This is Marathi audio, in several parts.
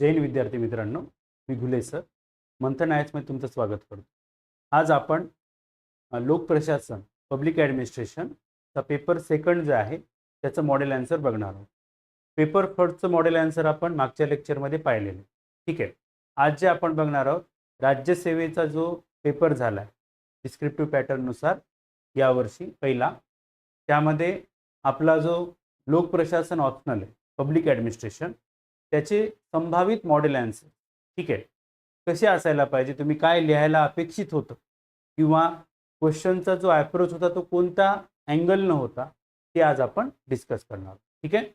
जैन विद्यार्थी मित्रांनो, मी घुले सर मंथन आयट्समध्ये तुमचं स्वागत करतो. आज आपण लोकप्रशासन पब्लिक ॲडमिनिस्ट्रेशनचा पेपर सेकंड जे आहे त्याचं मॉडेल आन्सर बघणार आहोत. पेपर फर्स्टचं मॉडेल आन्सर आपण मागच्या लेक्चरमध्ये पाहिलेलं. ठीक आहे. आज जे आपण बघणार आहोत राज्यसेवेचा जो पेपर झाला आहे डिस्क्रिप्टिव्ह पॅटर्ननुसार यावर्षी पहिला, त्यामध्ये आपला जो लोकप्रशासन ऑप्शनल आहे पब्लिक ॲडमिनिस्ट्रेशन त्याचे संभावित मॉडेल आन्सर ठीक आहे कसे असायला पाहिजे, तुम्ही काय लिहायला अपेक्षित होतं किंवा क्वेश्चनचा जो अप्रोच होता तो कोणता अँगलनं होता ते आज आपण डिस्कस करणार. ठीक आहे.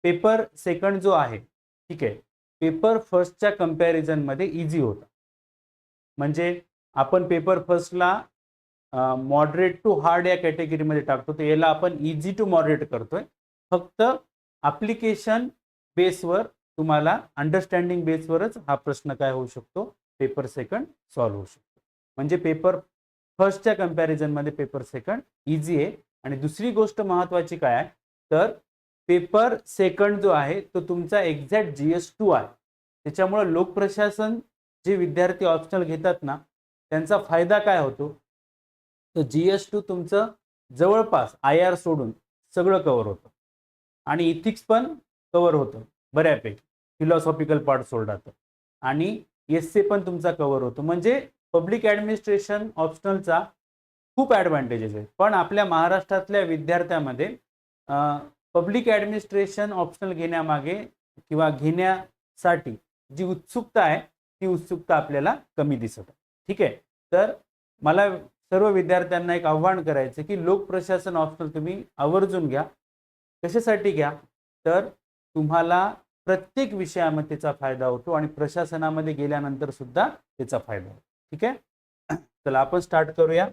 पेपर सेकंड जो आहे ठीक आहे पेपर फर्स्टच्या कंपॅरिझनमध्ये इझी होता. म्हणजे आपण पेपर फर्स्टला मॉडरेट टू हार्ड या कॅटेगरीमध्ये टाकतो, तर याला आपण इझी टू मॉडरेट करतोय. फक्त ॲप्लिकेशन बेसवर तुम्हाला अंडरस्टँडिंग बेसवरच हा प्रश्न काय होऊ शकतो, पेपर सेकंड सॉल्व्ह होऊ शकतो. म्हणजे पेपर फर्स्टच्या कंपॅरिझनमध्ये पेपर सेकंड इझी आहे. आणि दुसरी गोष्ट महत्त्वाची काय आहे, तर पेपर सेकंड जो आहे तो तुमचा एक्झॅक्ट GS2 आहे. त्याच्यामुळे लोकप्रशासन जे विद्यार्थी ऑप्शनल घेतात ना त्यांचा फायदा काय होतो, तर GS2 तुमचं जवळपास IR सोडून सगळं कव्हर होतं आणि इथिक्स पण कव्हर होतं बऱ्यापैकी, फिलॉसॉफिकल पार्ट सोडला तर, आणि एसए पण तुमचा कव्हर होतो. म्हणजे पब्लिक ॲडमिनिस्ट्रेशन ऑप्शनलचा खूप ॲडव्हान्टेजेस आहेत. पण आपल्या महाराष्ट्रातल्या विद्यार्थ्यामध्ये पब्लिक ॲडमिनिस्ट्रेशन ऑप्शनल घेण्यामागे किंवा घेण्यासाठी जी उत्सुकता आहे ती उत्सुकता आपल्याला कमी दिसत आहे. ठीक आहे. तर मला सर्व विद्यार्थ्यांना एक आव्हान करायचं की लोकप्रशासन ऑप्शनल तुम्ही आवर्जून घ्या. कशासाठी घ्या, तर तुम्हाला प्रत्येक विषयामध्ये त्याचा फायदा होतो आणि प्रशासनामध्ये गेल्यानंतर सुद्धा त्याचा फायदा होतो. ठीक आहे. चला आपण स्टार्ट करूया.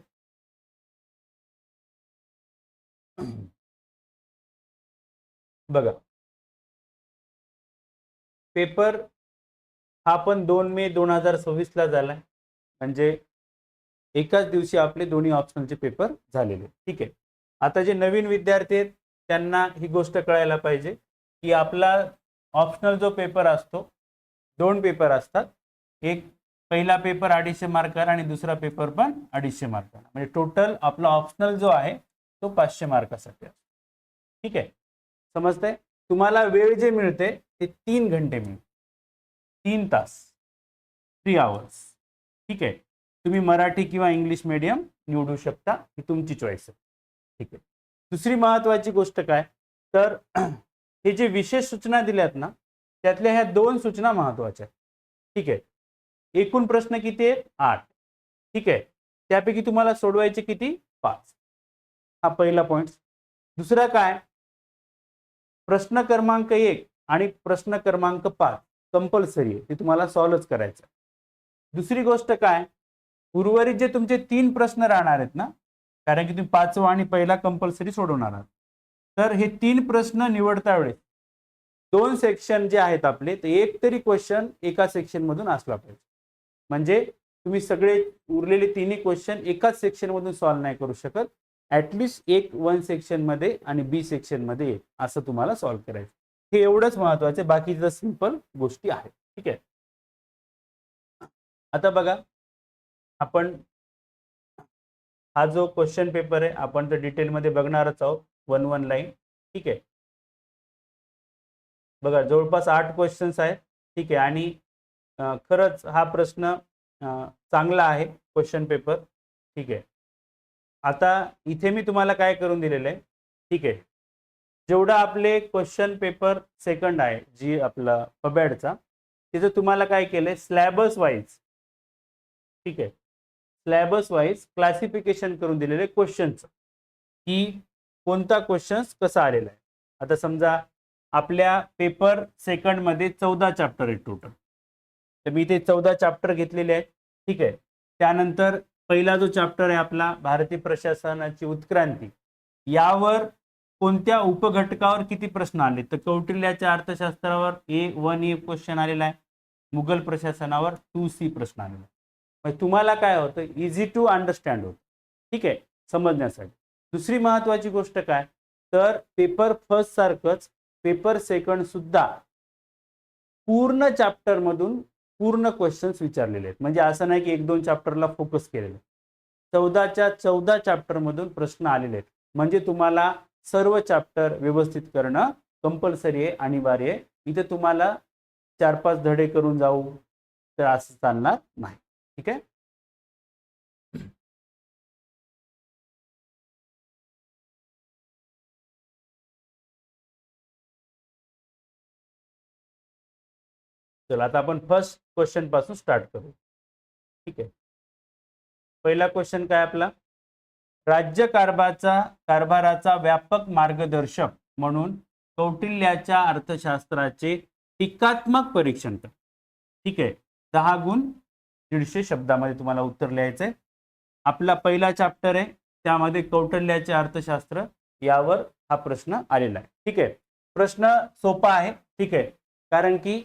बघा, पेपर हा पण 2 मे 2026 ला झाला. म्हणजे एकाच दिवशी आपले दोन्ही ऑप्शनलचे पेपर झालेले. ठीक आहे. आता जे नवीन विद्यार्थी आहेत त्यांना ही गोष्ट कळायला पाहिजे की आपला ऑप्शनल जो पेपर असतो, 2 पेपर असतात. एक पहिला पेपर 250 मार्काचा आणि दुसरा पेपर पण 250 मार्काचा. म्हणजे टोटल आपला ऑप्शनल जो आहे तो 500 मार्कासाठी असतो. ठीक आहे. समजतंय. तुम्हाला वेळ जे मिळते ते 3 घंटे मिळते, 3 तास, 3 आवर्स. ठीक आहे. तुम्ही मराठी किंवा इंग्लिश मीडियम निवडू शकता, ही तुमची चॉईस आहे. ठीक आहे. दुसरी महत्त्वाची गोष्ट काय, तर हे जे विशेष सूचना दिल्यात ना त्यातल्या ह्या 2 सूचना महत्त्वाच्या आहेत. ठीक आहे. एकूण प्रश्न किती आहेत, 8. ठीक आहे. त्यापैकी तुम्हाला सोडवायचे किती, 5. हा पहिला पॉइंट. दुसरा काय, प्रश्न क्रमांक 1 आणि प्रश्न क्रमांक 5 कंपल्सरी आहे, ते तुम्हाला सॉल्व्हच करायचं. दुसरी गोष्ट काय, उर्वरित जे तुमचे 3 प्रश्न राहणार आहेत ना, कारण की तुम्ही 5वा आणि पहिला कंपल्सरी सोडवणार आहात, तर हे 3 प्रश्न निवडता वेळेस 2 सेक्शन जे आहेत आपले, तर एक तरी क्वेश्चन एका सेक्शन मधून असला पाहिजे. म्हणजे तुम्ही सगळे उरलेले 3ही क्वेश्चन एकाच सेक्शन मधून सॉल्व्ह नाही करू शकत. ॲटलिस्ट एक 1 सेक्शन मध्ये आणि बी सेक्शन मध्ये असं तुम्हाला सॉल्व्ह करायचं. हे एवढंच महत्त्वाचं आहे, बाकीचं सिंपल गोष्टी आहेत. ठीक आहे. आता बघा, आपण हा जो क्वेश्चन पेपर आहे आपण तर डिटेलमध्ये बघणारच आहोत, 1 लाईन. ठीक आहे. बघा, जवळपास 8 क्वेश्चन्स आहेत. ठीक आहे. आणि खरंच हा प्रश्न चांगला आहे क्वेश्चन पेपर. ठीक आहे. आता इथे मी तुम्हाला काय करून दिलेलं आहे, ठीक आहे, जेवढा आपले क्वेश्चन पेपर सेकंड आहे जी आपला पबॅडचा, तिथं तुम्हाला काय केलंय, स्लॅबस वाईज, ठीक आहे, स्लॅबस वाईज क्लासिफिकेशन करून दिलेले क्वेश्चनचं की कोणता क्वेश्चन्स कसा आलेला आहे. आता समजा आपल्या पेपर सेकंड मध्ये 14 चॅप्टर आहेत टोटल, तर मी ते 14 चॅप्टर घेतलेले आहेत. ठीक आहे. त्यानंतर पहिला जो चॅप्टर आहे आपला भारतीय प्रशासनाची उत्क्रांती, यावर कोणत्या उपघटकावर किती प्रश्न आले, तर कौटिल्याच्या अर्थशास्त्रावर A1A क्वेश्चन आलेला आहे, मुघल प्रशासनावर 2C प्रश्न आलेला आहे. म्हणजे तुम्हाला काय होतं, इझी टू अंडरस्टँड होतं. ठीक आहे, समजण्यासाठी. दुसरी महत्त्वाची गोष्ट काय, तर पेपर फर्स्ट सारखंच पेपर सेकंड सुद्धा पूर्ण चॅप्टर मधून पूर्ण क्वेश्चन्स विचारलेले आहेत. म्हणजे असं नाही की 1-2 चॅप्टरला फोकस केलेले. 14च्या 14 चॅप्टर मधून प्रश्न आलेले आहेत. म्हणजे तुम्हाला सर्व चॅप्टर व्यवस्थित करणं कंपल्सरी आहे, अनिवार्य आहे. इथे तुम्हाला 4-5 धडे करून जाऊ तर असं चालणार नाही. ठीक आहे. चला आता आपण फर्स्ट क्वेश्चन पासून स्टार्ट करू. ठीक आहे. पहिला क्वेश्चन काय आपला, राज्य कारभाराचा व्यापक मार्गदर्शक म्हणून कौटिल्याच्या अर्थशास्त्राचे टीकात्मक परीक्षण कर. ठीक आहे. 10 गुण 150 शब्दामध्ये तुम्हाला उत्तर लिहायचंय. आपला पहिला चॅप्टर आहे, त्यामध्ये कौटिल्याचे अर्थशास्त्र यावर हा प्रश्न आलेला आहे. ठीक आहे. प्रश्न सोपा आहे. ठीक आहे. कारण की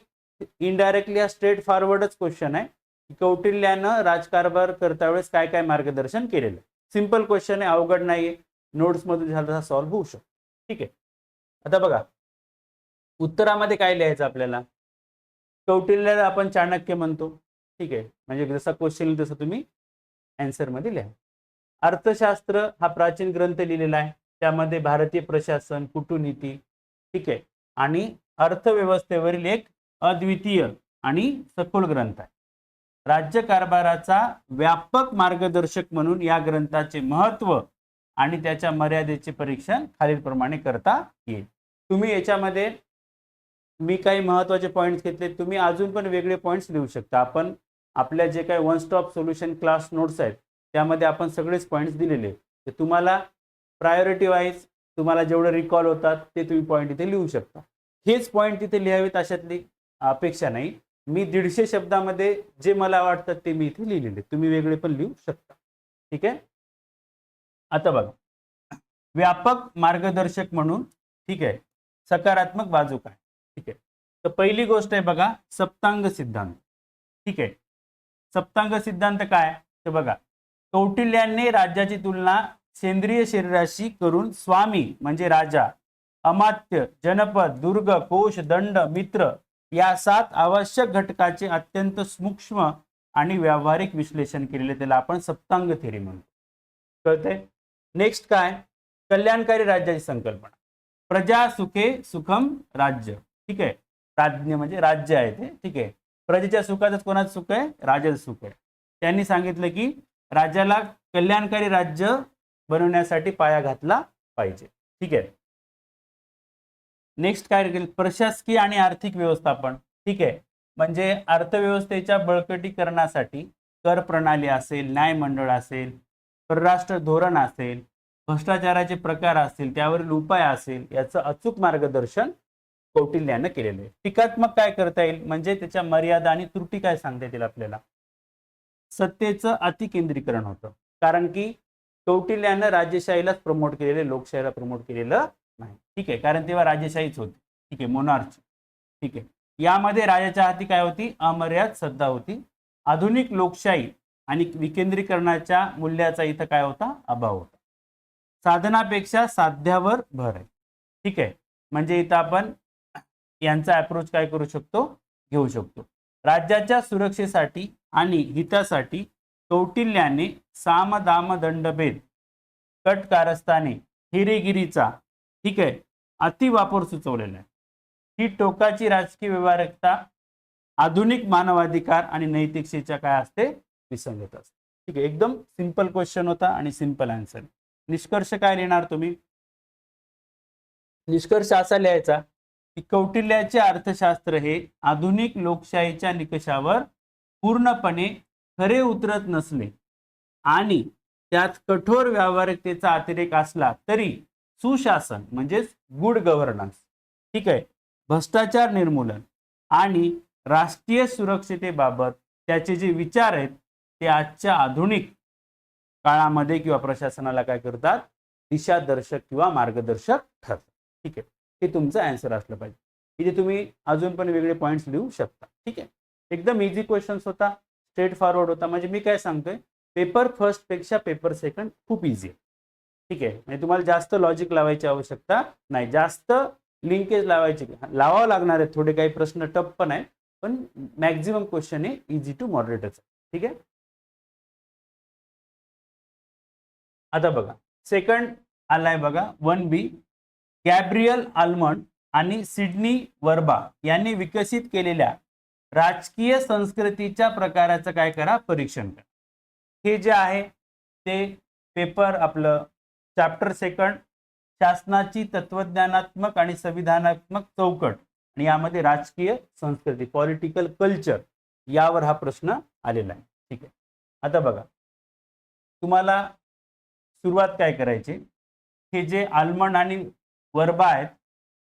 इनडायरेक्टली हा स्ट्रेट फॉरवर्डच क्वेश्चन आहे की कौटिल्यानं राजकारभार करता वेळेस काय काय मार्गदर्शन केलेलं आहे. सिंपल क्वेश्चन आहे, अवघड नाहीये. नोट्स मध्ये झाला सॉल्व्ह होऊ शकतो. ठीक आहे. आता बघा उत्तरामध्ये काय लिहायचं आपल्याला. कौटिल्याला आपण चाणक्य म्हणतो. ठीक आहे. म्हणजे जसा क्वेश्चन येईल तसं तुम्ही आन्सर मध्ये लिहा. अर्थशास्त्र हा प्राचीन ग्रंथ लिहिलेला आहे. त्यामध्ये भारतीय प्रशासन, कूटनीती, ठीक आहे, आणि अर्थव्यवस्थेवरील एक अद्वितीय आणि सखोल ग्रंथ आहे. राज्यकारभाराचा व्यापक मार्गदर्शक म्हणून या ग्रंथाचे महत्त्व आणि त्याच्या मर्यादेचे परीक्षण खालीलप्रमाणे करता येईल. तुम्ही याच्यामध्ये मी काही महत्त्वाचे पॉईंट्स घेतले, तुम्ही अजून पण वेगळे पॉईंट्स लिहू शकता. आपण आपल्या जे काही one stop solution class notes आहेत त्यामध्ये आपण सगळेच पॉईंट्स दिलेले. ते तुम्हाला प्रायोरिटी वाईज तुम्हाला जेवढे रिकॉल होतात ते तुम्ही पॉईंट इथे लिहू शकता. हेच पॉईंट तिथे लिहावेत अशातली अपेक्षा नाही. मी 150 शब्दामध्ये जे मला वाटतं ते मी इथे लिहिलेले, तुम्ही वेगळे पण लिहू शकता. ठीक आहे. आता बघा व्यापक मार्गदर्शक म्हणून, ठीक आहे, सकारात्मक बाजू काय. ठीक आहे. तर पहिली गोष्ट आहे बघा सप्तांग सिद्धांत. ठीक आहे. सप्तांग सिद्धांत काय तर बघा कौटिल्याने राज्याची तुलना सेंद्रिय शरीराशी करून स्वामी म्हणजे राजा, अमात्य, जनपद, दुर्ग, कोश, दंड, मित्र या 7 आवश्यक घटकाचे अत्यंत सूक्ष्म आणि व्यावहारिक विश्लेषण केलेले, त्याला आपण सप्तांग थेरी म्हणतो. कळतंय. नेक्स्ट काय, कल्याणकारी राज्याची संकल्पना. प्रजा सुखे सुखम राज्य. ठीक आहे. राज्य म्हणजे राज्य आहे ते. ठीक आहे. प्रजेच्या सुखातच कोणाचं सुख आहे, राजाचं सुख आहे. त्यांनी सांगितलं की राज्याला कल्याणकारी राज्य बनवण्यासाठी पाया घातला पाहिजे. ठीक आहे. नेक्स्ट काय राहील, प्रशासकीय आणि आर्थिक व्यवस्थापन. ठीक आहे. म्हणजे अर्थव्यवस्थेच्या बळकटीकरणासाठी कर प्रणाली असेल, न्यायमंडळ असेल, परराष्ट्र धोरण असेल, भ्रष्टाचाराचे प्रकार असतील, त्यावरील उपाय असेल, याचं अचूक मार्गदर्शन कौटिल्यानं केलेलं आहे. टीकात्मक काय करता येईल म्हणजे त्याच्या मर्यादा आणि त्रुटी काय सांगता येतील आपल्याला. सत्तेचं अतिकेंद्रीकरण होतं, कारण की कौटिल्यानं राजेशाहीलाच प्रमोट केलेलं, लोकशाहीला प्रमोट केलेलं नाही. ठीक आहे. कारण तेव्हा राजेशाहीच होती. ठीक आहे. मोनार्ची. ठीक आहे. यामध्ये राजाच्या हाती काय होती, अमर्याद सत्ता होती. आधुनिक लोकशाही आणि विकेंद्रीकरणाच्या मूल्याचा इथं काय होता, अभाव होता. साधनापेक्षा साध्यावर भर आहे. ठीक आहे. म्हणजे इथं आपण यांचा अप्रोच काय करू शकतो, घेऊ शकतो. राज्याच्या सुरक्षेसाठी आणि हितासाठी कौटिल्याने साम दाम दंडभेद, कट कारस्थाने, हिरेगिरीचा, ठीक आहे, अतिवापर सुचवलेला आहे. ही टोकाची राजकीय व्यवहारिकता आधुनिक मानवाधिकार आणि नैतिकतेच्या काय असते, विसंगत असते. ठीक आहे. एकदम सिंपल क्वेश्चन होता आणि सिंपल आन्सर. निष्कर्ष काय लिहिणार तुम्ही, निष्कर्ष असा लिहायचा की कौटिल्याचे अर्थशास्त्र हे आधुनिक लोकशाहीच्या निकषावर पूर्णपणे खरे उतरत नसले आणि त्यात कठोर व्यावहारिकतेचा अतिरेक असला तरी सुशासन म्हणजेच गुड गव्हर्नन्स, ठीक आहे, भ्रष्टाचार निर्मूलन आणि राष्ट्रीय सुरक्षितेबाबत त्याचे जे विचार आहेत ते आजच्या आधुनिक काळामध्ये किंवा प्रशासनाला काय करतात, दिशादर्शक किंवा मार्गदर्शक ठरतात. ठीक आहे. हे तुमचं आन्सर असलं पाहिजे. इथे तुम्ही अजून पण वेगळे पॉईंट्स लिहू शकता. ठीक आहे. एकदम इझी क्वेश्चन्स होता, स्ट्रेट फॉरवर्ड होता. म्हणजे मी काय सांगतोय, पेपर फर्स्ट पेक्षा पेपर सेकंड खूप इझी आहे. ठीक आहे. म्हणजे तुम्हाला जास्त लॉजिक लावायची आवश्यकता नाही, जास्त लिंकेज लावायची, लावावं लागणार आहे. थोडे काही प्रश्न टफ पण आहे, पण मॅक्झिमम क्वेश्चन हे इझी टू मॉडरेटच आहे. ठीक आहे. आता बघा सेकंड आलाय बघा 1B. गॅब्रियल आल्मंड आणि सिडनी वर्बा यांनी विकसित केलेल्या राजकीय संस्कृतीच्या प्रकाराचं काय करा, परीक्षण करा. हे जे आहे ते पेपर आपलं चॅप्टर सेकंड, शासनाची तत्वज्ञानात्मक आणि संविधानात्मक चौकट, आणि यामध्ये राजकीय संस्कृती, पॉलिटिकल कल्चर, यावर हा प्रश्न आलेला आहे. ठीक आहे. आता बघा तुम्हाला सुरुवात काय करायची, हे जे आल्मंड आणि वर्बा आहेत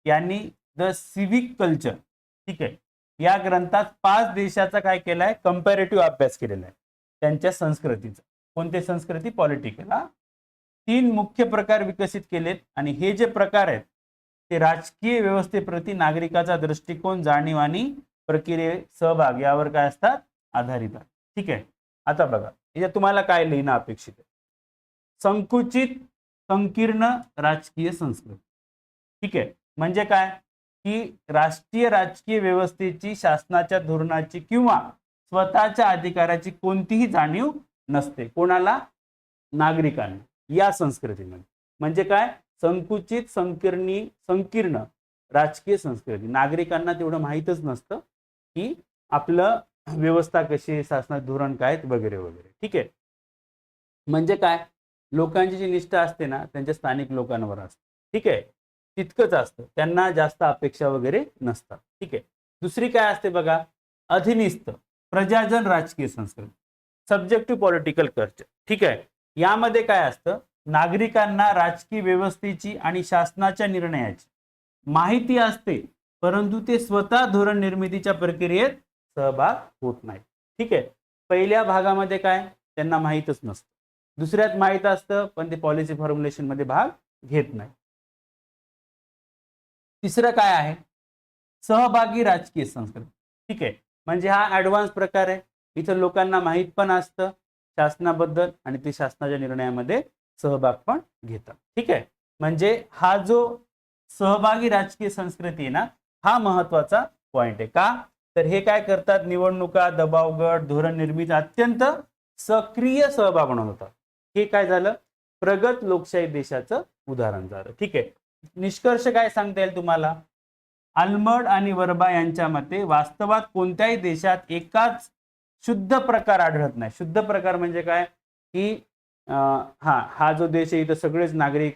यांनी द सिव्हिक कल्चर, ठीक आहे, या ग्रंथात 5 देशाचा काय केलाय, कंपॅरेटिव्ह अभ्यास केलेला आहे त्यांच्या संस्कृतीचा. कोणते संस्कृती, पॉलिटिकल. 3 मुख्य प्रकार विकसित केलेत, आणि हे जे प्रकार आहेत ते राजकीय व्यवस्थेप्रती नागरिकाचा दृष्टिकोन, जाणीव आणि प्रक्रिये सहभाग यावर काय असतात, आधारित आहे. ठीक आहे. आता बघा याच्यात तुम्हाला काय लिहिणं अपेक्षित आहे, संकुचित संकीर्ण राजकीय संस्कृती. ठीक आहे. म्हणजे काय की राजकीय व्यवस्थेची, शासनाच्या धोरणाची किंवा स्वतःच्या अधिकाराची कोणतीही जाणीव नसते. कोणाला, नागरिकांना, या संस्कृतीमध्ये. म्हणजे काय, संकुचित संकीर्ण राजकीय संस्कृती. नागरिकांना तेवढं माहीतच नसतं की आपलं व्यवस्था कशी, शासनाचं धोरण काय वगैरे वगैरे. ठीक आहे. म्हणजे काय, लोकांची जी निष्ठा असते ना त्यांच्या स्थानिक लोकांवर असते. ठीक आहे, तितकंच असतं, त्यांना जास्त अपेक्षा वगैरे नसतात. ठीक आहे. दुसरी काय असते बघा, अधिनिस्त प्रजाजन राजकीय संस्कृती, सब्जेक्टिव्ह पॉलिटिकल कल्चर. ठीक आहे. यामध्ये काय असतं, नागरिकांना राजकीय व्यवस्थेची आणि शासनाच्या निर्णयाची माहिती असते, परंतु ते स्वतः धोरण निर्मितीच्या प्रक्रियेत सहभाग होत नाही. ठीक आहे. पहिल्या भागामध्ये काय, त्यांना माहीतच नसतं. दुसऱ्यात माहीत असतं पण ते पॉलिसी फॉर्म्युलेशन मध्ये भाग घेत नाही. तिसरं काय आहे, सहभागी राजकीय संस्कृती. ठीक आहे. म्हणजे हा ऍडव्हान्स प्रकार आहे. इथं लोकांना माहीत पण असतं शासनाबद्दल आणि ते शासनाच्या निर्णयामध्ये सहभाग पण घेतात. ठीक आहे. म्हणजे हा जो सहभागी राजकीय संस्कृती आहे ना, हा महत्वाचा पॉइंट आहे. का, तर हे काय करतात, निवडणुका, दबाव गट, धोरण निर्मिती अत्यंत सक्रिय सहभाग नोंदवतात. हे काय झालं, प्रगत लोकशाही देशाचं उदाहरण झालं. ठीक आहे. निष्कर्ष काय सांगता येईल तुम्हाला, आल्मंड आणि वर्बा यांच्या मते वास्तवात कोणत्याही देशात एकाच शुद्ध प्रकार आढळत नाही. शुद्ध प्रकार म्हणजे काय की हा जो देश आहे इथं सगळेच नागरिक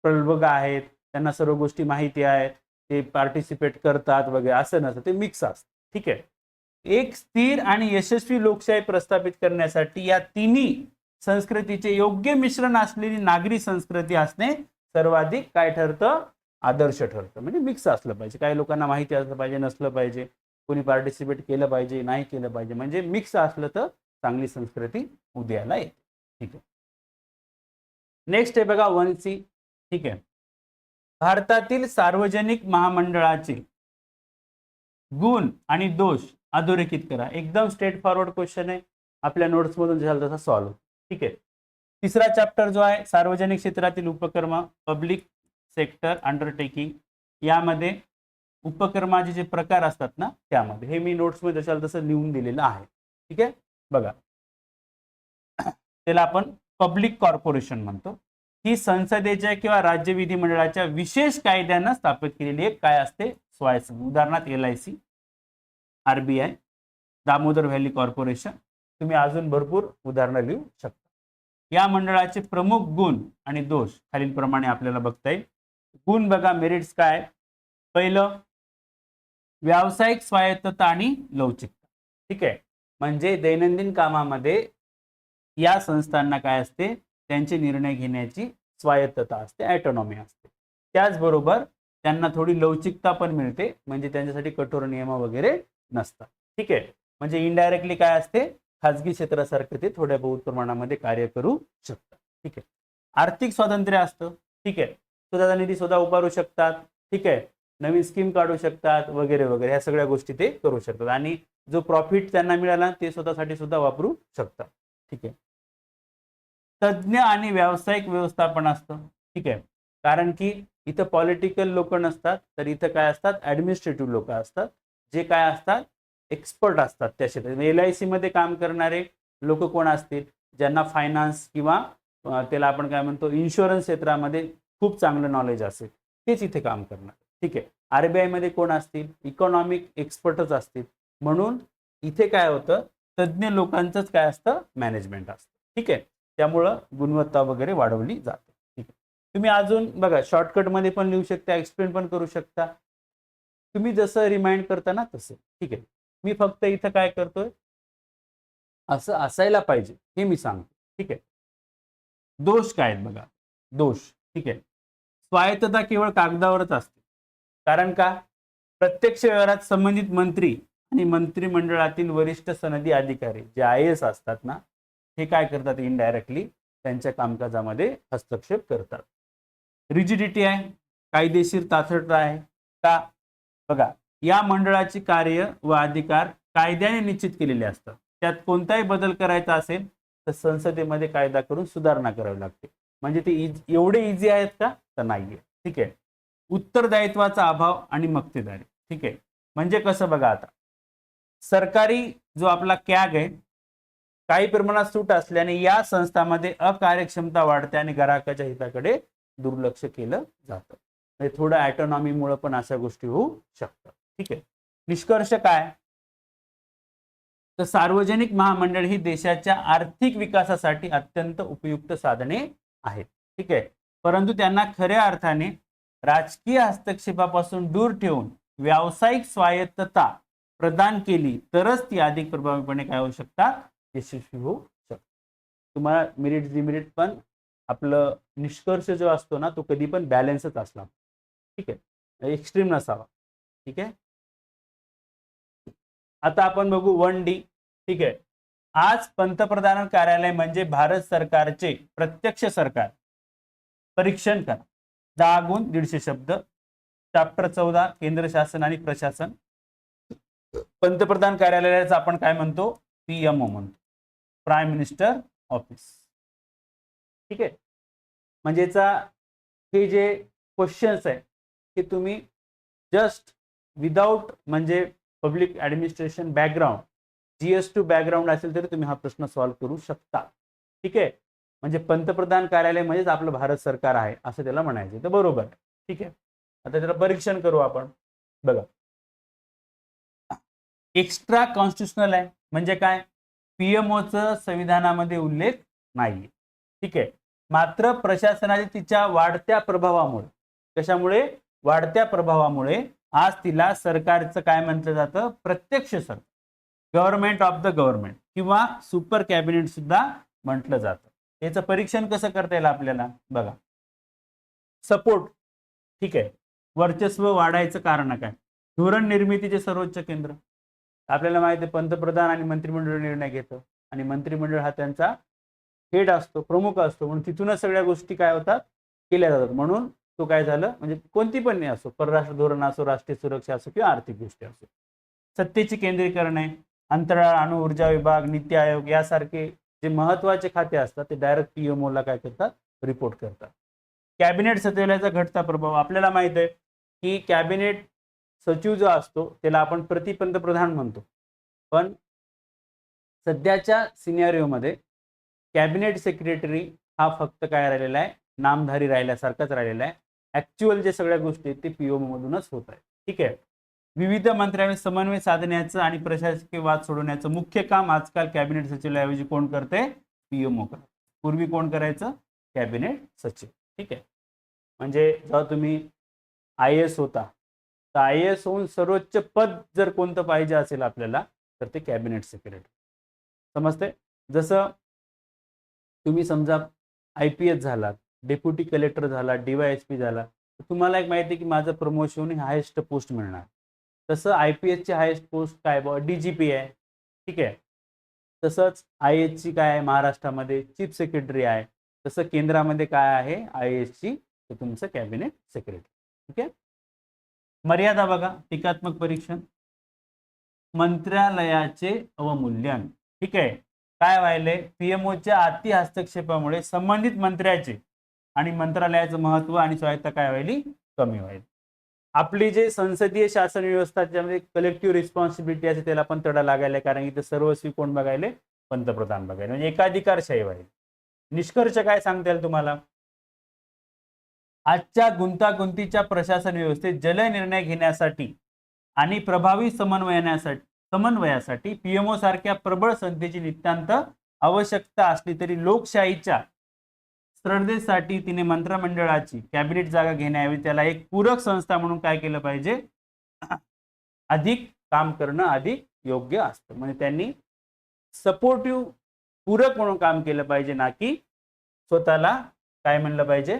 प्रबुद्ध आहेत, त्यांना सर्व गोष्टी माहिती आहेत, ते पार्टिसिपेट करतात वगैरे, असं नसतं, ते मिक्स असतं. ठीक आहे. एक स्थिर आणि यशस्वी लोकशाही प्रस्थापित करण्यासाठी या तिन्ही संस्कृतीचे योग्य मिश्रण असलेली नागरी संस्कृती असणे सर्वाधिक काय ठरतं, आदर्श ठरतं. म्हणजे मिक्स असलं पाहिजे, काही लोकांना माहिती असलं पाहिजे, नसलं पाहिजे, कोणी पार्टिसिपेट केलं पाहिजे, नाही केलं पाहिजे. म्हणजे मिक्स असलं तर चांगली संस्कृती उदयाला येते. ठीक आहे. नेक्स्ट आहे बघा 1C. ठीक आहे. भारतातील सार्वजनिक महामंडळाचे गुण आणि दोष अधोरेखित करा. एकदम स्ट्रेट फॉरवर्ड क्वेश्चन आहे, आपल्या नोट्स मधून झाला तसा सॉल्व्ह. ठीक आहे. तिसरा चॅप्टर जो आहे सार्वजनिक क्षेत्रातील उपक्रम, पब्लिक सेक्टर अंडरटेकिंग, यामध्ये उपक्रमाचे जे प्रकार असतात ना त्यामध्ये, हे मी नोट्स मध्ये जशाल तसं लिहून दिलेलं आहे. ठीक आहे. बघा त्याला आपण पब्लिक कॉर्पोरेशन म्हणतो. ही संसदेच्या किंवा राज्य विधिमंडळाच्या विशेष कायद्यानं स्थापित केलेली एक काय असते, स्वायत्त. उदाहरणार्थ LIC, RBI, Damodar valley corporation. तुम्ही अजून भरपूर उदाहरणं लिहू शकता. या मंडळाचे प्रमुख गुण आणि दोष खालीलप्रमाणे आपल्याला बघता येईल. गुण बघा, मेरिट्स काय, पहिलं व्यावसायिक स्वायत्तता आणि लवचिकता. ठीक आहे. म्हणजे दैनंदिन कामामध्ये या संस्थांना काय असते, त्यांचे निर्णय घेण्याची स्वायत्तता असते, ॲटोनॉमी असते. त्याचबरोबर त्यांना थोडी लवचिकता पण मिळते, म्हणजे त्यांच्यासाठी कठोर नियम वगैरे नसतात. ठीक आहे. म्हणजे इनडायरेक्टली काय असते, खाजगी क्षेत्रासारखे ते थोड्या बहुत प्रमाणामध्ये कार्य करू शकतात. ठीक आहे. आर्थिक स्वातंत्र्य असतं. ठीक आहे. स्वतःचा निधी स्वतः उभारू शकतात. ठीक आहे. नवीन स्कीम काढू शकतात वगैरे वगैरे, ह्या सगळ्या गोष्टी ते करू शकतात. आणि जो प्रॉफिट त्यांना मिळाला ते स्वतःसाठी सुद्धा वापरू शकतात. ठीक आहे. तज्ञ आणि व्यावसायिक व्यवस्थापन असतं. ठीक आहे. कारण की इथं पॉलिटिकल लोक नसतात, तर इथं काय असतात, ॲडमिनिस्ट्रेटिव्ह लोक असतात, जे काय असतात, एक्सपर्ट असतात त्या क्षेत्रात. LIC मध्ये काम करणारे लोक कोण असतील, ज्यांना फायनान्स किंवा त्याला आपण काय म्हणतो, इन्शुरन्स क्षेत्रामध्ये खूप चांगलं नॉलेज असेल, तेच इथे काम करणार. ठीक आहे. RBI मध्ये कोण असतील, इकॉनॉमिक एक्सपर्टच असतील. म्हणून इथे काय होतं, तज्ज्ञ लोकांचंच काय असतं, मॅनेजमेंट असतं. ठीक आहे. त्यामुळं गुणवत्ता वगैरे वाढवली जाते. ठीक आहे. तुम्ही अजून बघा, शॉर्टकटमध्ये पण लिहू शकता, एक्सप्लेन पण करू शकता, तुम्ही जसं रिमाइंड करता ना तसं. ठीक आहे. मी फक्त इथं काय करतोय, असं असायला पाहिजे हे मी सांगतो. ठीक आहे. दोष काय आहेत बघा, दोष. ठीक आहे. स्वायत्तता केवळ कागदावरच असते. कारण का, प्रत्यक्ष व्यवहारात संबंधित मंत्री आणि मंत्रिमंडळातील वरिष्ठ सनदी अधिकारी जे IAS असतात ना, हे काय करतात, इनडायरेक्टली त्यांच्या कामकाजामध्ये हस्तक्षेप करतात. रिजिडिटी आहे, कायदेशीर ताठरता आहे का, बघा, या मंडळाची कार्य व अधिकार कायद्याने निश्चित केलेले असतात. त्यात कोणताही बदल करायचा असेल तर संसदेमध्ये कायदा करून सुधारणा करावी लागते. म्हणजे ते एवढे इझी आहेत का, तर नाहीये. ठीक आहे. उत्तरदायित्वाचा अभाव आणि मक्तेदारी. ठीक आहे. म्हणजे कसं बघा, आता सरकारी जो आपला कॅग आहे, काही प्रमाणात सूट असल्याने या संस्थांमध्ये अकार्यक्षमता वाढते आणि ग्राहकाच्या हिताकडे दुर्लक्ष केलं जातं. म्हणजे थोडं ॲटोनॉमीमुळे पण अशा गोष्टी होऊ शकतात. ठीक आहे. निष्कर्ष काय, तर सार्वजनिक महामंडळ ही देशाच्या आर्थिक विकासासाठी अत्यंत उपयुक्त साधने आहेत. ठीक आहे. परंतु त्यांना खऱ्या अर्थाने राजकीय हस्तक्षेपापासून दूर ठेवून व्यावसायिक स्वायत्तता प्रदान केली तरच ती अधिक प्रभावीपणे काय होऊ शकतात, यशस्वी होऊ शकतात. तुम्हाला मेरिट डिमेरिट पण आपलं निष्कर्ष जो असतो ना, तो कधी पण बॅलन्सच असला. ठीक आहे. एक्स्ट्रीम नसावा. ठीक आहे. आता आपण बघू 1D. ठीक आहे. आज पंतप्रधान कार्यालय म्हणजे भारत सरकारचे प्रत्यक्ष सरकार. परीक्षण करा. 10 गुण 150 शब्द. चॅप्टर 14 केंद्र शासन आणि प्रशासन. पंतप्रधान कार्यालयाचा आपण काय म्हणतो, PMO म्हणतो, प्राईम मिनिस्टर ऑफिस. ठीक आहे. म्हणजेचा हे जे क्वेश्चन्स आहे हे तुम्ही जस्ट विदाउट म्हणजे public administration background, GS2 background असेल तरी तुम्ही हा प्रश्न सॉल्व्ह करू शकता. ठीक आहे. म्हणजे पंतप्रधान कार्यालय म्हणजेच आपलं भारत सरकार आहे असं त्याला म्हणायचं, तर बरोबर. ठीक आहे. आता त्याला परीक्षण करू आपण. बघा, एक्स्ट्रा कॉन्स्टिट्युशनल आहे म्हणजे काय, PMOचं संविधानामध्ये उल्लेख नाही. ठीक आहे. मात्र प्रशासनाच्या तिच्या वाढत्या प्रभावामुळे, कशामुळे, वाढत्या प्रभावामुळे आज तिला सरकारचं काय म्हटलं जातं, प्रत्यक्ष सरकार, गव्हर्नमेंट ऑफ द गव्हर्नमेंट किंवा सुपर कॅबिनेट सुद्धा म्हटलं जातं. याचं परीक्षण कसं करता येईल आपल्याला, बघा. सपोर्ट. ठीक आहे. वर्चस्व वाढायचं कारण काय, धोरण निर्मितीचे सर्वोच्च केंद्र. आपल्याला माहिती आहे पंतप्रधान आणि मंत्रिमंडळ निर्णय घेतं आणि मंत्रिमंडळ हा त्यांचा हेड असतो, प्रमुख असतो, म्हणून तिथूनच सगळ्या गोष्टी काय होतात, केल्या जातात. म्हणून तो काय झालं, म्हणजे कोणती पण नाही असो, परराष्ट्र धोरण असो, राष्ट्रीय सुरक्षा असो किंवा आर्थिक गोष्टी असो. सत्तेचे केंद्रीकरण आहे, अंतराळ, अणु ऊर्जा विभाग, नीती आयोग यासारखे जे महत्वाचे खाते असतात ते डायरेक्ट PMOला काय करतात, रिपोर्ट करतात. कॅबिनेट सचिवालयाचा घटता प्रभाव. आपल्याला माहित आहे की कॅबिनेट सचिव जो असतो त्याला आपण पंतप्रधान म्हणतो, पण सध्याच्या सिनेरिओमध्ये कॅबिनेट सेक्रेटरी हा फक्त काय राहिलेला आहे, नामधारी राहिल्यासारखाच राहिलेला आहे. ऍक्च्युअल जे सगळ्या गोष्टी आहेत ते PMO मधूनच होत आहे. ठीक आहे. विविध मंत्र्यांमध्ये समन्वय साधण्याचं आणि प्रशासकीय वाद सोडवण्याचं मुख्य काम आजकाल कॅबिनेट सचिवालयाऐवजी कोण करते, PMO करते. पूर्वी कोण करायचं, कॅबिनेट सचिव. ठीक आहे. म्हणजे जेव्हा तुम्ही IAS होता, तर IAS होऊन सर्वोच्च पद जर कोणतं पाहिजे असेल आपल्याला, तर ते कॅबिनेट सेक्रेटरी. समजते. जसं तुम्ही समजा IPS झालात, डेप्युटी कलेक्टर झाला, DYSP झाला, तर तुम्हाला एक माहिती आहे की माझं प्रमोशन ही हायेस्ट पोस्ट मिळणार. तसं IPS ची हायेस्ट पोस्ट काय, DGP आहे. ठीक आहे. तसंच IAS ची काय आहे, महाराष्ट्रामध्ये चीफ सेक्रेटरी आहे. तसं केंद्रामध्ये काय आहे IAS ची, तर तुमचं कॅबिनेट सेक्रेटरी. ठीक आहे. मर्यादा बघा, टीकात्मक परीक्षण, मंत्रालयाचे अवमूल्यन. ठीक आहे. काय व्हायले, PMOच्या अति हस्तक्षेपामुळे संबंधित मंत्र्याचे आणि मंत्रालयाचं महत्व आणि स्वायत्ता काय व्हायली, कमी व्हायली. आपली जे संसदीय शासन व्यवस्था ज्यामध्ये कलेक्टिव्ह रिस्पॉन्सिबिलिटी असते त्याला पण तडा लागायला, कारण इथे सर्वस्वी कोण बघायले, पंतप्रधान बघायले, म्हणजे एकाधिकारशाही व्हायली. निष्कर्ष काय सांगता येईल तुम्हाला, आजच्या गुंतागुंतीच्या प्रशासन व्यवस्थेत जलद निर्णय घेण्यासाठी आणि प्रभावी समन्वयासाठी पीएमओ सारख्या प्रबळ संस्थेची नितांत आवश्यकता असली तरी लोकशाहीच्या स्पर्धेसाठी तिने मंत्रिमंडळाची कॅबिनेट जागा घेण्याऐवजी त्याला एक पूरक संस्था म्हणून काय केलं पाहिजे, अधिक काम करणं अधिक योग्य असतं. म्हणजे त्यांनी सपोर्टिव्ह पूरक म्हणून काम केलं पाहिजे, ना की स्वतःला काय म्हणलं पाहिजे,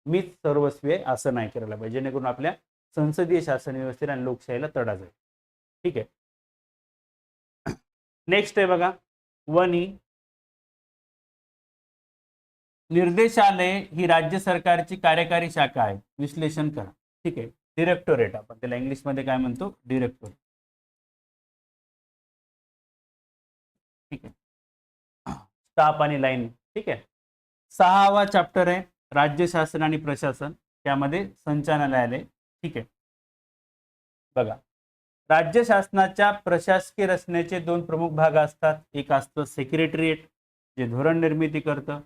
मीच सर्वस्वी आहे असं नाही करायला पाहिजे, जेणेकरून आपल्या संसदीय शासन व्यवस्थेला आणि लोकशाहीला तडा जाईल. ठीक आहे. नेक्स्ट आहे बघा 1E, निर्देशालय ही राज्य सरकारची कार्यकारी शाखा आहे. विश्लेषण करा. ठीक आहे. डिरेक्टोरेट, आपण त्याला इंग्लिशमध्ये काय म्हणतो, डिरेक्टोरेट. ठीक आहे. स्टाफ आणि लाईन. ठीक आहे. 6वा चॅप्टर आहे राज्य शासन आणि प्रशासन, त्यामध्ये संचालनालय. ठीक आहे. बघा, राज्य शासनाच्या प्रशासकीय रचनेचे 2 प्रमुख भाग असतात. एक असतं सेक्रेटरिएट जे धोरण निर्मिती करतं,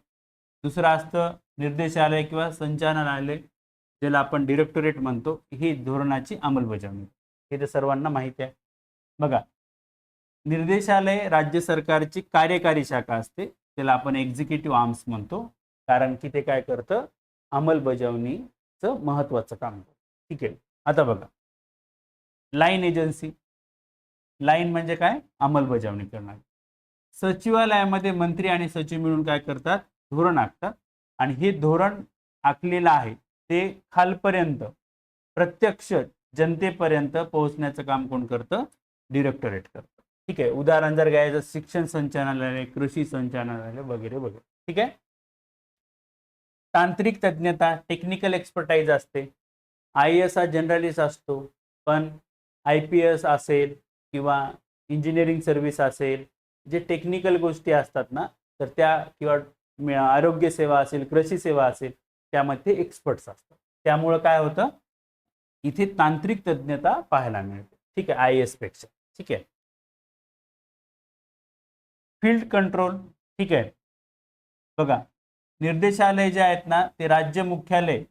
दुसरं असतं निर्देशालय किंवा संचालनालय ज्याला आपण डिरेक्टोरेट म्हणतो, ही धोरणाची अंमलबजावणी. हे तर सर्वांना माहिती आहे. बघा, निर्देशालय राज्य सरकारची कार्यकारी शाखा असते, त्याला आपण एक्झिक्युटिव्ह आर्म्स म्हणतो, कारण की ते काय करतं, अंमलबजावणीचं महत्त्वाचं काम करतं. ठीक आहे. आता बघा, लाईन एजन्सी, लाईन म्हणजे काय, अंमलबजावणी करणार. सचिवालयामध्ये मंत्री आणि सचिव मिळून काय करतात, धोरण आखतात, आणि हे धोरण आखलेलं आहे ते खालपर्यंत प्रत्यक्ष जनतेपर्यंत पोहोचण्याचं काम कोण करतं, डिरेक्टोरेट करतं. ठीक आहे. उदाहरण जर घ्यायचं, शिक्षण संचालनालय, कृषी संचालनालय वगैरे वगैरे. ठीक आहे. तांत्रिक तज्ञता, टेक्निकल एक्सपर्टाईज असते. IAS हा जनरलिस्ट असतो, पण IPS असेल किंवा इंजिनिअरिंग सर्व्हिस असेल, जे टेक्निकल गोष्टी असतात ना, तर त्या, किंवा आरोग्य सेवा असेल, कृषी सेवा असेल, त्यामध्ये एक्सपर्ट्स असतात. त्यामुळं काय होतं, इथे तांत्रिक तज्ञता पाहायला मिळते. ठीक आहे, IAS पेक्षा. ठीक आहे. Field control. ठीक आहे. बघा, निर्देशालय जे आहेत ना, ते राज्य मुख्यालय,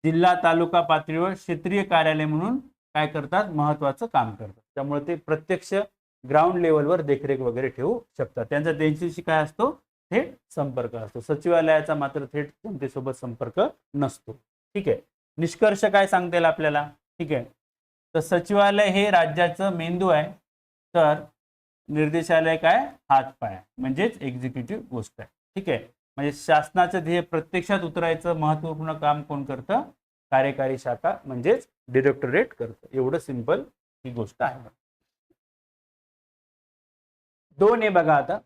जिल्हा, तालुका पातळीवर क्षेत्रीय कार्यालय म्हणून काय करतात, महत्त्वाचं काम करतात. त्यामुळे ते प्रत्यक्ष ग्राउंड लेवलवर देखरेख वगैरे ठेवू शकतात. त्यांचा त्यांच्याशी काय असतो, थेट संपर्क असतो. सचिवालयाचा मात्र थेट जनतेसोबत संपर्क नसतो. ठीक आहे. निष्कर्ष काय सांगता येईल आपल्याला. ठीक आहे. तर सचिवालय हे राज्याचं मेंदू आहे, तर निर्देशालय काय, हातपाय, म्हणजेच एक्झिक्युटिव्ह गोष्ट आहे. ठीक आहे. म्हणजे शासनाचं ध्येय प्रत्यक्षात उतरायचं महत्त्वपूर्ण काम कोण करतं, कार्यकारी शाखा म्हणजेच डिरेक्टोरेट करतं. एवढं सिंपल ही गोष्ट आहे. 2 बघा आता.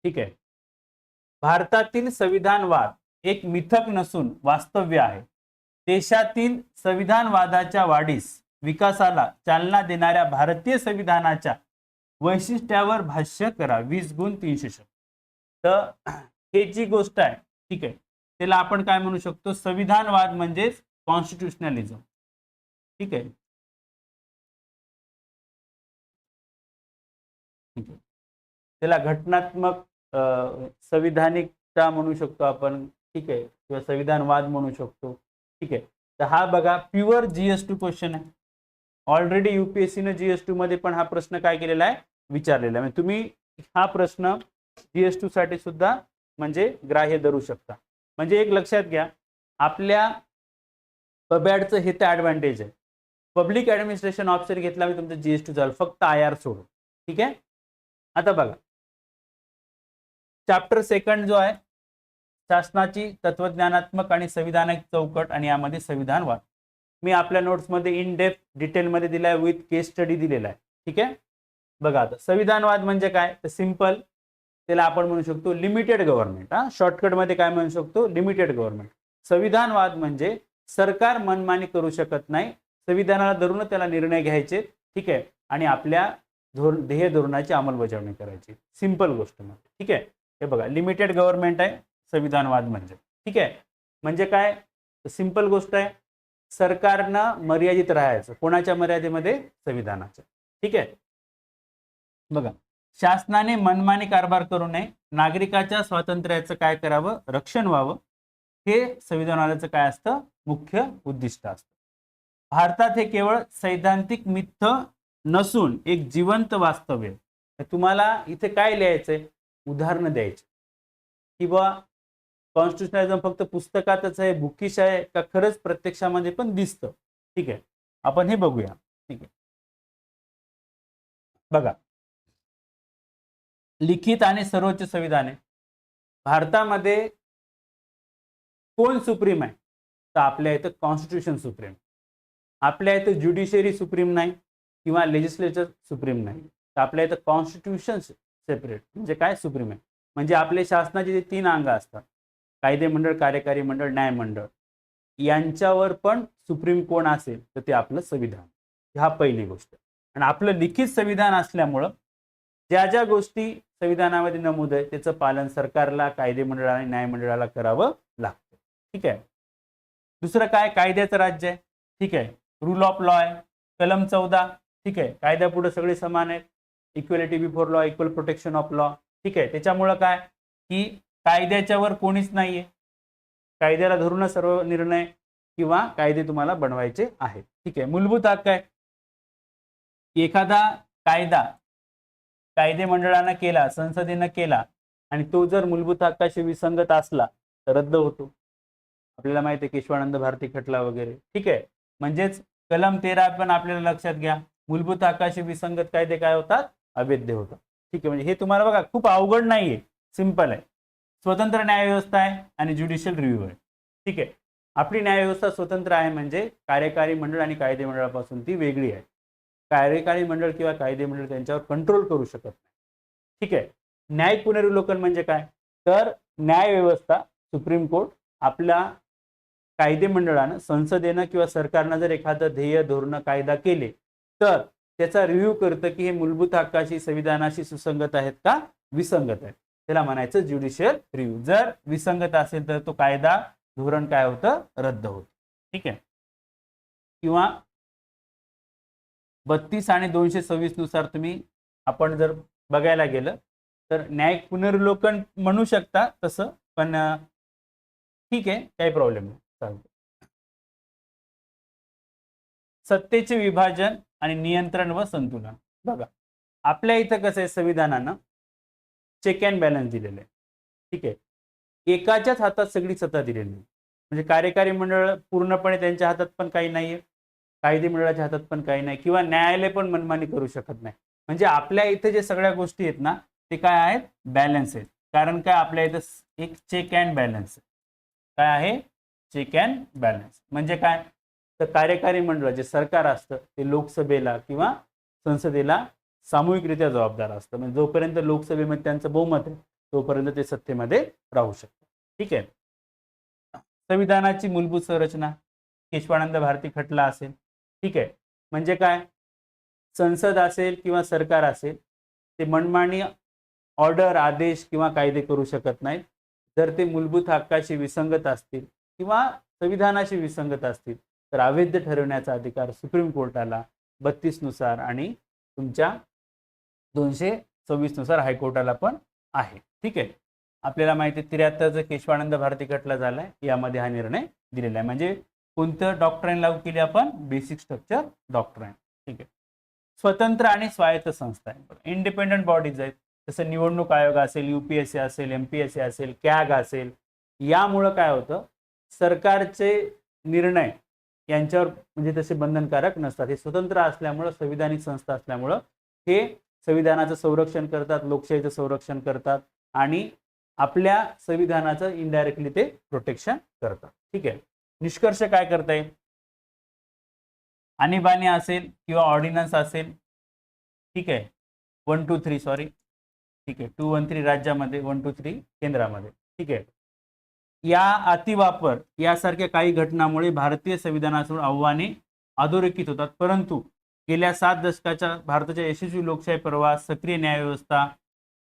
ठीक आहे. भारतातील संविधानवाद एक मिथक नसून वास्तव्य आहे. देशातील संविधानवादाच्या वाढीस विकासाला चालना देणाऱ्या भारतीय संविधानाच्या वैशिष्ट्यावर भाष्य करा. 20 गुण 300 शब्द. तर हे जी गोष्ट आहे, ठीक आहे, त्याला आपण काय म्हणू शकतो, संविधानवाद म्हणजेच कॉन्स्टिट्युशनलिझम. ठीक आहे. ठीक आहे. त्याला घटनात्मक संविधानिकता म्हणू शकतो आपण. ठीक आहे. किंवा संविधानवाद म्हणू शकतो. ठीक आहे. तर हा बघा प्युअर GS2 क्वेश्चन आहे. ऑलरेडी UPSC ने GS2 मध्ये पण हा प्रश्न काय केलेला आहे, विचारलेला आहे. म्हणजे तुम्ही हा प्रश्न GS2 साठी सुद्धा म्हणजे ग्राह्य धरू शकता. म्हणजे एक लक्षात घ्या, आपल्या पबॅडचं हे तर ॲडव्हान्टेज आहे. पब्लिक ॲडमिनिस्ट्रेशन ऑफिसर घेतला मी तुमचं GS2 झालं, फक्त IR सोडून. ठीक आहे. आता बघा, चॅप्टर 2 जो आहे, शासनाची तत्वज्ञानात्मक आणि संविधानिक चौकट, आणि यामध्ये संविधानवाद मी आपल्या नोट्समध्ये इन डेप्थ डिटेलमध्ये दिलाय, विथ केस स्टडी दिलेला आहे. ठीक आहे. बघा, आता संविधानवाद म्हणजे काय, तर सिंपल त्याला आपण म्हणू शकतो लिमिटेड गव्हर्नमेंट. शॉर्टकटमध्ये काय म्हणू शकतो, लिमिटेड गव्हर्नमेंट. संविधानवाद म्हणजे सरकार मनमानी करू शकत नाही, संविधानाला धरून त्याला निर्णय घ्यायचे. ठीक आहे. आणि आपल्या ध्येय धोरणाची अंमलबजावणी करायची. सिंपल गोष्ट. ठीक आहे. हे बघा, लिमिटेड गव्हर्नमेंट आहे संविधानवाद म्हणजे. ठीक आहे. म्हणजे काय, सिंपल गोष्ट आहे, सरकारनं मर्यादित राहायचं. कोणाच्या मर्यादेमध्ये? संविधानाच्या. ठीक आहे. बघा, शासनाने मनमानी कारभार करू नये, नागरिकाच्या स्वातंत्र्याचं काय करावं, रक्षण व्हावं, हे संविधानाचं काय असतं, मुख्य उद्दिष्ट असतं. भारतात हे केवळ सैद्धांतिक मिथ्य नसून एक जिवंत वास्तव्य. तुम्हाला इथे काय लिहायचंय, उदाहरणं द्यायची, किंवा कॉन्स्टिट्युशनलिझम फक्त पुस्तकातच आहे, बुकिश आहे का खरंच प्रत्यक्षामध्ये पण दिसतं. ठीक आहे, आपण हे बघूया. ठीक आहे, बघा, लिखित आणि सर्वोच्च संविधाने. भारतामध्ये कोण सुप्रीम आहे, तर आपल्या इथं कॉन्स्टिट्यूशन सुप्रीम. आपल्या इथं ज्युडिशियरी सुप्रीम नाही किंवा लेजिस्लेचर सुप्रीम नाही, तर आपल्या इथं कॉन्स्टिट्यूशन सेपरेट म्हणजे काय, सुप्रीम आहे. म्हणजे आपले शासनाचे जे 3 अंग असतात, कायदेमंडळ, कार्यकारी मंडळ, न्यायमंडळ, यांच्यावर पण सुप्रीम कोण असेल तर ते आपलं संविधान. ह्या पहिली गोष्ट. आणि आपलं लिखित संविधान असल्यामुळं ज्या ज्या गोष्टी संविधानामध्ये नमूद आहे त्याचं पालन सरकारला, कायदेमंडळाला आणि न्यायमंडळाला करावं लागतं. ठीक आहे. दुसरं काय, कायद्याचं राज्य आहे. ठीक आहे, रूल ऑफ लॉ आहे, कलम 14. ठीक आहे, कायद्यापुढे सगळे समान आहेत, equality before law, equal protection of law. ठीक आहे, त्याच्यामुळं काय की कायद्याच्यावर कोणीच नाहीये, कायद्याला धरूनच सर्व निर्णय किंवा कायदे तुम्हाला बनवायचे आहेत. ठीक आहे, मूलभूत हक्क आहे. एखादा कायदा कायदे मंडळानं केला, संसदेनं केला आणि तो जर मूलभूत हक्काशी विसंगत असला तर रद्द होतो. आपल्याला माहिती आहे केशवानंद भारती खटला वगैरे. ठीक आहे, म्हणजेच कलम 13 पण आपल्याला लक्षात घ्या, मूलभूत हक्काशी विसंगत कायदे काय होतात, अवैध होतात. ठीक आहे, म्हणजे हे तुम्हाला बघा खूप अवघड नाहीये, सिंपल आहे. स्वतंत्र न्यायव्यवस्था आहे आणि ज्युडिशियल रिव्ह्यू आहे. ठीक आहे, आपली न्यायव्यवस्था स्वतंत्र आहे म्हणजे कार्यकारी मंडळ आणि कायदे मंडळापासून ती वेगळी आहे. कार्यकारी मंडळ किंवा कायदे मंडळ त्यांच्यावर कंट्रोल करू शकत नाही. ठीक आहे, न्यायिक पुनर्विलोकन म्हणजे काय, तर न्यायव्यवस्था, सुप्रीम कोर्ट, आपल्या कायदे मंडळानं, संसदेनं किंवा सरकारनं जर एखादं ध्येय, धोरण, कायदा केले तर त्याचा रिव्ह्यू करतं की हे मूलभूत हक्काशी, संविधानाशी सुसंगत आहेत का विसंगत आहेत. त्याला म्हणायचं ज्युडिशियल रिव्ह्यू. जर विसंगत असेल तर तो कायदा, धोरण काय होतं, रद्द होतं. ठीक आहे, किंवा 32 आणि 226 नुसार तुम्ही आपण जर बघायला गेलं तर न्यायिक पुनर्विलोकन म्हणू शकता तसं, पण ठीक आहे, काही प्रॉब्लेम नाही, चालतं. सत्तेचे विभाजन आणि नियंत्रण व संतुलन. बघा, आपल्या इथं कसं आहे, संविधानानं चेक अँड बॅलन्स दिलेलं आहे. ठीक आहे, एकाच्याच हातात सगळी सत्ता दिलेली नाही. म्हणजे कार्यकारी मंडळ पूर्णपणे त्यांच्या हातात पण काही नाहीये, कायदे मंडळाच्या हातात पण काही नाही, किंवा न्यायालय पण मनमानी करू शकत नाही. म्हणजे आपल्या इथे जे सगळ्या गोष्टी आहेत ना, ते काय आहेत, बॅलन्स आहेत. कारण काय, आपल्या इथं एक चेक अँड बॅलन्स काय आहे, चेक अँड बॅलन्स. म्हणजे काय, तर कार्यकारी मंडळ जे सरकार असतं ते लोकसभेला किंवा संसदेला सामूहिकरित्या जबाबदार असतं. म्हणजे जोपर्यंत लोकसभेमध्ये त्यांचं बहुमत आहे तोपर्यंत ते सत्तेमध्ये राहू शकतं. ठीक आहे, संविधानाची मूलभूत संरचना, केशवानंद भारती खटला असेल. ठीक आहे, म्हणजे काय, संसद असेल किंवा सरकार असेल ते मनमानी ऑर्डर, आदेश किंवा कायदे करू शकत नाहीत. जर ते मूलभूत हक्काशी विसंगत असतील किंवा संविधानाशी विसंगत असतील तर अवैध ठरवण्याचा अधिकार सुप्रीम कोर्टाला 32 नुसार आणि तुमच्या 226 नुसार हायकोर्टाला पण आहे. ठीक आहे, आपल्याला माहिती आहे 73चा केशवानंद भारती खटला झालाय, यामध्ये हा निर्णय दिलेला आहे. म्हणजे कोणतं डॉक्ट्राईन लागू केली आपण, बेसिक स्ट्रक्चर डॉक्ट्राईन. ठीक आहे, स्वतंत्र आणि स्वायत्त संस्था आहे, इंडिपेंडंट बॉडीज आहेत, जसं निवडणूक आयोग असेल, UPSC असेल, MPSC असेल, कॅग असेल. यामुळं काय होतं, सरकारचे निर्णय यांच्यावर म्हणजे तसे बंधनकारक नसतात. हे स्वतंत्र असल्यामुळं, संविधानिक संस्था असल्यामुळं हे संविधानाचं संरक्षण करतात, लोकशाहीचं संरक्षण करतात आणि आपल्या संविधानाचं इनडायरेक्टली ते प्रोटेक्शन करतात. ठीक आहे, निष्कर्ष काय करता येईल, आणीबाणी असेल किंवा ऑर्डिनन्स असेल. ठीक आहे, 1 2 3 सॉरी, ठीक आहे, 213 राज्यामध्ये, 123 केंद्रामध्ये. ठीक आहे, या अतिवापर यासारख्या काही घटनांमुळे भारतीय संविधानासमोर आव्हाने अधोरेखित होतात. परंतु गेल्या 7 दशकाच्या भारताच्या यशस्वी लोकशाही प्रवास, सक्रिय न्यायव्यवस्था,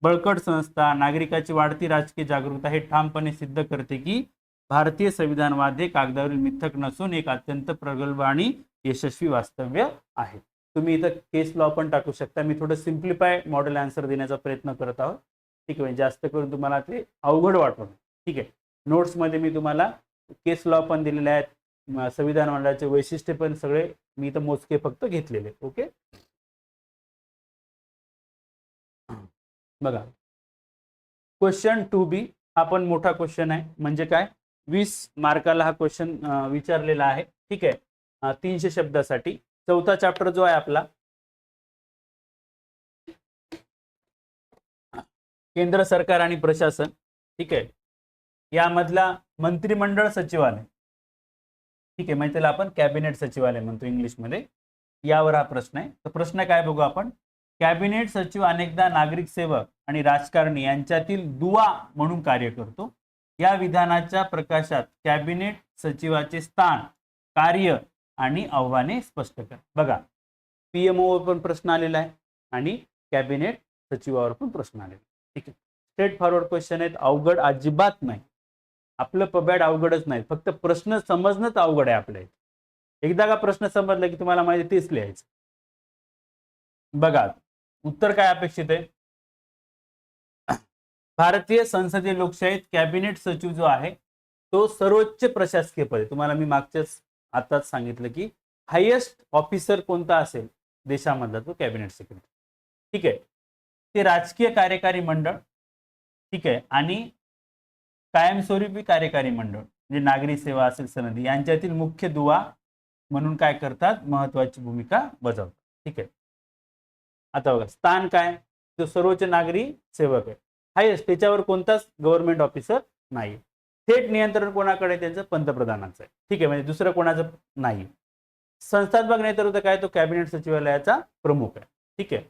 बळकट संस्था, नागरिकाची वाढती राजकीय जागरूकता हे ठामपणे सिद्ध करते की भारतीय संविधानवाद हे कागदावरील मिथक नसून एक अत्यंत प्रगल्भ आणि यशस्वी वास्तव्य आहे. तुम्ही इथं केस लॉ पण टाकू शकता. मी थोडं सिम्प्लिफाय मॉडेल आन्सर देण्याचा प्रयत्न करत आहोत. ठीक आहे, जास्त करून तुम्हाला ते अवघड वाटून. ठीक आहे, नोट्समध्ये मी तुम्हाला केस लॉ पण दिलेले आहेत, संविधान मंडळाचे वैशिष्ट्य पण सगळे मी इथं मोजके फक्त घेतलेले. ओके, बघा क्वेश्चन 2B हा पण मोठा क्वेश्चन आहे. म्हणजे काय, 20 मार्काला हा क्वेश्चन विचारलेला आहे. ठीक आहे, 300 शब्दासाठी. चौथा चॅप्टर जो आहे आपला केंद्र सरकार आणि प्रशासन. ठीक आहे, यामधला मंत्रिमंडळ सचिवालय. ठीक आहे, म्हणजे त्याला आपण कॅबिनेट सचिवालय म्हणतो इंग्लिशमध्ये. यावर हा प्रश्न आहे. तर प्रश्न काय बघू आपण. कॅबिनेट सचिव अनेकदा नागरिक सेवक आणि राजकारणी यांच्यातील दुवा म्हणून कार्य करतो. या विधानाच्या प्रकाशात कॅबिनेट सचिवाचे स्थान, कार्य आणि आव्हाने स्पष्ट कर. बघा, पीएमओ वर पण प्रश्न आलेला आहे आणि कॅबिनेट सचिवावर पण प्रश्न आलेला. ठीक आहे, स्ट्रेट फॉरवर्ड क्वेश्चन आहेत, अवघड अजिबात नाही. आपलं पबॅड अवघडच नाही, फक्त प्रश्न समजणंच अवघड आहे आपल्या. एकदा का प्रश्न समजला की तुम्हाला माहिती तेच लिहायचं. बघा उत्तर काय अपेक्षित आहे. भारतीय संसदीय लोकशाहीत कॅबिनेट सचिव जो आहे तो सर्वोच्च प्रशासकीय पद आहे. तुम्हाला मी मागच्याच आताच सांगितलं की हायेस्ट ऑफिसर कोणता असेल देशामधला तो कॅबिनेट सेक्रेटरी. ठीक आहे, ते राजकीय कार्यकारी मंडळ. ठीक आहे, आणि कायमस्वरूपी कार्यकारी मंडळ म्हणजे नागरी सेवा असेल सनदी यांच्यातील मुख्य दुवा म्हणून काय करतात, महत्वाची भूमिका बजावतात. ठीक आहे, आता बघा स्थान काय, तो सर्वोच्च नागरी सेवक आहे. हायेस्ट, त्याच्यावर कोणताच गव्हर्नमेंट ऑफिसर नाही. थेट नियंत्रण कोणाकडे, त्यांचं पंतप्रधानाचं आहे. ठीक आहे, म्हणजे दुसरं कोणाचं नाही. संस्थात्मक नेतृत्व काय, तो कॅबिनेट सचिवालयाचा प्रमुख आहे. ठीक आहे,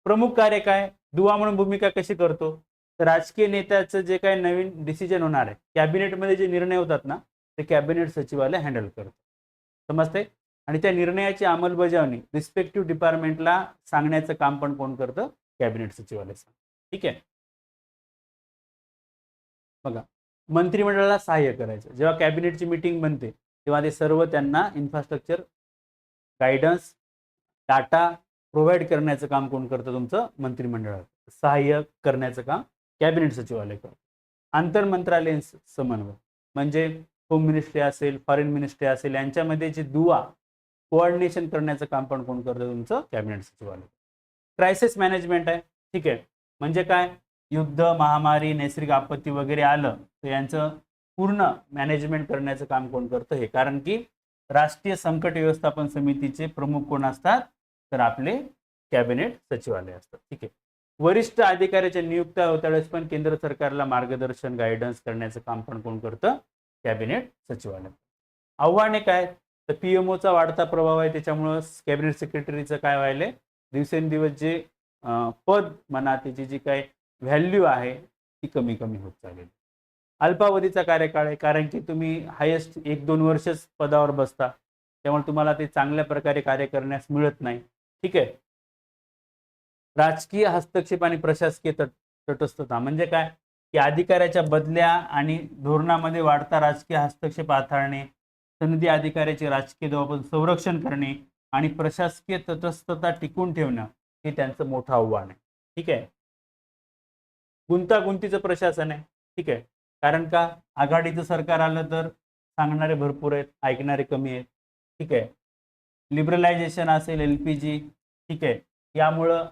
प्रमुख कार्य काय, दुवा म्हणून भूमिका कशी करतो. तर राजकीय नेत्याचं जे काही नवीन डिसिजन होणार आहे, कॅबिनेटमध्ये जे निर्णय होतात ना, ते कॅबिनेट सचिवालय हँडल करतो. समजते. आणि त्या निर्णयाची अंमलबजावणी रिस्पेक्टिव्ह डिपार्टमेंटला सांगण्याचं काम पण कोण करतं, कॅबिनेट सचिवालय. ठीक आहे, बघा मंत्रिमंडळाला सहाय्य करायचं. जेव्हा कॅबिनेटची मीटिंग बनते तेव्हा ते सर्व त्यांना इन्फ्रास्ट्रक्चर, गायडन्स, डाटा प्रोव्हाइड करण्याचं काम कोण करतं, तुमचं मंत्रिमंडळ. सहाय्य करण्याचं काम कॅबिनेट सचिवालय करतं. आंतरमंत्रालयीन समन्वय म्हणजे होम मिनिस्ट्री असेल, फॉरेन मिनिस्ट्री असेल, यांच्यामध्ये जे दुवा कोऑर्डिनेशन करण्याचं काम पण कोण करतं, तुमचं कॅबिनेट सचिवालय. क्रायसिस मॅनेजमेंट आहे. ठीक आहे, म्हणजे काय, युद्ध, महामारी, नैसर्गिक आपत्ती वगैरे आलं तर यांचं पूर्ण मॅनेजमेंट करण्याचं काम कोण करतं, हे. कारण की राष्ट्रीय संकट व्यवस्थापन समितीचे प्रमुख कोण असतात, तर आपले कॅबिनेट सचिवालय असतात. ठीक आहे, वरिष्ठ अधिकाऱ्याच्या नियुक्त्या होत्या वेळेस पण केंद्र सरकारला मार्गदर्शन, गायडन्स करण्याचं काम पण कोण करतं, कॅबिनेट सचिवालय. आव्हाने काय, तर पीएमओचा वाढता प्रभाव आहे, त्याच्यामुळं कॅबिनेट सेक्रेटरीचं काय व्हायलंय, दिवसेंदिवस जे पद म्हणा, त्याची जी काय व्हॅल्यू आहे ती कमी कमी होत चालेल. अल्पावधीचा कार्यकाळ आहे, कारण की तुम्ही हायेस्ट 1-2 वर्षच पदावर बसता, त्यामुळे तुम्हाला ते चांगल्या प्रकारे कार्य करण्यास मिळत नाही. ठीक आहे, राजकीय हस्तक्षेप आणि प्रशासकीय तटस्थता म्हणजे काय, की अधिकाऱ्याच्या बदल्या आणि धोरणामध्ये वाढता राजकीय हस्तक्षेप हाताळणे, सनदी अधिकाऱ्याचे राजकीय दबावापासून संरक्षण करणे आणि प्रशासकीय तटस्थता टिकून ठेवणं हे त्यांचं मोठं आव्हान आहे. ठीक आहे, गुंतागुंतीचं प्रशासन आहे. ठीक आहे, कारण का आघाडीचं सरकार आलं तर सांगणारे भरपूर आहेत, ऐकणारे कमी आहेत. ठीक आहे, लिबरलायझेशन असेल, एलपीजी. ठीक आहे, यामुळं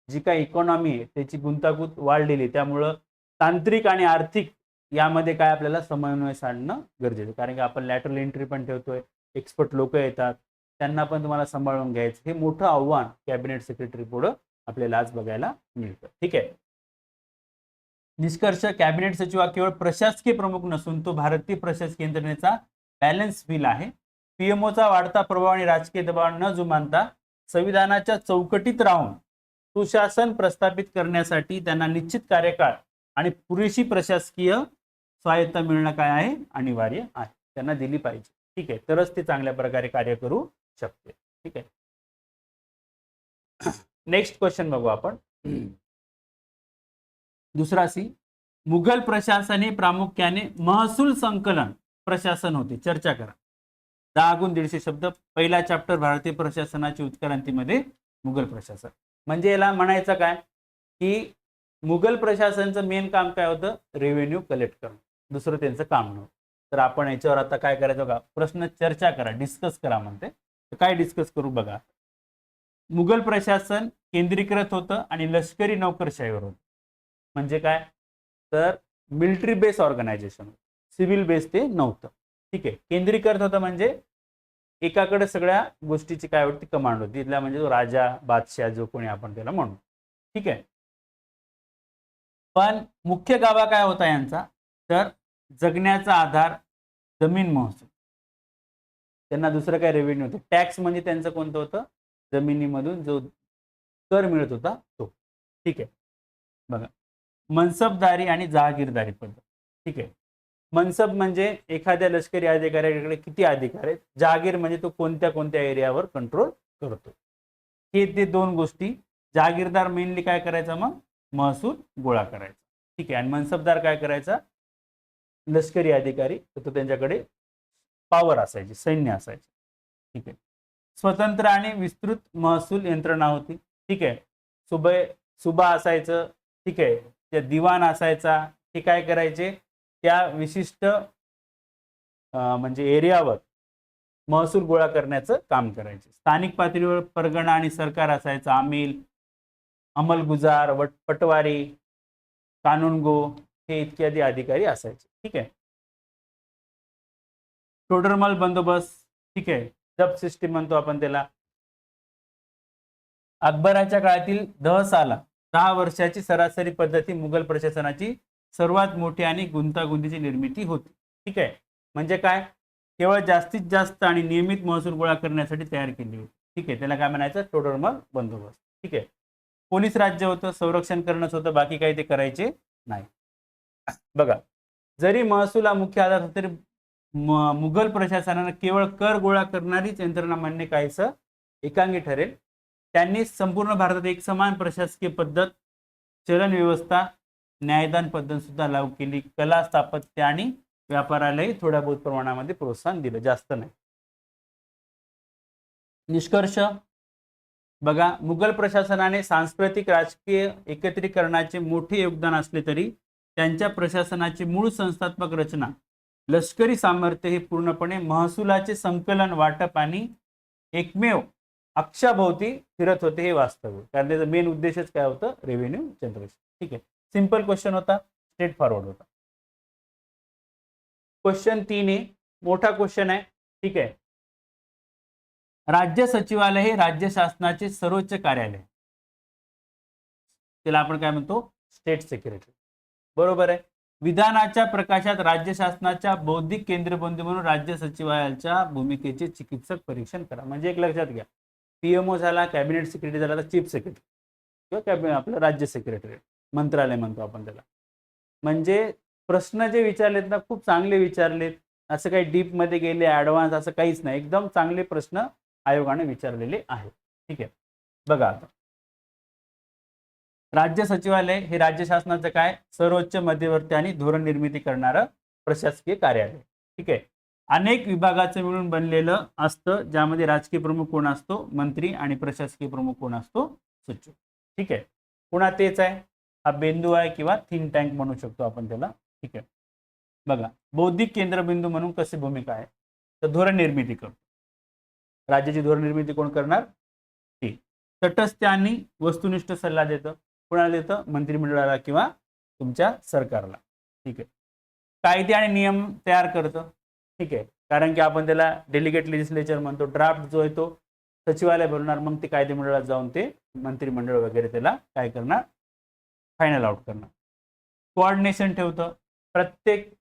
जी काही इकॉनॉमी आहे त्याची गुंतागुंत वाढलेली, त्यामुळं तांत्रिक आणि आर्थिक यामध्ये काय आपल्याला समन्वय साधणं गरजेचं, कारण की आपण लॅटरल एंट्री पण ठेवतोय, एक्सपर्ट लोक येतात, त्यांना पण तुम्हाला सांभाळून घ्यायचं. हे मोठं आव्हान कॅबिनेट सेक्रेटरी पुढं आपल्याला आज बघायला मिळतं. ठीक आहे, निष्कर्ष, कॅबिनेट सचिव हा केवळ प्रशासकीय प्रमुख नसून तो भारतीय प्रशासकीय यंत्रणेचा बॅलन्स व्हील आहे. पीएमओचा वाढता प्रभाव आणि राजकीय दबाव न जुमानता संविधानाच्या चौकटीत राहून सुशासन प्रस्थापित करण्यासाठी त्यांना निश्चित कार्यकाळ आणि पुरेशी प्रशासकीय स्वायत्ता मिळणं काय आहे, अनिवार्य आहे. त्यांना दिली पाहिजे. ठीक आहे, तरच ते चांगल्या प्रकारे कार्य करू शकते. ठीक आहे, नेक्स्ट क्वेश्चन बघू आपण. दुसरा सी, मुघल प्रशासन हे प्रामुख्याने महसूल संकलन प्रशासन होते. चर्चा करा. 10 × 150 शब्द. पहिला चॅप्टर भारतीय प्रशासनाची उत्क्रांतीमध्ये मुघल प्रशासन. म्हणजे याला म्हणायचं काय की मुघल प्रशासनाचं मेन काम काय होतं, रेव्हेन्यू कलेक्ट करणं, दुसरं त्यांचं काम नव्हतं. तर आपण याच्यावर आता काय करायचं बघा, प्रश्न चर्चा करा, डिस्कस करा म्हणते. तर काय डिस्कस करू बघा. मुघल प्रशासन केंद्रीकृत होतं आणि लष्करी नोकरशाहीवर होतं. म्हणजे काय, तर military base organisation, civil base ते नव्हतं. ठीक आहे. केंद्रीकृत होतं म्हणजे एकाकडे सगळ्या गोष्टीची काय होती, कमांड होती. तिथला म्हणजे जो राजा, बादशाह, जो कोणी आपण त्याला म्हणू. ठीक आहे. पण मुख्य गाभा काय होता यांचा, तर जगण्याचा आधार जमीन महसूल. त्यांना दुसरं काय रेव्हेन्यू होतं. टॅक्स म्हणजे त्यांचं कोणतं होतं, जमिनीमधून जो कर मिळत होता तो. ठीक आहे. बघा, मनसबदारी आणि जहागीरदारी पद्धत. ठीक आहे. मनसब म्हणजे एखाद्या लष्करी अधिकाऱ्याकडे किती अधिकार आहेत, जहागीर म्हणजे तो कोणत्या कोणत्या एरियावर कंट्रोल करतो. हे ते दोन गोष्टी. जहागीरदार मेनली काय करायचा, मग महसूल गोळा करायचा. ठीक आहे. आणि मनसबदार काय करायचा, लष्करी अधिकारी, तर तो त्यांच्याकडे पॉवर असायची, सैन्य असायचे. ठीक आहे. स्वतंत्र आणि विस्तृत महसूल यंत्रणा होती. ठीक आहे. सुबा असायचं. ठीक आहे. त्या दिवाण असायचा. ते काय करायचे, त्या विशिष्ट म्हणजे एरियावर महसूल गोळा करण्याचं काम करायचे. स्थानिक पातळीवर परगणा आणि सरकार असायचं, आमील, अंमलगुजार, पटवारी, कानूनगो, हे इत्यादी अधिकारी असायचे. ठीक आहे. टोडरमल बंदोबस्त. ठीक आहे. जप्त सिस्टीम म्हणतो आपण त्याला. अकबराच्या काळातील 10 वर्षाची सरासरी पद्धती मुघल प्रशासनाची सर्वात मोठी आणि गुंतागुंतीची निर्मिती होती. ठीक आहे. म्हणजे काय, केवळ जास्तीत जास्त आणि नियमित महसूल गोळा करण्यासाठी तयार केली होती. ठीक आहे. त्याला काय म्हणायचं, टोडरमल बंदोबस्त. ठीक आहे. पोलीस राज्य होतं, संरक्षण करणंच होतं, बाकी काही ते करायचे नाही. बघा, जरी महसूल हा मुख्य आधार होता तरी मुघल प्रशासनानं केवळ कर गोळा करणारीच यंत्रणा म्हणणे काहीसं एकांगी ठरेल. त्यांनी संपूर्ण भारतात एक समान प्रशासकीय पद्धत, चलन व्यवस्था, न्यायदान पद्धत सुद्धा लागू केली. कला, स्थापत्य आणि व्यापारालाही थोड्या बहुत प्रमाणामध्ये प्रोत्साहन दिलं, जास्त नाही. निष्कर्ष बघा, मुघल प्रशासनाने सांस्कृतिक राजकीय एकत्रीकरणाचे मोठे योगदान असले तरी त्यांच्या प्रशासनाची मूळ संस्थात्मक रचना, लष्करी सामर्थ्य हे पूर्णपणे महसुलाचे संकलन, वाटप आणि एकमेव अक्षाभोवती फिरत होते, हे वास्तव. कारण त्याचा मेन उद्देशच काय होतं, रेव्हेन्यू जनरेशन. ठीक आहे. सिंपल क्वेश्चन होता, स्ट्रेट फॉरवर्ड होता. क्वेश्चन 3 आहे, मोठा क्वेश्चन आहे. ठीक आहे. राज्य सचिवालय हे राज्य शासनाचे सर्वोच्च कार्यालय, त्याला आपण काय म्हणतो, स्टेट सेक्रेटरी. बरोबर आहे. विधानाच्या प्रकाशात राज्य शासनाच्या बौद्धिक केंद्रबिंदू म्हणून राज्य सचिवालयाच्या भूमिकेचे चिकित्सक परीक्षण करा. म्हणजे एक लक्षात घ्या, पीएमओ झाला, कॅबिनेट सेक्रेटरी झाला, तर चीफ सेक्रेटरी किंवा आपलं राज्य सेक्रेटरी, मंत्रालय म्हणतो आपण त्याला. म्हणजे प्रश्न जे विचारलेत ना, खूप चांगले विचारलेत. असं काही डीप मध्ये गेले, ऍडव्हान्स असं काहीच नाही. एकदम चांगले प्रश्न आयोगाने विचारलेले आहेत. ठीक आहे. बघा आता, राज्य सचिवालय हे राज्य शासनाचं काय, सर्वोच्च, मध्यवर्ती आणि धोरण निर्मिती करणारं प्रशासकीय कार्यालय. ठीक आहे. अनेक विभागाचं मिळून बनलेलं असतं, ज्यामध्ये राजकीय प्रमुख कोण असतो, मंत्री, आणि प्रशासकीय प्रमुख कोण असतो, सचिव. ठीक आहे. पुन्हा तेच आहे, हा बिंदू आहे किंवा थिंक टँक म्हणू शकतो आपण त्याला. ठीक आहे. बघा, बौद्धिक केंद्रबिंदू म्हणून कशी भूमिका आहे, तर धोरण निर्मिती करतो. राज्याची धोरण निर्मिती कोण करणार, ती. तटस्थ आणि वस्तुनिष्ठ सल्ला देतं. कोणाला देतं, मंत्रिमंडळाला किंवा तुमच्या सरकारला. ठीक आहे. कायदे आणि नियम तयार करतं. ठीक आहे. कारण की आपण त्याला डेलिगेट लेजिस्लेचर म्हणतो. ड्राफ्ट जो आहे तो सचिवालय बनवणार, मग ते कायदे मंडळात जाऊन ते मंत्रिमंडळ वगैरे त्याला काय करणार, फायनल आउट करणार. कोऑर्डिनेशन ठेवतं प्रत्येक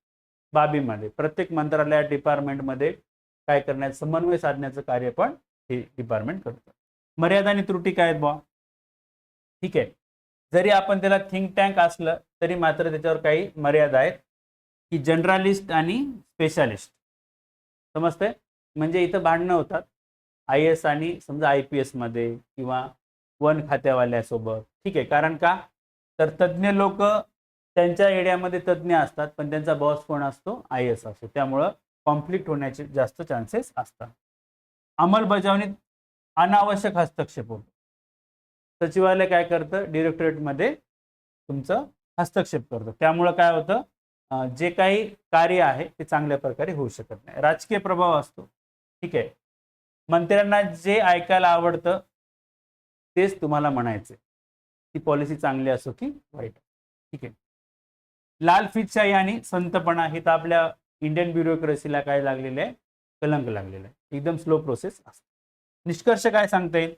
बाबीमध्ये, प्रत्येक मंत्रालयात, डिपार्टमेंटमध्ये काय करण्याचं, समन्वय साधण्याचं कार्य पण हे डिपार्टमेंट करतं. मर्यादा आणि त्रुटी काय आहेत बुवा. ठीक आहे. जरी आपण त्याला थिंक टँक असलं तरी मात्र त्याच्यावर काही मर्यादा आहेत, की जनरलिस्ट आणि स्पेशालिस्ट. समजतंय. म्हणजे इथं भांडणं होतात IAS आणि समजा IPS मध्ये किंवा वन खात्यावाल्यासोबत. ठीक आहे. कारण का, तर तज्ज्ञ लोक त्यांच्या एरियामध्ये तज्ज्ञ असतात, पण त्यांचा बॉस कोण असतो? IAS असतो. त्यामुळं कॉन्फ्लिक्ट होण्याचे जास्त चान्सेस असतात. अंमलबजावणीत अनावश्यक हस्तक्षेप होतो. सचिवालय काय करतं? डायरेक्टरेटमध्ये तुमचं हस्तक्षेप करतं. त्यामुळं काय होतं? जे काही कार्य आहे ते चांगल्या प्रकारे होऊ शकत नाही. राजकीय प्रभाव असतो. ठीक आहे. मंत्र्यांना जे ऐकायला आवडतं तेच तुम्हाला म्हणायचं. ती पॉलिसी चांगली असो की वाईट. ठीक आहे. लाल फितशाही आणि संतपणा हे तर आपल्या इंडियन ब्युरोक्रेसीला काय लागलेलं आहे? कलंक लागलेला आहे. एकदम स्लो प्रोसेस असते. निष्कर्ष काय सांगता येईल?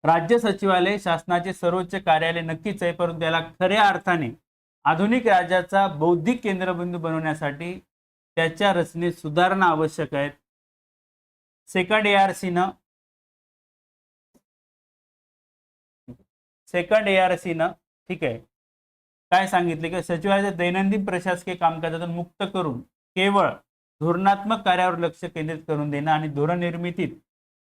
राज्य सचिवालय शासनाचे सर्वोच्च कार्यालय नक्कीच आहे, परंतु त्याला खऱ्या अर्थाने आधुनिक राज्याचा बौद्धिक केंद्रबिंदू बनवण्यासाठी त्याच्या रचनेत सुधारणा आवश्यक आहेत. सेकंड ARC न ठीक आहे काय सांगितले की सचिवालयाच्या दैनंदिन प्रशासकीय कामकाजातून मुक्त करून केवळ धोरणात्मक कार्यावर लक्ष केंद्रित करून देणं आणि धोरण निर्मितीत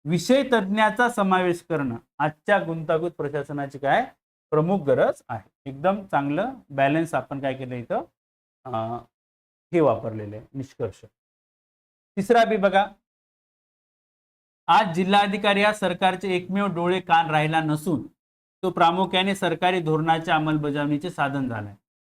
विषय तज्ञाचा समावेश करणं आजच्या गुंतागुंत प्रशासनाची काय प्रमुख गरज आहे. एकदम चांगलं बॅलन्स आपण काय केलं इथं हे वापरलेले आहे. निष्कर्ष तिसरा बी बघा. आज जिल्हाधिकारी हा सरकारचे एकमेव डोळे कान राहिला नसून तो प्रामुख्याने सरकारी धोरणाच्या अंमलबजावणीचे साधन झालंय.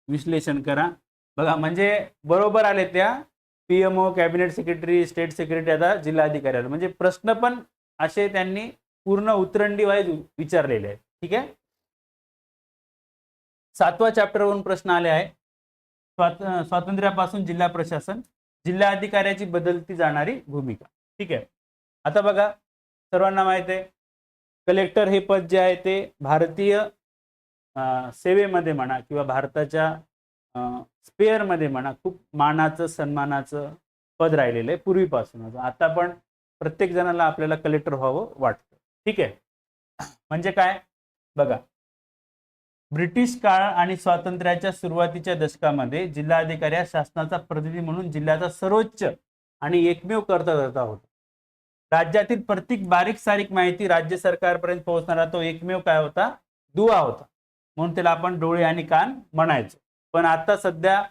विश्लेषण करा बघा. म्हणजे बरोबर आले त्या PMO, cabinet secretary, state secretary, आता जिल्हाधिकारी. म्हणजे प्रश्न पण असे त्यांनी पूर्ण उतरंडी वाईज विचारलेले आहेत. ठीक आहे. 7व्या चॅप्टरवरून प्रश्न आले आहे. स्वातंत्र्यापासून जिल्हा प्रशासन, जिल्हाधिकाऱ्याची बदलती जाणारी भूमिका. ठीक आहे. आता बघा सर्वांना माहित आहे कलेक्टर हे पद जे आहे ते भारतीय सेवेमध्ये म्हणा किंवा भारताच्या स्पेअरमध्ये म्हणा खूप मानाचं सन्मानाचं पद राहिलेलं आहे पूर्वीपासूनच. आता पण प्रत्येक जणाला आपल्याला कलेक्टर व्हावं वाटतं. ठीक आहे. म्हणजे काय बघा. ब्रिटिश काळ आणि स्वातंत्र्याच्या सुरुवातीच्या दशकामध्ये जिल्हाधिकारी हा शासनाचा प्रतिनिधी म्हणून जिल्ह्याचा सर्वोच्च आणि एकमेव कर्ता होता. राज्यातील प्रत्येक बारीक सारीक माहिती राज्य सरकारपर्यंत पोहोचणारा तो एकमेव काय होता? दुवा होता. म्हणून त्याला आपण डोळे आणि कान म्हणायचो. पण आता सध्या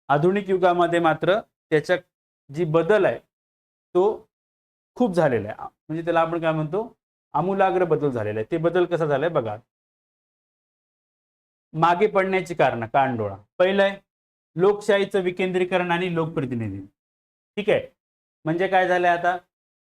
आधुनिक युगामध्ये मात्र त्याच्या जी बदल आहे तो खूप झालेला आहे. म्हणजे त्याला आपण काय म्हणतो? आमूलाग्र बदल झालेला आहे. ते बदल कसा झालाय बघा. मागे पडण्याची कारण कानडोळा. पहिलं आहे लोकशाहीचं विकेंद्रीकरण आणि लोकप्रतिनिधी. ठीक आहे. म्हणजे काय झालंय आता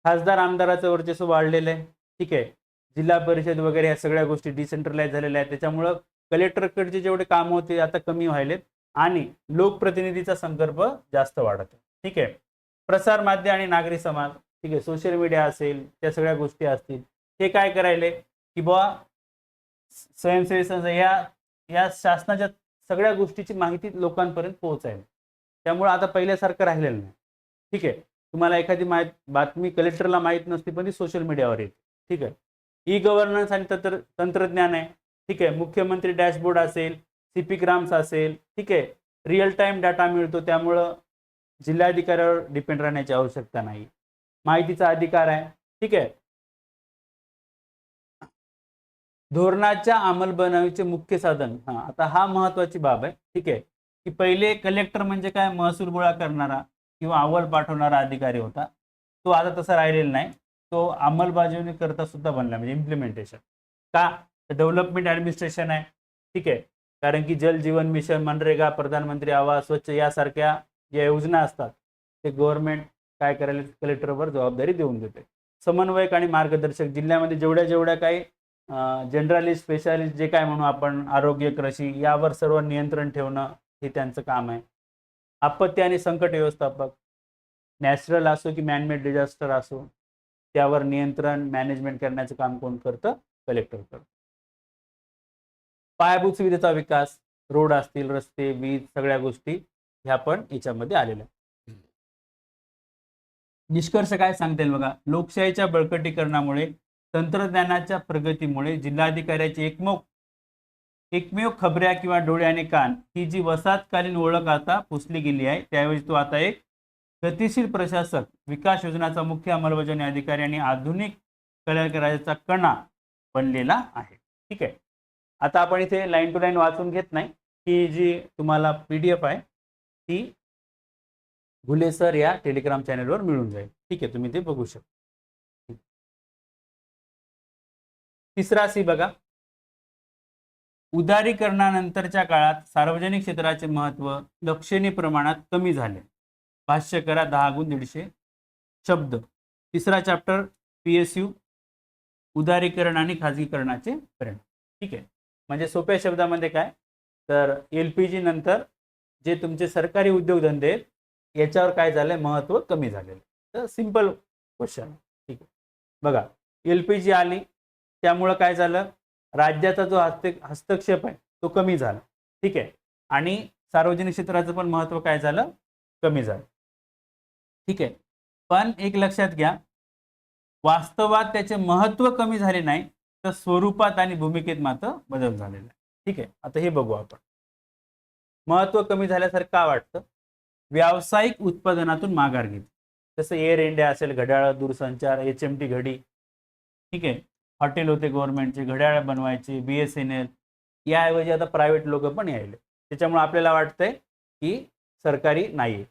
खासदार आमदाराचं वर्चस्व वाढलेलं आहे. ठीक आहे. जिल्हा परिषद वगैरे या सगळ्या गोष्टी डिसेंट्रलाइज झालेल्या आहेत. त्याच्यामुळं कलेक्टरकडचे जेवढे काम होते आता कमी व्हायलेत आणि लोकप्रतिनिधीचा संदर्भ जास्त वाढत आहे. ठीक आहे. प्रसार माध्यम आणि नागरी समाज. ठीक आहे. सोशल मीडिया असेल त्या सगळ्या गोष्टी असतील हे काय करायले की बुवा स्वयंसेवी संस्था या शासनाच्या सगळ्या गोष्टीची माहिती लोकांपर्यंत पोहोचायला. त्यामुळे आता पहिल्यासारखं राहिलेलं नाही. ठीक आहे. तुम्हाला एखादी बातमी कलेक्टरला माहीत नसते पण ती सोशल मीडियावर येते. ठीक आहे. ई गव्हर्नन्स आणि तंत्रज्ञान आहे. ठीक आहे. मुख्यमंत्री डॅशबोर्ड असेल, CP ग्राम्स असेल. ठीक आहे. रिअल टाइम डाटा मिळतो त्यामुळं जिल्हाधिकाऱ्यावर डिपेंड राहण्याची आवश्यकता नाही. माहितीचा अधिकार आहे. ठीक आहे. धोरणाच्या अंमलबजावणीचे मुख्य साधन. आता हा महत्वाची बाब आहे. ठीक आहे. की पहिले कलेक्टर म्हणजे काय महसूल गोळा करणारा किंवा अहवाल पाठवणारा अधिकारी होता. तो आता तसा राहिलेला नाही. तो अंमलबजावणी करता सुद्धा बनला म्हणजे इम्प्लिमेंटेशन. का? डेव्हलपमेंट ऍडमिनिस्ट्रेशन आहे. ठीक आहे. कारण की जल जीवन मिशन, मनरेगा, प्रधानमंत्री आवास, स्वच्छ यासारख्या ज्या योजना असतात ते गव्हर्नमेंट काय करायला कलेक्टरवर जबाबदारी देऊन देते. समन्वयक आणि मार्गदर्शक. जिल्ह्यामध्ये जेवढ्या काही जनरलिस्ट, स्पेशालिस्ट जे काय म्हणू आपण, आरोग्य, कृषी यावर सर्व नियंत्रण ठेवणं हे त्यांचं काम आहे. आपत्ती आणि संकट व्यवस्थापक. नॅचरल असो की मॅनमेड डिझास्टर असो त्यावर नियंत्रण मॅनेजमेंट करण्याचं काम कोण करतं? कलेक्टर करतं. पायाभूत सुविधेचा विकास. रोड असतील, रस्ते, वीज सगळ्या गोष्टी ह्या पण याच्यामध्ये आलेल्या. निष्कर्ष काय सांगता येईल बघा. लोकशाहीच्या बळकटीकरणामुळे, तंत्रज्ञानाच्या प्रगतीमुळे जिल्हाधिकाऱ्याची एकमेव खबऱ्या किंवा डोळे आणि कान ही जी वसाहतकालीन ओळख आता पुसली गेली आहे त्याऐवजी तो आता एक गतिशील प्रशासक, विकास योजनाचा मुख्य अंमलबजावणी अधिकारी आणि आधुनिक कलेक्टर राज्याचा कणा बनलेला आहे. ठीक आहे. आता आपण इथे लाईन टू लाईन वाचून घेत नाही, ही जी तुम्हाला PDF आहे ती घुले सर या टेलिग्राम चॅनलवर मिळून जाईल. ठीक आहे, तुम्ही ते बघू शकता. तिसरा सी बघा, उदारीकरणानंतरच्या काळात सार्वजनिक क्षेत्राचे महत्त्व लक्षणीय प्रमाणात कमी झाले. भाष्य करा 10x150 शब्द. तिसरा चॅप्टर PSU उदारीकरण आणि खाजगीकरणाचे परिणाम. ठीक आहे, म्हणजे सोप्या शब्दामध्ये काय, तर LPG नंतर जे तुमचे सरकारी उद्योगधंदे आहेत याच्यावर काय झालंय, महत्त्व कमी झालेलं. तर सिंपल क्वेश्चन. ठीक आहे, बघा LPG आली त्यामुळं काय झालं, राज्याचा जो हस्तक्षेप आहे तो कमी झाला. ठीक आहे, आणि सार्वजनिक क्षेत्राचं पण महत्त्व काय झालं, कमी झालं. ठीक आहे, पण एक लक्षात घ्या, वास्तवात त्याचे महत्त्व कमी झाले नाही, तर स्वरूपात आणि भूमिकेत मात्र बदल झालेला आहे. ठीक आहे, आता हे बघू आपण. महत्त्व कमी झाल्यासारखं का वाटतं, व्यावसायिक उत्पादनातून माघार घेतली. जसं एअर इंडिया असेल, घड्याळ, दूरसंचार, HMT घडी. ठीक आहे, हॉटेल होते गव्हर्नमेंटचे, घड्याळ बनवायचे, BSNL, याऐवजी आता प्रायव्हेट लोक पण यायले. त्याच्यामुळे आपल्याला वाटतंय की सरकारी नाही.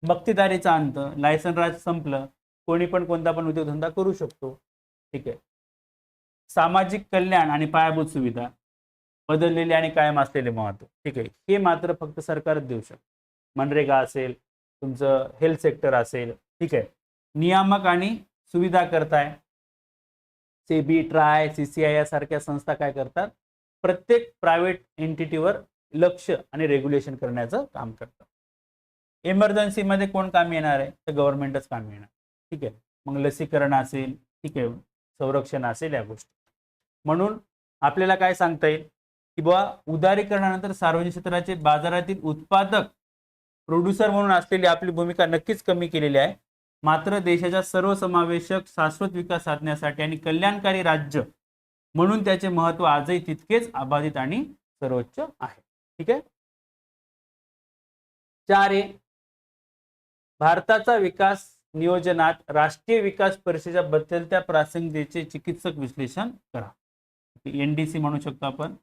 बक्षीदारीचा अंत, लायसन राज संपलं, कोणी पण कोणता पण उद्योगधंदा करू शकतो. ठीक आहे, सामाजिक कल्याण आणि पायाभूत सुविधा बदललेले आणि कायम असलेले महत्त्व. ठीक आहे, हे मात्र फक्त सरकारच देऊ शकतं. मनरेगा असेल, तुमचं हेल्थ सेक्टर असेल. ठीक आहे, नियामक आणि सुविधा करताय सेबी, ट्राय, CCI यासारख्या संस्था काय करतात, प्रत्येक प्रायव्हेट एंटिटीवर लक्ष आणि रेग्युलेशन करण्याचं काम करतात. इमर्जन्सीमध्ये कोण काम येणार आहे, तर गव्हर्नमेंटच काम येणार. ठीक आहे, मग लसीकरण असेल, ठीक आहे, संरक्षण असेल, या गोष्टी. म्हणून आपल्याला काय सांगता येईल की बुवा, उदारीकरणानंतर सार्वजनिक क्षेत्राचे बाजारातील उत्पादक प्रोड्युसर म्हणून असलेली आपली भूमिका नक्कीच कमी केलेली आहे. मात्र देशाच्या सर्वसमावेशक शाश्वत विकास साधण्यासाठी आणि कल्याणकारी राज्य म्हणून त्याचे महत्त्व आजही तितकेच अबाधित आणि सर्वोच्च आहे. ठीक आहे. 4A, भारताचा विकास नियोजनात राष्ट्रीय विकास परिषदेच्या बदलत्या प्रासंगिकतेचे चिकित्सक विश्लेषण करा. NDC म्हणू शकतो आपण.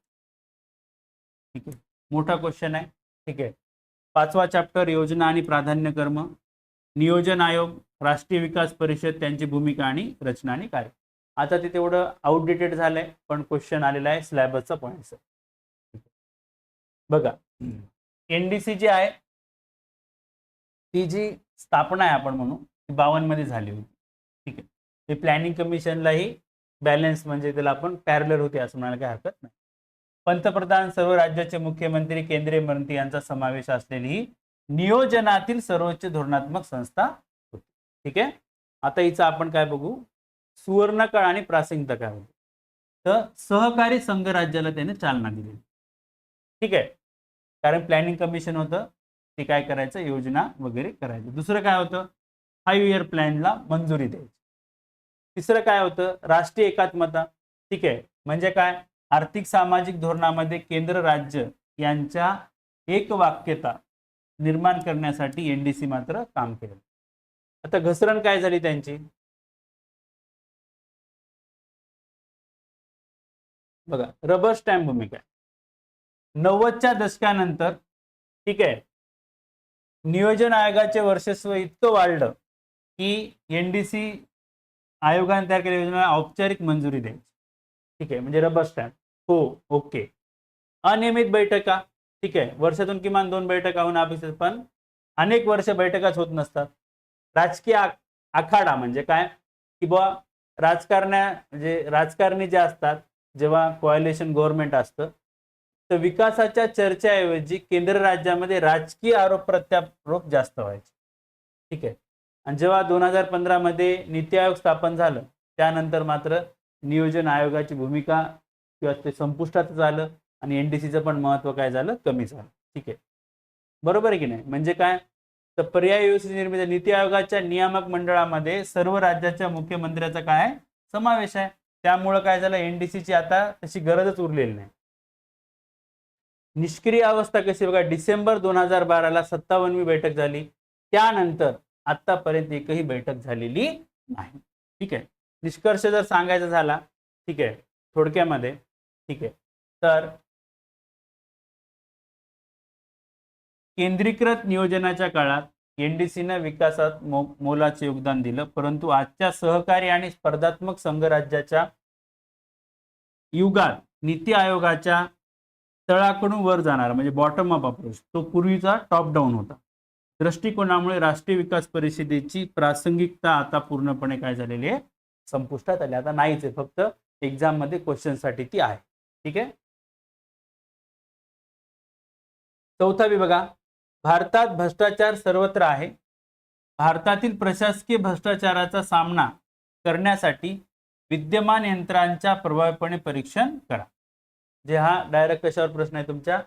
ठीक आहे, मोठा क्वेश्चन आहे. ठीक आहे, 5वा चॅप्टर योजना आणि प्राधान्यक्रम, नियोजन आयोग, राष्ट्रीय विकास परिषद, त्यांची भूमिका आणि रचना आणि कार्य. आता ते तेवढं आउटडेटेड झालंय, पण क्वेश्चन आलेला आहे सिलेबसचा पॉइंट. बघा, NDC जी आहे ती जी स्थापना आहे आपण म्हणू, 52 मध्ये झाली होती. ठीक आहे, हे प्लॅनिंग कमिशनलाही बॅलन्स म्हणजे त्याला आपण पॅरलर होते असं म्हणायला काही हरकत नाही. पंतप्रधान, सर्व राज्याचे मुख्यमंत्री, केंद्रीय मंत्री यांचा समावेश असलेली ही नियोजनातील सर्वोच्च धोरणात्मक संस्था होती. ठीक आहे, आता हिचं आपण काय बघू, सुवर्णकाळ आणि प्रासंगिकता काय होती. तर सहकारी संघ राज्याला त्याने चालना दिली. ठीक आहे, कारण प्लॅनिंग कमिशन होतं, ते काय करायचं, योजना वगैरे करायचं. दुसरं काय होतं, 5 इयर प्लॅनला मंजुरी द्यायची. तिसरं काय होतं, राष्ट्रीय एकात्मता. ठीक आहे, म्हणजे काय, आर्थिक सामाजिक धोरणामध्ये केंद्र राज्य यांच्या एकवाक्यता निर्माण करण्यासाठी NDC मात्र काम केलं. आता घसरण काय झाली त्यांची, बघा, रबर स्टॅम्प भूमिका. 90च्या दशकानंतर, ठीक आहे, नियोजन आयोगाचे वर्चस्व इतकं वाढलं की NDC आयोगाने तयार केलेल्या योजनेला औपचारिक मंजुरी द्यायची. ठीक आहे, म्हणजे रबर स्टॅम्प, हो, ओके. अनियमित बैठका. ठीक आहे, वर्षातून किमान 2 बैठका होऊन अपेक्षित, पण अनेक वर्ष बैठकाच होत नसतात. राजकीय आखाडा म्हणजे काय की बुवा, म्हणजे राजकारणी जे असतात, जेव्हा कोॲलिशन गव्हर्नमेंट असतं, तर विकासाच्या चर्चेऐवजी केंद्र राज्यामध्ये राजकीय आरोप प्रत्यारोप जास्त व्हायचे. ठीक आहे, आणि जेव्हा 2015 मध्ये नीती आयोग स्थापन झालं, त्यानंतर मात्र नियोजन आयोगाची भूमिका किंवा ते संपुष्टात आलं आणि NDCचं पण महत्त्व काय झालं, कमी झालं. ठीक आहे, बरोबर आहे की नाही. म्हणजे काय, तर पर्यायी व्यवस्थेची निर्मिती, नीती आयोगाच्या नियामक मंडळामध्ये सर्व राज्याच्या मुख्यमंत्र्याचा काय समावेश आहे. त्यामुळे काय झालं, NDCची आता तशी गरजच उरलेली नाही. निष्क्रिय अवस्था कशी बघा, डिसेंबर 2012ला 57वी बैठक झाली, त्यानंतर आतापर्यंत एकही बैठक झालेली नाही. ठीक आहे, निष्कर्ष जर सांगायचा झाला, ठीक आहे, थोडक्यामध्ये, ठीक आहे, तर केंद्रीकृत नियोजनाच्या काळात एनडीसीने विकासात मोलाचे योगदान दिलं, परंतु आजच्या सहकारी आणि स्पर्धात्मक संघराज्याच्या युगात नीती आयोगाच्या तळाकडून वर जाणारा म्हणजे बॉटम अप अप्रोच तो पूर्वीचा टॉप डाऊन होता. दृष्टिकोनामुळे राष्ट्रीय विकास परिषदेची प्रासंगिकता आता पूर्णपणे काय झालेली आहे, संपुष्टात आली. आता नाहीच आहे, फक्त एक्झाम मध्ये क्वेश्चन साठी ती आहे. ठीक आहे. चौथा विभाग, भारतात भ्रष्टाचार सर्वत्र आहे. भारतातील प्रशासकीय भ्रष्टाचाराचा सामना करण्यासाठी विद्यमान यंत्रांच्या प्रभावीपणे परीक्षण करा. जे हा डायरेक्ट कशावर प्रश्न आहे तुमच्या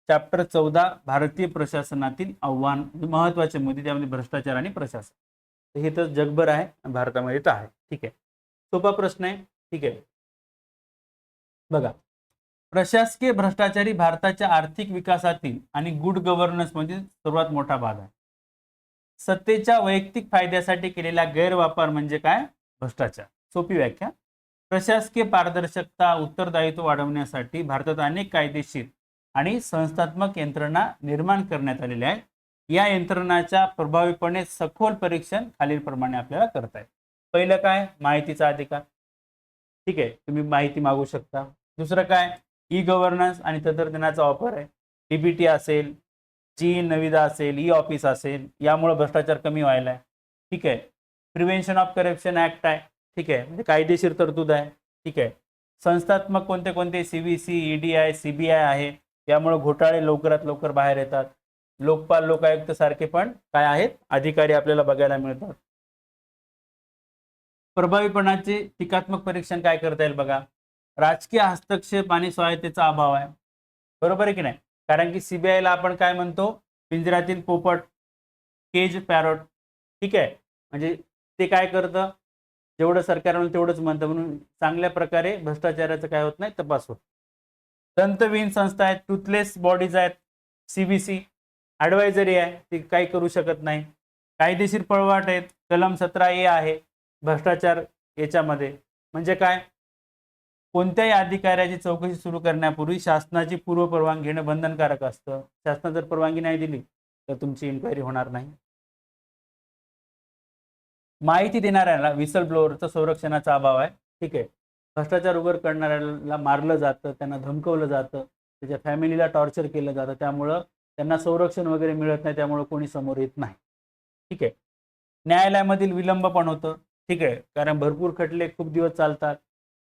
चॅप्टर 14 भारतीय प्रशासनातील आव्हान, महत्वाचे मुद्दे त्यामध्ये भ्रष्टाचार आणि प्रशासन. हे तर जगभर आहे, भारतामध्ये तर आहे. ठीक आहे, सोपा प्रश्न आहे. ठीक आहे, बघा, प्रशासकीय भ्रष्टाचारी भारताच्या आर्थिक विकासातील आणि गुड गव्हर्नन्स मध्ये सर्वात मोठा भाग आहे. सत्तेच्या वैयक्तिक फायद्यासाठी केलेला गैरवापर म्हणजे काय, भ्रष्टाचार. सोपी व्याख्या, प्रशासकीय पारदर्शकता उत्तरदायित्व वाढवण्यासाठी भारतात अनेक कायदेशीर आणि संस्थात्मक यंत्रणा निर्माण करण्यात आलेल्या आहेत. या यंत्रणाच्या प्रभावीपणे सखोल परीक्षण खालीलप्रमाणे आपल्याला करता येईल. पहिलं काय, माहितीचा अधिकार. ठीक आहे, तुम्ही माहिती मागू शकता. दुसरं काय, ई गव्हर्नन्स आणि तंत्रज्ञानाचा वापर आहे. डीबीटी असेल, जी नविदा असेल, ई ऑफिस असेल, यामुळे भ्रष्टाचार कमी व्हायला आहे. ठीक आहे, प्रिव्हेन्शन ऑफ करप्शन ऍक्ट आहे. ठीक आहे, म्हणजे कायदेशीर तरतूद आहे. ठीक आहे, संस्थात्मक कोणते कोणते सीबीसी, ईडीआय, सीबीआय आहे, यामुळे घोटाळे लवकरात लवकर बाहेर येतात. लोकपाल, लोकायुक्त सारखे पण काय आहेत, अधिकारी आपल्याला बघायला मिळतात. प्रभावीपणाचे टीकात्मक परीक्षण काय करता येईल बघा, राजकीय हस्तक्षेप आणि स्वायत्तेचा अभाव आहे. बरोबर आहे की नाही, कारण की सीबीआयला आपण काय म्हणतो, पिंजऱ्यातील पोपट, केज पॅरोट. ठीक आहे, म्हणजे ते काय करतं, जेवढं सरकार म्हणून तेवढंच म्हणतं, म्हणून चांगल्या प्रकारे भ्रष्टाचाराचं काय होत नाही, तपास होत. दंतविहीन संस्था आहेत, टूथलेस बॉडीज आहेत, सीबीसी ॲडवायझरी आहे, ती काही करू शकत नाही. कायदेशीर पळवाट आहेत, कलम 17A आहे भ्रष्टाचार याच्यामध्ये. म्हणजे काय, कोणत्याही अधिकाऱ्याची चौकशी सुरू करण्यापूर्वी शासनाची पूर्व परवानगी घेणं बंधनकारक असतं. शासनाने जर परवानगी नाही दिली तर तुमची इन्क्वायरी होणार नाही. माहिती देणाऱ्याला विसल ब्लोअरचं संरक्षणाचा अभाव आहे. ठीक आहे, भ्रष्टाचार उघड करणाऱ्याला मारलं जातं, त्यांना धमकवलं जातं, त्याच्या फॅमिलीला टॉर्चर केलं जातं, त्यामुळं त्यांना संरक्षण वगैरे मिळत नाही, त्यामुळे कोणी समोर येत नाही. ठीक आहे, न्यायालयामधील विलंब पण होतं. ठीक आहे, कारण भरपूर खटले खूप दिवस चालतात,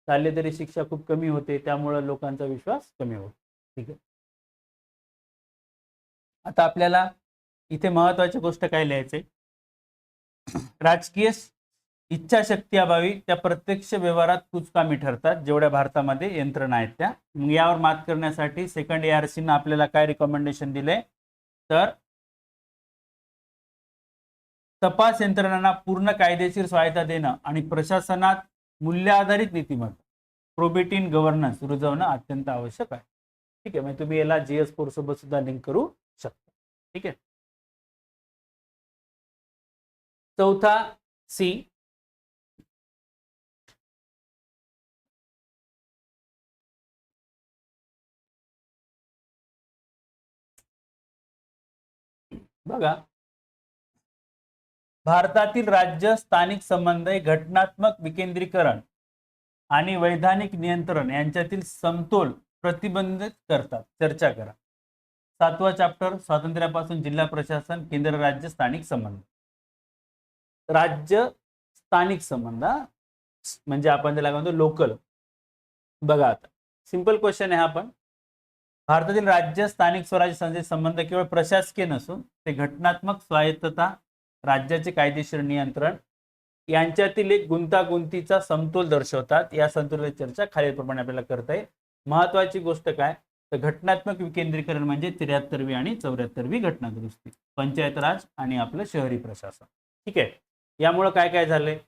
चालले तरी शिक्षा खूप कमी होते, त्यामुळे लोकांचा विश्वास कमी होतो. ठीक आहे, आता आपल्याला इथे महत्त्वाची गोष्ट काय लिहायचे, राजकीय इच्छाशक्ती अभावी त्या प्रत्यक्ष व्यवहारात कुचकामी ठरतात, जेवढ्या भारतामध्ये यंत्रणा आहेत त्या. मग यावर मात करण्यासाठी सेकंड ARC आपल्याला काय रिकमेंडेशन दिले, तर तपास यंत्रणांना पूर्ण कायदेशीर स्वायत्ता देणं आणि प्रशासनात मूल्य आधारित नीतिमत्ता प्रोबेटी इन गव्हर्नन्स रुजवणं अत्यंत आवश्यक आहे. ठीक आहे, म्हणजे तुम्ही याला GS कोर्स सोबत सुद्धा लिंक करू शकता. ठीक आहे, चौथा C, बघा, भारतातील राज्य स्थानिक संबंध घटनात्मक विकेंद्रीकरण आणि वैधानिक नियंत्रण यांच्यातील समतोल प्रतिबंधित करतात. चर्चा करा. 7वा चॅप्टर, स्वातंत्र्यापासून जिल्हा प्रशासन, केंद्र राज्य स्थानिक संबंध. राज्य स्थानिक संबंध म्हणजे आपण त्याला म्हणतो लोकल. बघा, आता सिंपल क्वेश्चन आहे हा, पण भारतातील राज्य स्थानिक स्वराज्य संस्थेचे संबंध केवळ प्रशासकीय नसून ते घटनात्मक स्वायत्तता, राज्याचे कायदेशीर नियंत्रण यांच्यातील एक गुंतागुंतीचा समतोल दर्शवतात. या संतुलित चर्चा खालीलप्रमाणे आपल्याला करता येईल. महत्वाची गोष्ट काय, तर घटनात्मक विकेंद्रीकरण म्हणजे 73वी आणि 74वी घटना दुरुस्ती, पंचायत राज आणि आपलं शहरी प्रशासन. ठीक आहे, यामुळे काय काय झाले,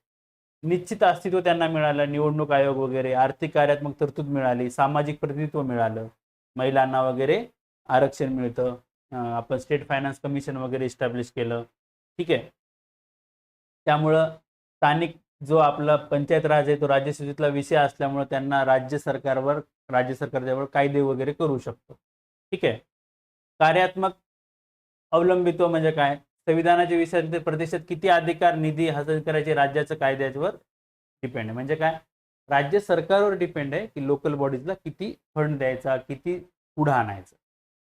निश्चित अस्तित्व त्यांना मिळालं, निवडणूक आयोग वगैरे, आर्थिक कार्यात्मक तरतूद मिळाली, सामाजिक प्रतिनिधित्व मिळालं, महिलांना वगैरे आरक्षण मिळतं, आपण स्टेट फायनान्स कमिशन वगैरे इस्टॅब्लिश केलं. ठीक आहे, त्यामुळं स्थानिक जो आपला पंचायत राज आहे तो राज्यसेवेतला विषय असल्यामुळे त्यांना राज्य सरकारवर कायदे वगैरे करू शकतो. ठीक आहे. कार्यात्मक अवलंबित्व म्हणजे काय? संविधानाच्या विषयात प्रतिशत किती अधिकार निधी हस्तांतरित करायचे राज्याच्या कायद्यावर डिपेंड आहे. म्हणजे काय? राज्य सरकारवर डिपेंड आहे की लोकल बॉडीजला किती फंड द्यायचा, किती पुढे आणायचं.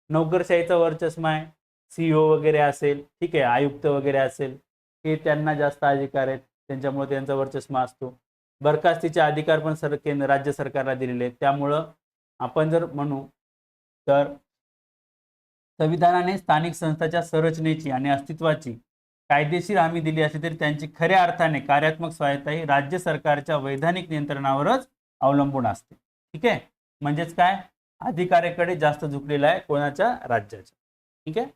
नोकरशाहीचा वर्चस्व आहे. सीईओ वगैरे असेल, ठीक आहे, आयुक्त वगैरे असेल, हे त्यांना जास्त अधिकार आहेत, त्यांच्यामुळे त्यांचा वर्चस्व असतो. बरखास्तीचे अधिकार पण राज्य सरकारला दिलेले आहेत. त्यामुळं आपण जर म्हणू तर संविधानाने स्थानिक संस्थांच्या संरचनेची आणि अस्तित्वाची कायदेशीर हमी दिली असली तरी त्यांची खऱ्या अर्थाने कार्यात्मक स्वायत्ता ही राज्य सरकारच्या वैधानिक नियंत्रणावरच अवलंबून असते. ठीक आहे. म्हणजेच काय? अधिकाऱ्याकडे जास्त झुकलेला आहे कोणाच्या? राज्याच्या. ठीक आहे.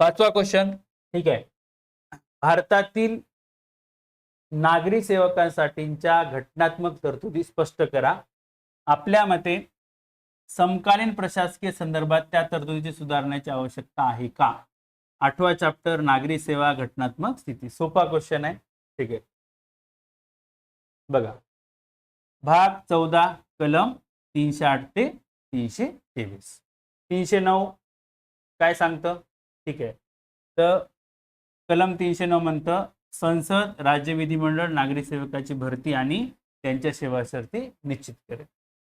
5वा क्वेश्चन. ठीक आहे. भारतातील नागरी सेवकांसाठीच्या घटनात्मक तरतुदी स्पष्ट करा. आपल्या मते समकालीन प्रशासकीय संदर्भात त्या तरतुदीची सुधारण्याची आवश्यकता आहे का? 8वा चॅप्टर नागरी सेवा घटनात्मक स्थिती. सोपा क्वेश्चन आहे. ठीक आहे. बघा, भाग 14 कलम 308 ते 323. 309 काय सांगतं? ठीक आहे. तर कलम 309 म्हणतं संसद, राज्य विधिमंडळ नागरी सेवकाची भरती आणि त्यांच्या सेवा शर्ती निश्चित करेल.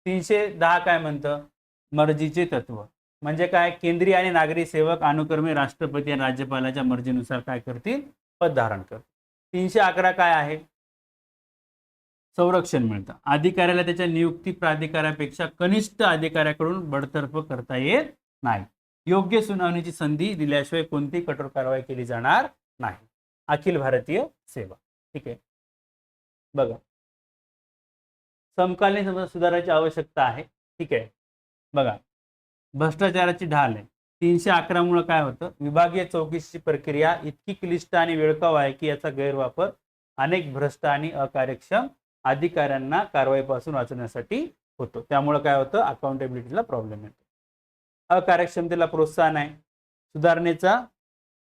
310 काय म्हणतं? मर्जीचे तत्व. म्हणजे काय? केंद्रीय आणि नागरी सेवक अनुक्रमे राष्ट्रपती आणि राज्यपालाच्या मर्जीनुसार काय करतील? पद धारण करतील. 311 काय आहे? संरक्षण मिळतं. अधिकाऱ्याला त्याच्या नियुक्ती प्राधिकाऱ्यापेक्षा कनिष्ठ अधिकाऱ्याकडून बडतर्फ करता येत नाही. योग्य सुनावणीची संधी दिल्याशिवाय कोणतीही कठोर कारवाई केली जाणार नाही. अखिल भारतीय सेवा. ठीक आहे. बघा, समकालीन सुधाराची आवश्यकता आहे. ठीक आहे. बघा, भ्रष्टाचाराची ढाल आहे. 311 मुळे काय होतं? विभागीय चौकशीची प्रक्रिया इतकी क्लिष्ट आणि वेळखाऊ आहे की याचा गैरवापर अनेक भ्रष्ट आणि अकार्यक्षम अधिकाऱ्यांना कारवाईपासून वाचवण्यासाठी होतो. त्यामुळे काय होतं? अकाउंटेबिलिटीला प्रॉब्लेम येतो. अकार्यक्षमतेला प्रोत्साहन आहे. सुधारणेचा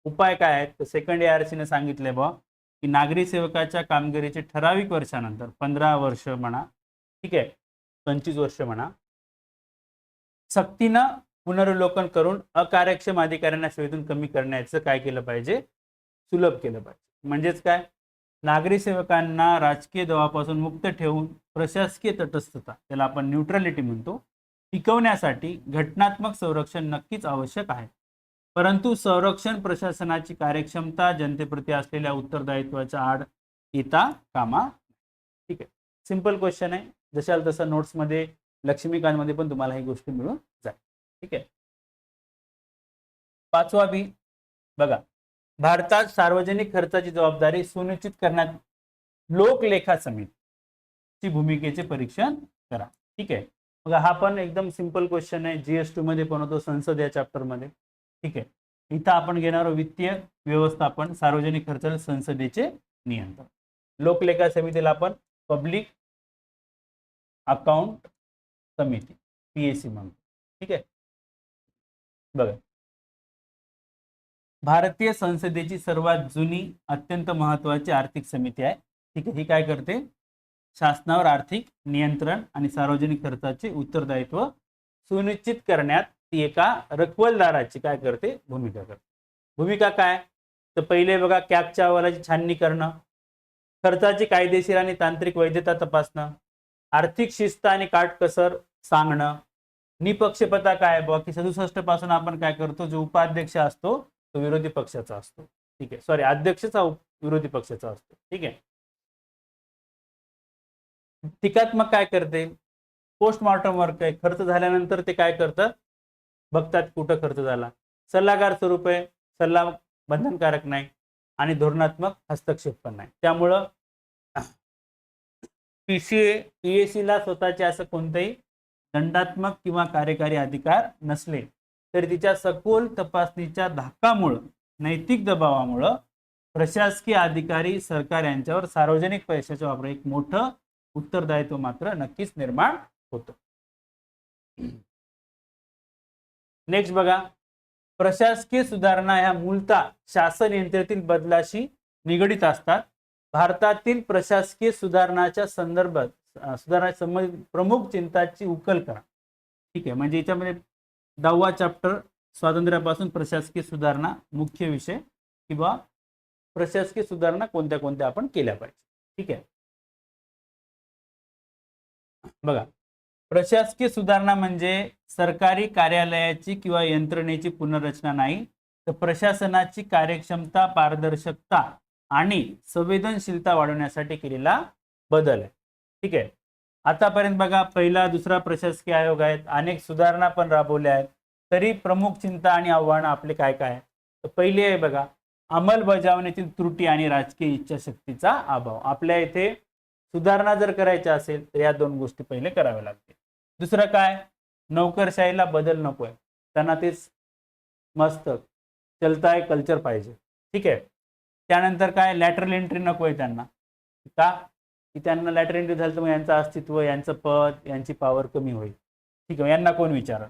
उपाय काय आहेत? तर सेकंड ARC सांगितले बा की नागरी सेवकाच्या कामगिरीचे ठराविक वर्षानंतर 15 वर्ष म्हणा, ठीक आहे, 25 वर्ष म्हणा, सक्तीनं पुनर्वलोकन करून अकार्यक्षम अधिकाऱ्यांना सेवेतून कमी करण्याचं काय केलं पाहिजे? सुलभ केलं पाहिजे. म्हणजेच काय? नागरी सेवकांना राजकीय दबावापासून मुक्त ठेवून प्रशासकीय तटस्थता, त्याला आपण न्यूट्रलिटी म्हणतो, टिकवण्यासाठी घटनात्मक संरक्षण नक्कीच आवश्यक आहे. परंतु संरक्षण प्रशासनाची कार्यक्षमता जनतेप्रती असलेल्या उत्तरदायित्वाच्या आड येता कामा. ठीक आहे. सिंपल क्वेश्चन आहे. जशाल तसं नोट्समध्ये लक्ष्मीकांतमध्ये पण तुम्हाला ही गोष्ट मिळून जाईल. ठीक आहे. 5वा बी. बघा, भारतात सार्वजनिक खर्चाची जबाबदारी सुनिश्चित करण्यात लोकलेखा समितीची भूमिकेचे परीक्षण करा. ठीक आहे. बघा, हा पण एकदम सिंपल क्वेश्चन आहे. GS2 मध्ये पण होतो, संसद या चॅप्टर मध्ये. ठीक आहे. इथं आपण घेणार वित्तीय व्यवस्थापन, सार्वजनिक खर्चाचे संसदेचे नियंत्रण. लोकलेखा समितीला आपण पब्लिक अकाउंट समिती PAC म्हणतो. ठीक आहे. बघा, भारतीय संसदेची सर्वात जुनी अत्यंत महत्त्वाची आर्थिक समिती आहे. ठीक आहे. ही काय करते? शासनावर आर्थिक नियंत्रण आणि सार्वजनिक खर्चाचे उत्तरदायित्व सुनिश्चित करण्यात ती एका रखवलदाराची काय करते? भूमिका करते. भूमिका काय? तर पहिले बघा, कॅपच्या अहवालाची छाननी करणं, खर्चाची कायदेशीर आणि तांत्रिक वैधता तपासणं, आर्थिक शिस्त आणि काटकसर सांगणं, निपक्षपाता काय बघा की 67 पासून आपण काय करतो? जो उपाध्यक्ष असतो तो विरोधी पक्षाचा असतो. ठीक आहे. सॉरी, अध्यक्षचा विरोधी पक्षाचा असतो. ठीक आहे. टीकात्मक काय करते? पोस्टमॉर्टम वर्क आहे. खर्च झाल्यानंतर ते काय करतात? बघतात कुठं खर्च झाला. सल्लागार स्वरूप आहे. सल्ला बंधनकारक नाही आणि धोरणात्मक हस्तक्षेप पण नाही. त्यामुळं PAC ला स्वतःचे असं कोणतेही दंडात्मक किंवा कार्यकारी अधिकार नसले तरी तिच्या सखोल तपासणीच्या धाकामुळे, नैतिक दबावामुळे प्रशासकीय अधिकारी, सरकार यांच्यावर सार्वजनिक पैशाच्या वापर एक मोठं उत्तरदायित्व मात्र नक्कीच निर्माण होतं. नेक्स्ट बघा, प्रशासकीय सुधारणा ह्या मूलतः शासन यंत्रणेतील बदलाशी निगडित असतात. भारतातील प्रशासकीय सुधारणाच्या संदर्भात सुधारणा संबंधित प्रमुख चिंताची उकल करा. ठीक आहे, म्हणजे याच्यामध्ये 10वा चॅप्टर स्वातंत्र्यापासून प्रशासकीय सुधारणा मुख्य विषय किंवा प्रशासकीय सुधारणा कोणत्या कोणत्या आपण केल्या पाहिजे. ठीक आहे, बघा, प्रशासकीय सुधारणा म्हणजे सरकारी कार्यालयाची किंवा यंत्रणेची पुनर्रचना नाही, तर प्रशासनाची कार्यक्षमता, पारदर्शकता आणि संवेदनशीलता वाढवण्यासाठी केलेला बदल आहे. ठीक आहे, आतापर्यंत बघा पहिला दुसरा प्रशासकीय आयोग आहेत, अनेक सुधारणा पण राबवल्या आहेत, तरी प्रमुख चिंता आणि आव्हानं आपले काय काय आहे. तर पहिली आहे बघा, अंमलबजावणीतील त्रुटी आणि राजकीय इच्छाशक्तीचा अभाव. आपल्या इथे सुधारणा जर करायच्या असेल तर या दोन गोष्टी पहिले कराव्या लागतील. दुसरं काय, नोकरशाहीला बदल नकोय, त्यांना तेच मस्त चलता है कल्चर पाहिजे. ठीक आहे, त्यानंतर काय, लॅटरल एंट्री नकोय त्यांना. का की त्यांना लॅटरल एंट्री झालं तर मग यांचं अस्तित्व, यांचं पद, यांची पॉवर कमी होईल. ठीक आहे, यांना कोण विचारल.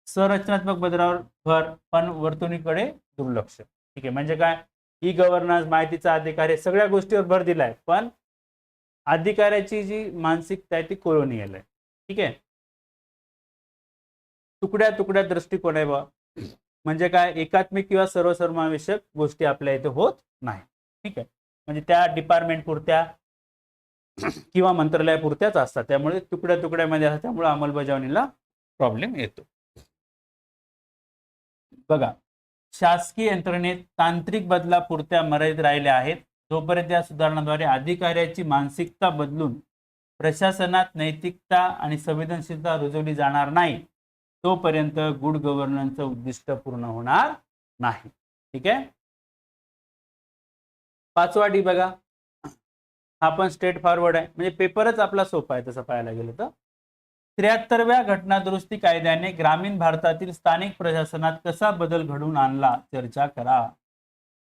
संरचनात्मक बदलावर भर पण वर्तणुकीकडे दुर्लक्ष. ठीक आहे, म्हणजे काय, ई गव्हर्नन्स, माहितीचा अधिकार, हे सगळ्या गोष्टीवर भर दिलाय, पण अधिकाऱ्याची जी मानसिकता आहे ती कोलोनियल आहे. ठीक आहे, तुकड्या तुकड्या दृष्टिकोन आहे बा, म्हणजे काय, एकात्मिक किंवा सर्वसमावेशक गोष्टी आपल्या इथे होत नाही. ठीक आहे, म्हणजे त्या डिपार्टमेंट पुरत्या किंवा मंत्रालयापुरत्याच असतात, त्यामुळे तुकड्या तुकड्यामध्ये असतात, त्यामुळे अंमलबजावणीला प्रॉब्लेम येतो. बघा, शासकीय यंत्रणेत तांत्रिक बदलापुरत्या मर्यादित राहिल्या आहेत. जोपर्यंत या सुधारणाद्वारे अधिकाऱ्याची मानसिकता बदलून प्रशासनात नैतिकता आणि संवेदनशीलता रुजवली जाणार नाही, तोपर्यंत गुड गव्हर्नन्सचं उद्दिष्ट पूर्ण होणार नाही. ठीक आहे, 5वा डी बघा, हा पण स्ट्रेट फॉरवर्ड आहे, म्हणजे पेपरच आपला सोपा आहे तसं पाहायला गेलं तर. 73व्या घटनादुरुस्ती कायद्याने ग्रामीण भारतातील स्थानिक प्रशासनात कसा बदल घडवून आणला, चर्चा करा.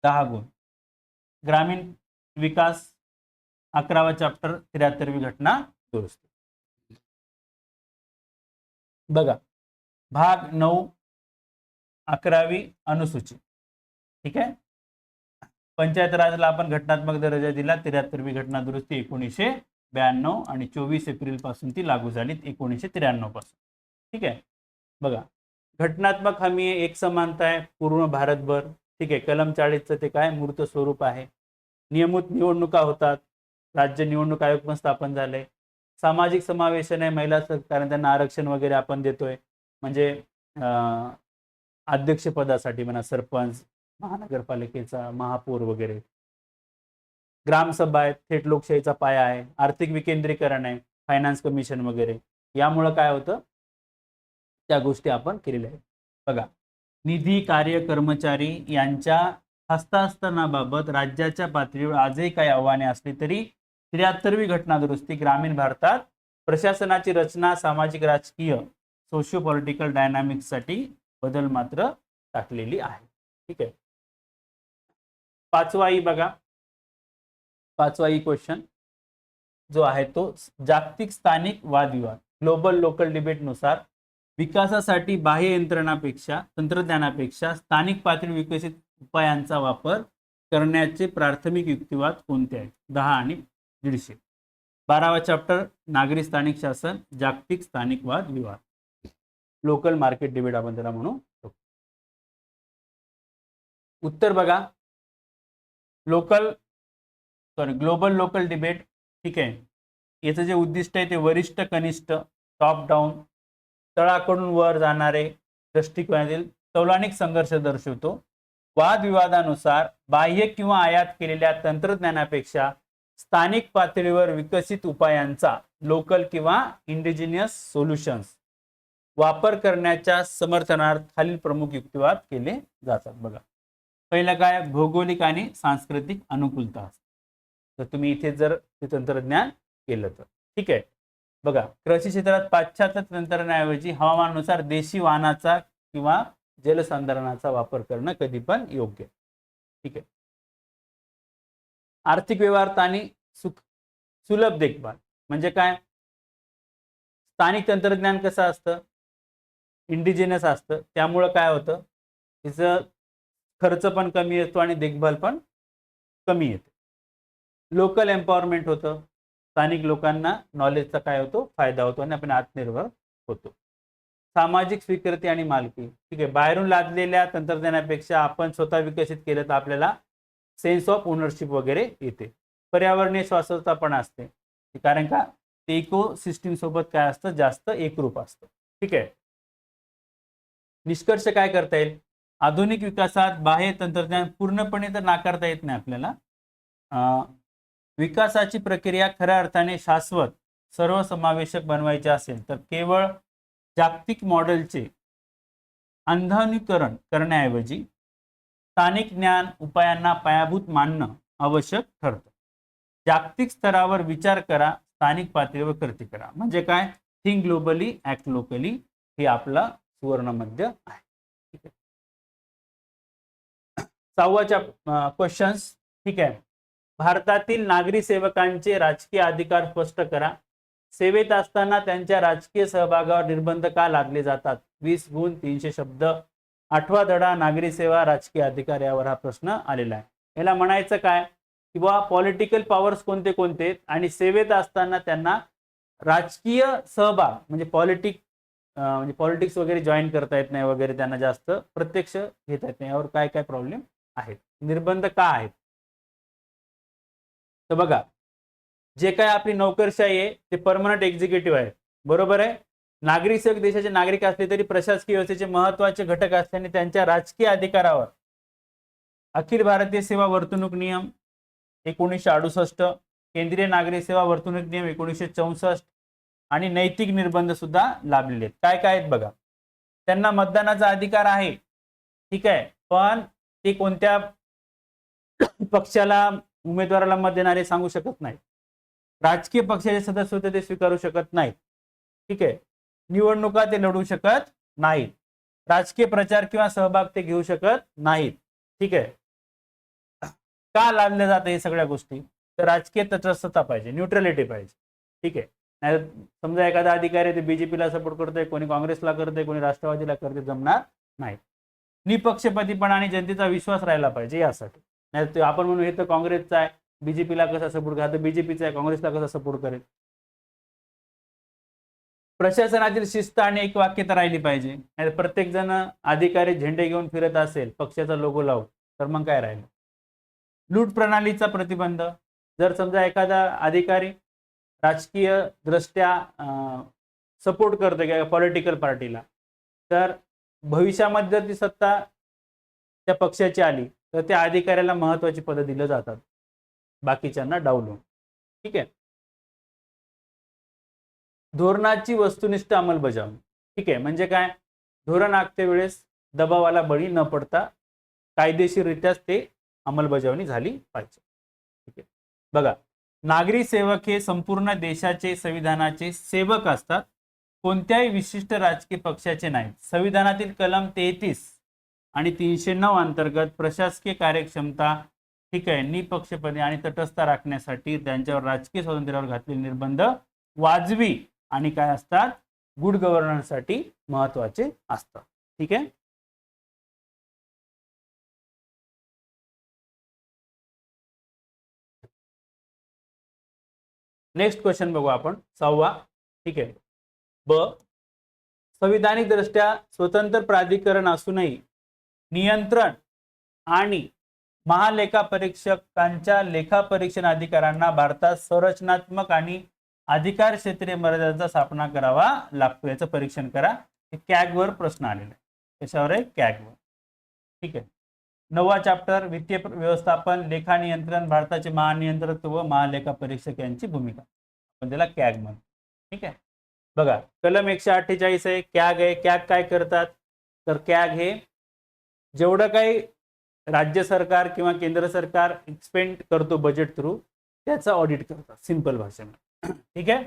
10 गुण. ग्रामीण विकास 11वा चॅप्टर 73वी घटना दुरुस्ती. बघा, भाग 9 11वी अनुसूची. ठीक आहे, पंचायत राजला आपण घटनात्मक दर्जा दिला. 73वी घटना दुरुस्ती 1992 आणि 24 एप्रिल पासून ती लागू झाली 1993 पासून. ठीक आहे, बघा, घटनात्मक हमी एक समानता आहे पूर्ण भारतभर. ठीक आहे, कलम 40चं ते काय, मूर्त स्वरूप आहे. नियमित निवडणुका होतात, राज्य निवडणूक आयोग पण स्थापन झाले. सामाजिक समावेशन आहे, महिला कारण त्यांना आरक्षण वगैरे आपण देतोय, म्हणजे अध्यक्षपदासाठी म्हणा, सरपंच, महानगरपालिकेचा महापौर वगैरे. ग्रामसभा आहेत, थेट लोकशाहीचा पाया आहे. आर्थिक विकेंद्रीकरण आहे, फायनान्स कमिशन वगैरे. यामुळे काय होतं, त्या गोष्टी आपण केलेल्या आहेत. बघा, निधी, कार्य, कर्मचारी यांच्या हस्तांतरणाबाबत राज्याच्या पातळीवर आजही काही आव्हाने असली तरी 73वी घटना दुरुस्ती ग्रामीण भारतात प्रशासनाची रचना, सामाजिक राजकीय सोशिओ पॉलिटिकल डायनामिक्ससाठी बदल मात्र टाकलेली आहे. ठीक आहे, 5वा ई बघा, 5वा ई क्वेश्चन जो आहे तो जागतिक स्थानिक वादविवाद, ग्लोबल लोकल डिबेट नुसार विकासासाठी बाह्य यंत्रणापेक्षा, तंत्रज्ञानापेक्षा स्थानिक पातळी विकसित उपायांचा वापर करण्याचे प्राथमिक युक्तिवाद कोणते आहेत. 10 आणि 150. 12वा चॅप्टर नागरी स्थानिक शासन, जागतिक स्थानिक वाद विवाद, लोकल मार्केट डिबेट आपण त्याला म्हणू. उत्तर बघा, ग्लोबल लोकल डिबेट. ठीक आहे, याचं जे उद्दिष्ट आहे ते वरिष्ठ कनिष्ठ, टॉप डाऊन, तळाकडून वर जाणारे दृष्टिकोनातील तौलानिक संघर्ष दर्शवतो. वादविवादानुसार बाह्य किंवा आयात केलेल्या तंत्रज्ञानापेक्षा स्थानिक पातळीवर विकसित उपायांचा, लोकल किंवा इंडिजिनियस सोल्युशन्स वापर करण्याच्या समर्थनार्थ खालील प्रमुख युक्तिवाद केले जातात. बघा, पहिलं काय, भौगोलिक आणि सांस्कृतिक अनुकूलता. तर तुम्ही इथे जर ते तंत्रज्ञान केलं तर. ठीक आहे, बघा, कृषी क्षेत्रात पाश्चात्य तंत्रज्ञानाऐवजी हवामानानुसार देशी वाहनाचा किंवा जलसंधारणाचा वापर करणं कधी पण योग्य. ठीक आहे, आर्थिक व्यवहार आणि सुलभ देखभाल, म्हणजे काय, स्थानिक तंत्रज्ञान कसं असतं, इंडिजिनस असतं, त्यामुळं काय होतं, तिचं खर्च पण कमी येतो आणि देखभाल पण कमी येते. लोकल एम्पॉवरमेंट होतं, स्थानिक लोकांना नॉलेजचा काय होतो, फायदा होतो आणि आपण आत्मनिर्भर होतो. सामाजिक स्वीकृती आणि मालकी, ठीक आहे, बाहेरून लादलेल्या तंत्रज्ञानापेक्षा आपण स्वतः विकसित केलं तर आपल्याला सेन्स ऑफ ओनरशिप वगैरे येते. पर्यावरणीय शाश्वतता पण असते, कारण का ते इको सिस्टीम सोबत काय असतं, जास्त एकरूप असतं. ठीक आहे. निष्कर्ष काय करता येईल, आधुनिक विकासात बाह्य तंत्रज्ञान पूर्णपणे तर नाकारता येत नाही आपल्याला. विकासाची प्रक्रिया खऱ्या अर्थाने शाश्वत सर्वसमावेशक बनवायची असेल तर केवळ जागतिक मॉडेलचे अंधानुकरण करण्याऐवजी स्थानिक ज्ञान उपायांना पायाभूत मानणं आवश्यक ठरतं. जागतिक स्तरावर विचार करा, स्थानिक पातळीवर कृती करा. म्हणजे काय, थिंक ग्लोबली ऍक्ट लोकली, हे आपला सुवर्ण मध्य आहे. ठीक आहे. 6वा क्वेश्चन्स. ठीक आहे. भारतातील नागरी सेवकांचे राजकीय अधिकार स्पष्ट करा. सेवेत असताना त्यांच्या राजकीय सहभागावर निर्बंध का लादले जातात? 20 गुण 300 शब्द. 8वा धडा नागरी सेवा राजकीय अधिकार, यावर हा प्रश्न आलेला आहे. याला म्हणायचं काय, किंवा पॉलिटिकल पॉवर्स कोणते कोणते आणि सेवेत असताना त्यांना राजकीय सहभाग म्हणजे पॉलिटिक्स वगैरे जॉईन करता येत नाही वगैरे, त्यांना जास्त प्रत्यक्ष घेता येत नाही, यावर काय काय प्रॉब्लेम आहेत, निर्बंध का आहेत. तर बघा, जे काय आपली नोकरशाही आहे ते परमनंट एक्झिक्युटिव्ह आहे, बरोबर आहे. नागरिक सेवक देशाचे नागरिक असले तरी प्रशासकीय व्यवस्थेचे महत्वाचे घटक असल्याने त्यांच्या राजकीय अधिकारावर अखिल भारतीय सेवा वर्तणूक नियम 1968, केंद्रीय नागरी सेवा वर्तणूक नियम 1964 आणि नैतिक निर्बंध सुद्धा लाभलेले आहेत. काय काय आहेत बघा. त्यांना मतदानाचा अधिकार आहे, ठीक आहे, पण ते कोणत्या पक्षाला उमेदवाराला मत देणारे सांगू शकत नाही. राजकीय पक्षाचे सदस्य होते ते स्वीकारू शकत नाहीत. ठीक आहे. निवडणुका ते लढू शकत नाहीत. राजकीय प्रचार किंवा सहभाग ते घेऊ शकत नाहीत. ठीक आहे. का लादल्या जातं हे सगळ्या गोष्टी, तर राजकीय तटस्थता पाहिजे, न्यूट्रलिटी पाहिजे. ठीक आहे. नाही समजा एखादा अधिकारी ते बीजेपीला सपोर्ट करतोय, कोणी काँग्रेसला करतोय, कोणी राष्ट्रवादीला करतोय, जमणार नाही. निपक्षपातीपणा आणि जनतेचा विश्वास राहिला पाहिजे यासाठी. नाही आपण म्हणू हे तर काँग्रेसचा आहे, बीजेपीला कसा सपोर्ट करा, तर बीजेपीचा आहे, काँग्रेसला कसा सपोर्ट करेल. प्रशासनातील शिस्त आणि एक वाक्यता राहिली पाहिजे. नाही प्रत्येक जण अधिकारी झेंडे घेऊन फिरत असेल, पक्षाचा लोगो लावून, तर मग काय राहील. लूट प्रणालीचा प्रतिबंध. जर समजा एखादा अधिकारी राजकीय दृष्ट्या सपोर्ट करतो किंवा पॉलिटिकल पार्टीला, तर भविष्यामध्ये जर ती सत्ता त्या पक्षाची आली तर त्या अधिकाऱ्याला महत्वाची पदं दिलं जातात, बाकीच्यांना डावलून. ठीक आहे. धोरणाची वस्तुनिष्ठ अंमलबजावणी. ठीक आहे, म्हणजे काय, धोरण आखते वेळेस दबावाला बळी न पडता कायदेशीररित्याच ते अंमलबजावणी झाली पाहिजे. ठीक आहे. बघा, नागरी सेवक हे संपूर्ण देशाचे संविधानाचे सेवक असतात, कोणत्याही विशिष्ट राजकीय पक्षाचे नाहीत. संविधानातील कलम 33 आणि 309 अंतर्गत प्रशासकीय कार्यक्षमता, ठीक आहे, निपक्षपाती आणि तटस्थ राखण्यासाठी त्यांच्यावर राजकीय स्वातंत्र्यावर घातलेले निर्बंध वाजवी आणि काय असतात, गुड गव्हर्नन्ससाठी महत्वाचे असतात. ठीक आहे. नेक्स्ट क्वेश्चन बघू आपण, 6वा. ठीक आहे. ब, संविधानिक दृष्ट्या स्वतंत्र प्राधिकरण असूनही नियंत्रण आणि महालेखापरीक्षकांच्या लेखापरीक्षण अधिकाऱ्यांना भारतात संरचनात्मक आणि अधिकार क्षेत्रीय मर्यादांचा स्थापना करावा लागतो. याचं परीक्षण करा. कॅगवर प्रश्न आलेला आहे. त्याच्यावर आहे कॅगवर. ठीक आहे. 9वा चॅप्टर वित्तीय व्यवस्थापन, लेखा नियंत्रण, भारताचे महानियंत्रक व महालेखा परीक्षक यांची भूमिका, आपण त्याला कॅग म्हणतो. ठीक आहे. बघा, कलम 148 आहे, कॅग आहे. कॅग काय करतात, तर कॅग हे जेवढं काही राज्य सरकार किंवा केंद्र सरकार एक्सपेंड करतो बजेट थ्रू, त्याचं ऑडिट करतात, सिंपल भाषेमध्ये. ठीक आहे.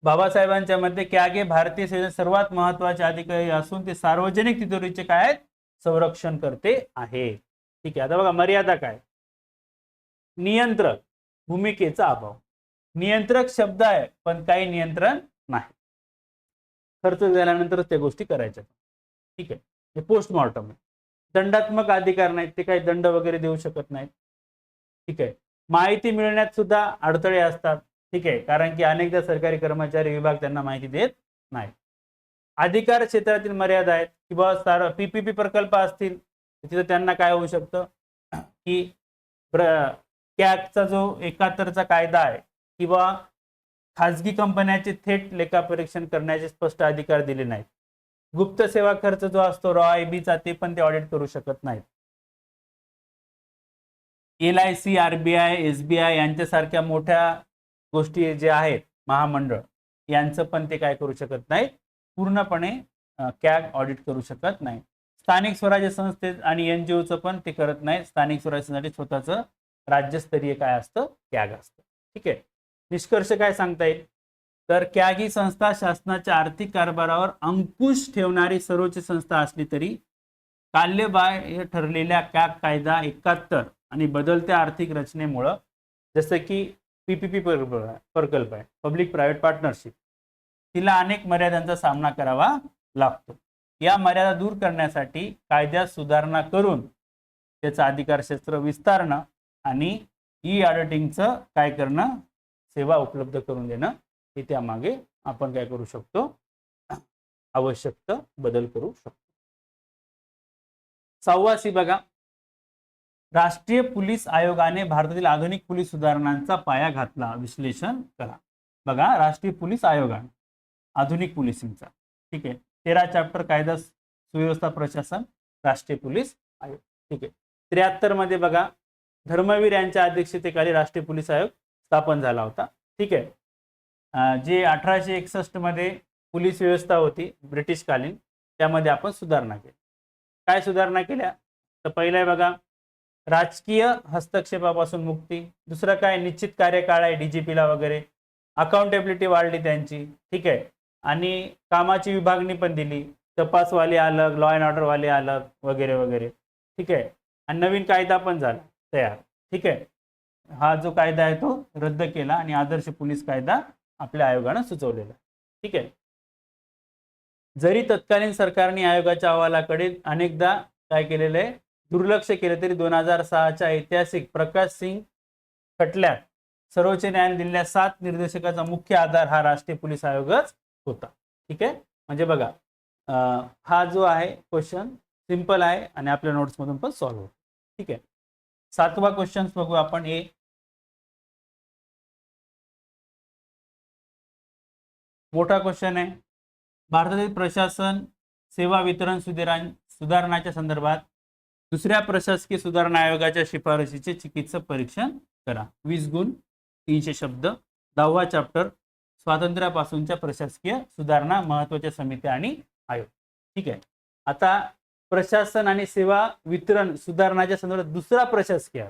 बाबासाहेबांच्या मध्ये कॅग हे भारतीय सेनेचे सर्वात महत्वाचे अधिकारी असून ते सार्वजनिक तिजोरीचे काय आहेत, संरक्षण करते आहे. ठीक आहे. आता बघा, मर्यादा काय, नियंत्रक भूमिकेचा अभाव. नियंत्रक शब्द आहे पण काही नियंत्रण नाही, खर्च झाल्यानंतरच त्या गोष्टी करायच्या. ठीक आहे. हे पोस्टमॉर्टम. दंडात्मक अधिकार नाहीत, ते काही दंड वगैरे देऊ शकत नाहीत. ठीक आहे. माहिती मिळण्यात सुद्धा अडथळे असतात. ठीक आहे, कारण की अनेकदा सरकारी कर्मचारी विभाग त्यांना माहिती देत नाही. अधिकार क्षेत्रातील मर्यादा आहेत किंवा पीपीपी प्रकल्प असतील तिथे त्यांना काय होऊ शकतं की कॅगचा जो 71चा कायदा आहे किंवा खाजगी कंपन्यांचे थेट लेखापरीक्षण करण्याचे स्पष्ट अधिकार दिले नाहीत. गुप्त सेवा खर्च जो असतो रॉ-आय-बीचा ते पण ते ऑडिट करू शकत नाहीत. LIC, RBI, SBI यांच्यासारख्या मोठ्या गोष्टी जे आहेत महामंडळ यांचं पण ते काय करू शकत नाहीत, पूर्णपणे कॅग ऑडिट करू शकत नाही. स्थानिक स्वराज्य संस्थेत आणि NGOचं पण ते करत नाही. स्थानिक स्वराज्यासाठी स्वतःचं राज्यस्तरीय काय असतं, कॅग असतं. ठीक आहे. निष्कर्ष काय सांगता येईल, तर कॅग ही संस्था शासनाच्या आर्थिक कारभारावर अंकुश ठेवणारी सर्वोच्च संस्था असली तरी काल्यबाह्य ठरलेल्या कॅग कायदा 71 आणि बदलत्या आर्थिक रचनेमुळे जसं की पीपीपी प्रकल्प आहे, पब्लिक प्रायव्हेट पार्टनरशिप, तिला अनेक मर्यादांचा सामना करावा लागतो. या मर्यादा दूर करण्यासाठी कायद्यात सुधारणा करून त्याचं अधिकार क्षेत्र विस्तारणं आणि ऑडिटिंगचं काय करणं, सेवा उपलब्ध करून देणं, हे त्यामागे आपण काय करू शकतो, आवश्यक बदल करू शकतो. 6वा सी बघा, राष्ट्रीय पोलीस आयोगाने भारतातील आधुनिक पोलीस सुधारणांचा पाया घातला, विश्लेषण करा. बघा, राष्ट्रीय पोलीस आयोगाने आधुनिक पोलिसिंगचा, ठीक आहे, 13 चॅप्टर कायदा सुव्यवस्था प्रशासन राष्ट्रीय पोलीस आयोग. ठीक आहे. 73 मध्ये बघा धर्मवीर यांच्या अध्यक्षतेखाली राष्ट्रीय पोलीस आयोग स्थापन झाला होता. ठीक आहे. जे 1861 मध्ये पोलीस व्यवस्था होती ब्रिटिशकालीन, त्यामध्ये आपण सुधारणा केली. काय सुधारणा केल्या, तर पहिलं आहे बघा राजकीय हस्तक्षेपापासून मुक्ती. दुसरं काय, निश्चित कार्यकाळ आहे डीजीपीला वगैरे, अकाउंटेबिलिटी वाढली त्यांची. ठीक आहे. आणि कामाची विभागणी पण दिली, तपासवाले अलग, लॉ अँड ऑर्डर वाले अलग वगैरे वगैरे. ठीक आहे. आणि नवीन कायदा पण झाला तयार. ठीक आहे. हा जो कायदा आहे तो रद्द केला आणि आदर्श पोलीस कायदा आपल्या आयोगाने सुचवलेला. ठीक आहे. जरी तत्कालीन सरकारने आयोगाच्या अहवालाकडे अनेकदा काय केलेलं आहे, दुर्लक्ष केले, तरी 2006च्या ऐतिहासिक प्रकाश सिंग खटल्यात सर्वोच्च न्यायालयाने दिलेल्या 7 निर्देशकाचा मुख्य आधार हा राष्ट्रीय पोलीस आयोगच होता. ठीक आहे. म्हणजे बघा हा जो आहे क्वेश्चन सिंपल आहे आणि आपल्या नोट्स मधून पण सॉल्व्ह होतो. ठीक आहे. 7वा क्वेश्चन बघू आपण. मोठा क्वेश्चन आहे. भारतातील प्रशासन सेवा वितरण सुधारणाच्या संदर्भात दुसऱ्या प्रशासकीय सुधारणा आयोगाच्या शिफारशीचे चिकित्सक परीक्षण करा. 20 गुण, 300 शब्द. 10वा चॅप्टर स्वातंत्र्यापासूनच्या प्रशासकीय सुधारणा, महत्त्वाच्या समित्या आणि आयोग. ठीक आहे. आता प्रशासन आणि सेवा वितरण सुधारणाच्या संदर्भात दुसरा प्रशासकीय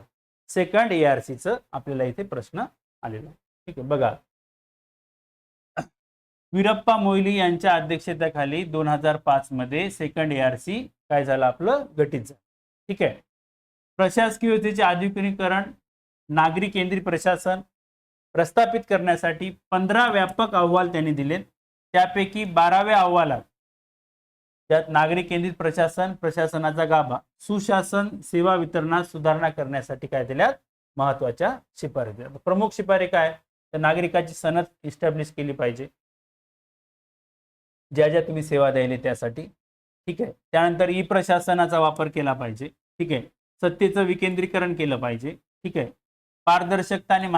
सेकंड ARCचं आपल्याला इथे प्रश्न आलेला आहे. ठीक आहे. बघा, वीरप्पा मोईली यांच्या अध्यक्षतेखाली 2005 मध्ये सेकंड ARC काय झालं, आपलं गठीत झालं. ठीक आहे. प्रशासकीय व्यवस्थेचे आधुनिकीकरण, नागरी केंद्रित प्रशासन प्रस्थापित करण्यासाठी 15 व्यापक अहवाल त्यांनी दिलेत. त्यापैकी 12व्या अहवालात त्यात नागरी केंद्रित प्रशासन, प्रशासनाचा गाभा, सुशासन, सेवा वितरणात सुधारणा करण्यासाठी काय दिल्यात, महत्वाच्या शिफारसी. प्रमुख शिफारसी काय, तर नागरिकाची सनद इस्टॅब्लिश केली पाहिजे ज्या ज्या तुम्ही सेवा द्यायला त्यासाठी. ठीक आहे. त्यानंतर प्रशासनाचा वापर केला पाहिजे. ठीक आहे. सत्तेचं विकेंद्रीकरण केलं पाहिजे. ठीक आहे. पारदर्शकता आणि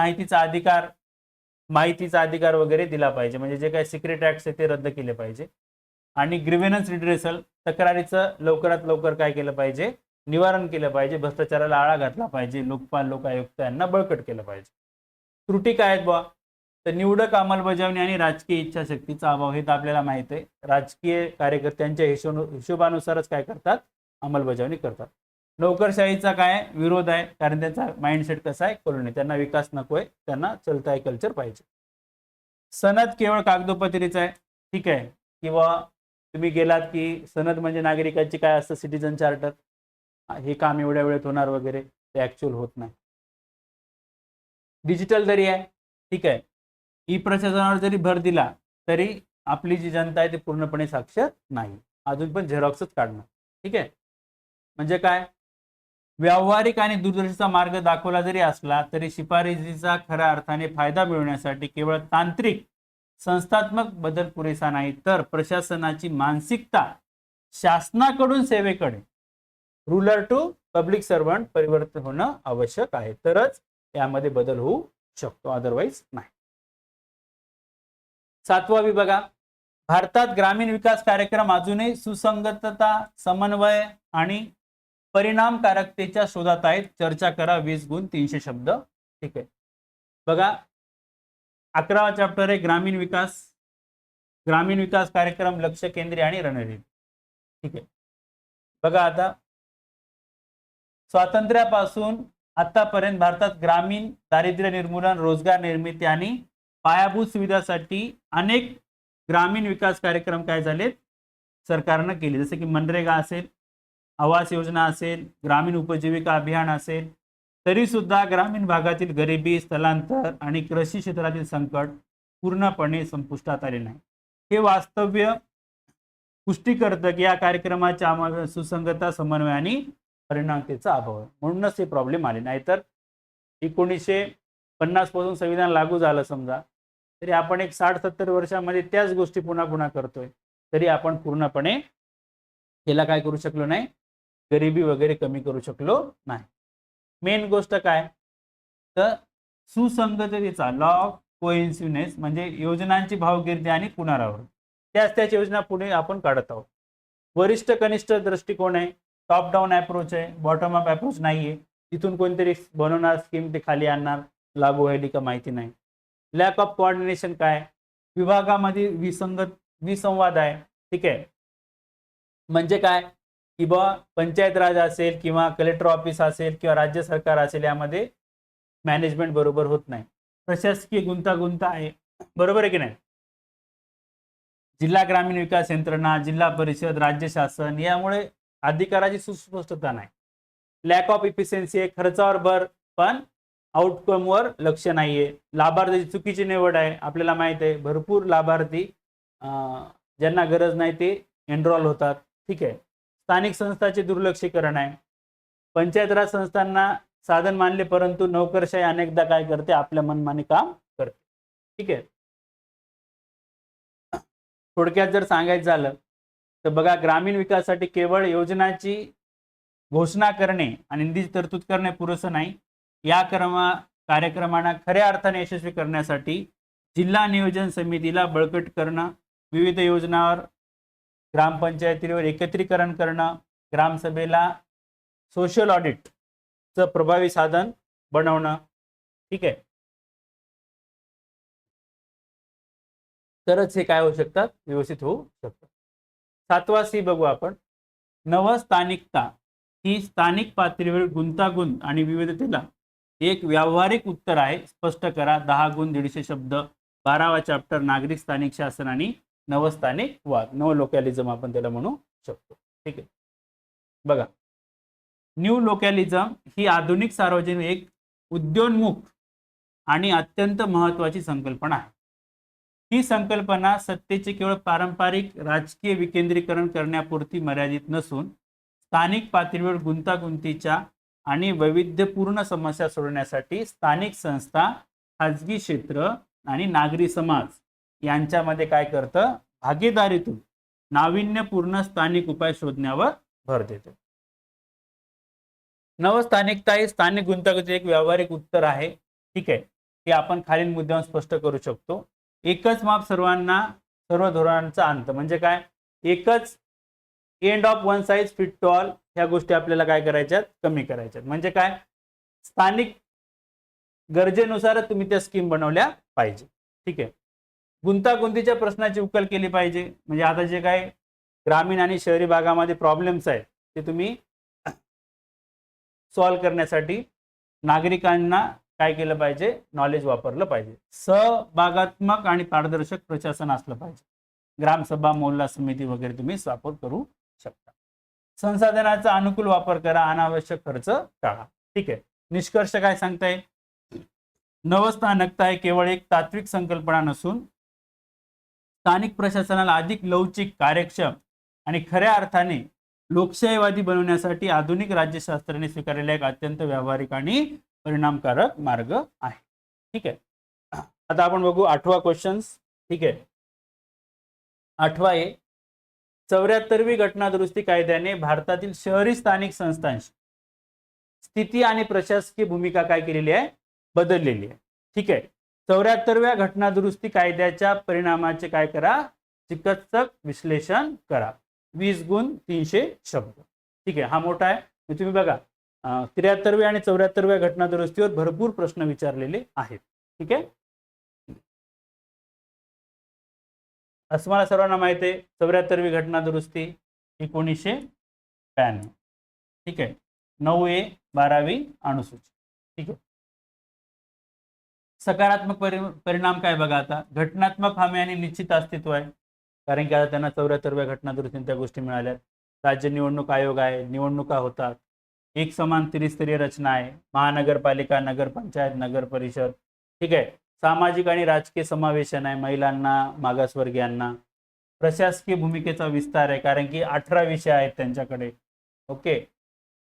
माहितीचा अधिकार वगैरे दिला पाहिजे, म्हणजे जे काही सिक्रेट ऍक्ट्स आहे ते रद्द केले पाहिजे. आणि ग्रीव्हनन्स रिड्रेसल, तक्रारीचं लवकरात लवकर काय केलं पाहिजे, निवारण केलं पाहिजे. भ्रष्टाचाराला आळा घातला पाहिजे. लोकपाल, लोकायुक्त यांना बळकट केलं पाहिजे. त्रुटी काय आहेत बुवा, तर निवडक अंमलबजावणी आणि राजकीय इच्छाशक्तीचा अभाव. हे तर आपल्याला माहित आहे, राजकीय कार्यकर्त्यांच्या हिशोबानुसारच काय करतात, अंमलबजावणी करतात. नोकरशाहीचा काय विरोध आहे, कारण त्यांचा माइंडसेट कसा आहे, कॉलोनी, त्यांना विकास नकोय, त्यांना चलता आहे कल्चर पाहिजे. सनद केवळ कागदोपत्रीच आहे. ठीक आहे. किंवा तुम्ही गेलात की सनद म्हणजे नागरिकाची काय असतं, सिटीजन चार्टर, हे काम एवढ्या वेळेत होणार वगैरे, ते ऍक्च्युअल होत नाही. डिजिटल जरी आहे. ठीक आहे. प्रशासनावर जरी भर दिला तरी आपली जी जनता आहे ती पूर्णपणे साक्षर नाही, अजून पण झेरॉक्सच काढणार. ठीक आहे. म्हणजे काय, व्यावहारिक आणि दूरदर्शनाचा मार्ग दाखवला जरी असला तरी शिफारसीचा खऱ्या अर्थाने फायदा मिळवण्यासाठी केवळ तांत्रिक संस्थात्मक बदल पुरेसा नाही, तर प्रशासनाची मानसिकता शासनाकडून सेवेकडे, रुलर टू पब्लिक सर्वंट, परिवर्तन होणं आवश्यक आहे. तरच यामध्ये बदल होऊ शकतो, अदरवाईज नाही. 7वा विभाग, भारतात ग्रामीण विकास कार्यक्रम अजूनही सुसंगतता, समन्वय आणि परिणामकारकतेच्या शोधात आहेत. चर्चा करा. 20 गुण 300 शब्द. ठीक आहे. बघा 11वा चॅप्टर आहे ग्रामीण विकास कार्यक्रम, लक्ष केंद्रे आणि रणनीती. ठीक आहे. बघा आता स्वातंत्र्यापासून आतापर्यंत भारतात ग्रामीण दारिद्र्य निर्मूलन, रोजगार निर्मिती आणि पायाभूत सुविधासाठी अनेक ग्रामीण विकास कार्यक्रम काय झालेत सरकारनं केले. जसे की मनरेगा असेल, आवास योजना असेल, ग्रामीण उपजीविका अभियान असेल. तरी सुद्धा ग्रामीण भागातील गरिबी, स्थलांतर आणि कृषी क्षेत्रातील संकट पूर्णपणे संपुष्टात आले नाही. हे वास्तव्य पुष्टी करतं की या कार्यक्रमाच्या सुसंगतता, समन्वय आणि परिणामतेचा अभाव आहे. म्हणूनच हे प्रॉब्लेम आले. नाहीतर 1950 पासून संविधान लागू झालं समजा, तरी आपण एक 60-70 वर्षामध्ये त्याच गोष्टी पुन्हा पुन्हा करतोय, तरी आपण पूर्णपणे याला काय करू शकलो नाही, गरिबी वगैरे कमी करू शकलो नाही. मेन गोष्ट काय, तर सुसंगततेचा लॉ ऑफ कोइन्सिडेंस, म्हणजे योजनांची भावगिरती आणि पुनरावृत्ती. त्याच योजना पुढे आपण काढत आहोत. वरिष्ठ कनिष्ठ दृष्टिकोन आहे, टॉप डाऊन अप्रोच आहे, बॉटम अप अप्रोच नाहीये. तिथून कोणतरी बनवणार स्कीम ते खाली आणणार, लागू व्हायली का माहिती नाही. लॅक ऑफ कोऑर्डिनेशन काय, विभागामध्ये विसंवाद आहे. ठीक आहे. म्हणजे काय की बा पंचायत राज असेल किंवा कलेक्टर ऑफिस असेल किंवा राज्य सरकार असेल, यामध्ये मॅनेजमेंट बरोबर होत नाही. प्रशासकीय गुंतागुंत आहे. बरोबर आहे की नाही. जिल्हा ग्रामीण विकास यंत्रणा, जिल्हा परिषद, राज्य शासन यामुळे अधिकाराची सुस्पष्टता नाही. लॅक ऑफ इफिशियन्सी आहे, खर्चावर भर पण आउटकमवर लक्ष नाहीये. लाभार्थीची चुकीची निवड आहे. आपल्याला माहित आहे भरपूर लाभार्थी ज्यांना गरज नाही ते एनरोल होतात. ठीक आहे. स्थानिक संस्थांचे दुर्लक्षीकरण आहे. पंचायत राज संस्थांना साधन मानले परंतु नोकरशाही अनेकदा काय करते, आपल्या मनमानी काम करते. ठीक आहे. थोडक्यात जर सांगायचं झालं तर बघा, ग्रामीण विकासासाठी केवळ योजनाची घोषणा करणे आणि निधीची तरतूद करणे पुरेसं नाही. या कार्यक्रमांना खऱ्या अर्थाने यशस्वी करण्यासाठी जिल्हा नियोजन समितीला बळकट करणं, विविध योजनांवर ग्रामपंचायतीवर एकत्रीकरण करणं, ग्रामसभेला सोशल ऑडिटचं प्रभावी साधन बनवणं. ठीक आहे. तरच हे काय होऊ शकतात, व्यवस्थित होऊ शकतात. 7वा सी बघू आपण. नवस्थानिकता ही स्थानिक पातळीवर गुंतागुंत आणि विविधतेला एक व्यावहारिक उत्तर आहे. स्पष्ट करा. 10 गुण 150 शब्द. 12वा चॅप्टर नागरिक स्थानिक शासन आणि नवस्थानिक वाद, नो लोकॅलिझम आपण त्याला म्हणू शकतो. ठीक आहे. बघा, न्यू लोकॅलिझम ही आधुनिक सार्वजनिक एक उद्योन्मुख आणि अत्यंत महत्त्वाची संकल्पना आहे. ही संकल्पना सत्तेचे केवळ पारंपरिक राजकीय विकेंद्रीकरण करण्यापुरती मर्यादित नसून स्थानिक पातळीवर गुंतागुंतीच्या आणि वैविध्यपूर्ण समस्या सोडवण्यासाठी स्थानिक संस्था, खाजगी क्षेत्र आणि नागरी समाज यांच्यामध्ये काय करतं, भागीदारीतून नाविन्यपूर्ण स्थानिक उपाय शोधण्यावर भर देते. नवस्थानिकता ही स्थानिक गुंतागुंतीचे एक व्यावहारिक उत्तर आहे. ठीक आहे. हे आपण खालील मुद्द्यावर स्पष्ट करू शकतो. एकच माप सर्वांना, सर्व धोरणांचा अंत. म्हणजे काय, एकच end of one size fit to all, ह्या गोष्टी आपल्याला काय करायच्यात, कमी करायच्यात. म्हणजे काय, स्थानिक गरजेनुसार तुम्ही त्या स्कीम बनवल्या पाहिजे. ठीक आहे. गुंतागुंतीच्या प्रश्नाची उकल केली पाहिजे. म्हणजे आता जे काय ग्रामीण आणि शहरी भागामध्ये प्रॉब्लेम्स आहेत ते तुम्ही सॉल्व्ह करण्यासाठी नागरिकांना काय केलं पाहिजे, नॉलेज वापरलं पाहिजे. सहभागात्मक आणि पारदर्शक प्रशासन असलं पाहिजे. ग्रामसभा, मोहल्ला समिती वगैरे तुम्ही वापर करू शकता. संसाधनाचा अनुकूल वापर करा, अनावश्यक खर्च टाळा. ठीक आहे. निष्कर्ष काय सांगताय, नवस्थानिकता हे केवळ एक तात्विक संकल्पना नसून स्थानिक प्रशासनाला अधिक लवचिक, कार्यक्षम आणि खऱ्या अर्थाने लोकशाहीवादी बनवण्यासाठी आधुनिक राज्यशास्त्राने स्वीकारलेला एक अत्यंत व्यावहारिक आणि परिणामकारक मार्ग आहे. ठीक आहे. आता आपण बघू 8वा क्वेश्चन्स. ठीक आहे. 8वा आहे 74वी घटना दुरुस्ती कायद्याने भारतातील शहरी स्थानिक संस्थांची स्थिती आणि प्रशासकीय भूमिका काय केलेली आहे, बदललेली आहे. ठीक आहे. 74व्या घटना दुरुस्ती कायद्याच्या परिणामाचे काय करा, चिकित्सक विश्लेषण करा. 20 गुण 300 शब्द. ठीक आहे. हा मोठा आहे. तुम्ही बघा 73व्या आणि 74व्या घटना दुरुस्तीवर भरपूर प्रश्न विचारलेले आहेत. ठीक आहे. असं मला सर्वांना माहिती आहे 74वी घटना दुरुस्ती 1992. ठीक आहे. 9A 12वी अनुसूची. ठीक आहे. सकारात्मक परिणाम काय बघा, आता घटनात्मक हमी आणि निश्चित अस्तित्व आहे, कारण की आता त्यांना 74व्या घटना दुरुस्तीने त्या गोष्टी मिळाल्या. राज्य निवडणूक आयोग आहे, निवडणुका होतात, एक समान त्रिस्तरीय रचना आहे, महानगरपालिका, नगरपंचायत, नगर परिषद. ठीक आहे. सामाजिक आणि राजकीय समावेशन आहे, महिलांना, मागासवर्गीयांना. प्रशासकीय भूमिकेचा विस्तार आहे, कारण की 18 विषय आहेत त्यांच्याकडे. ओके.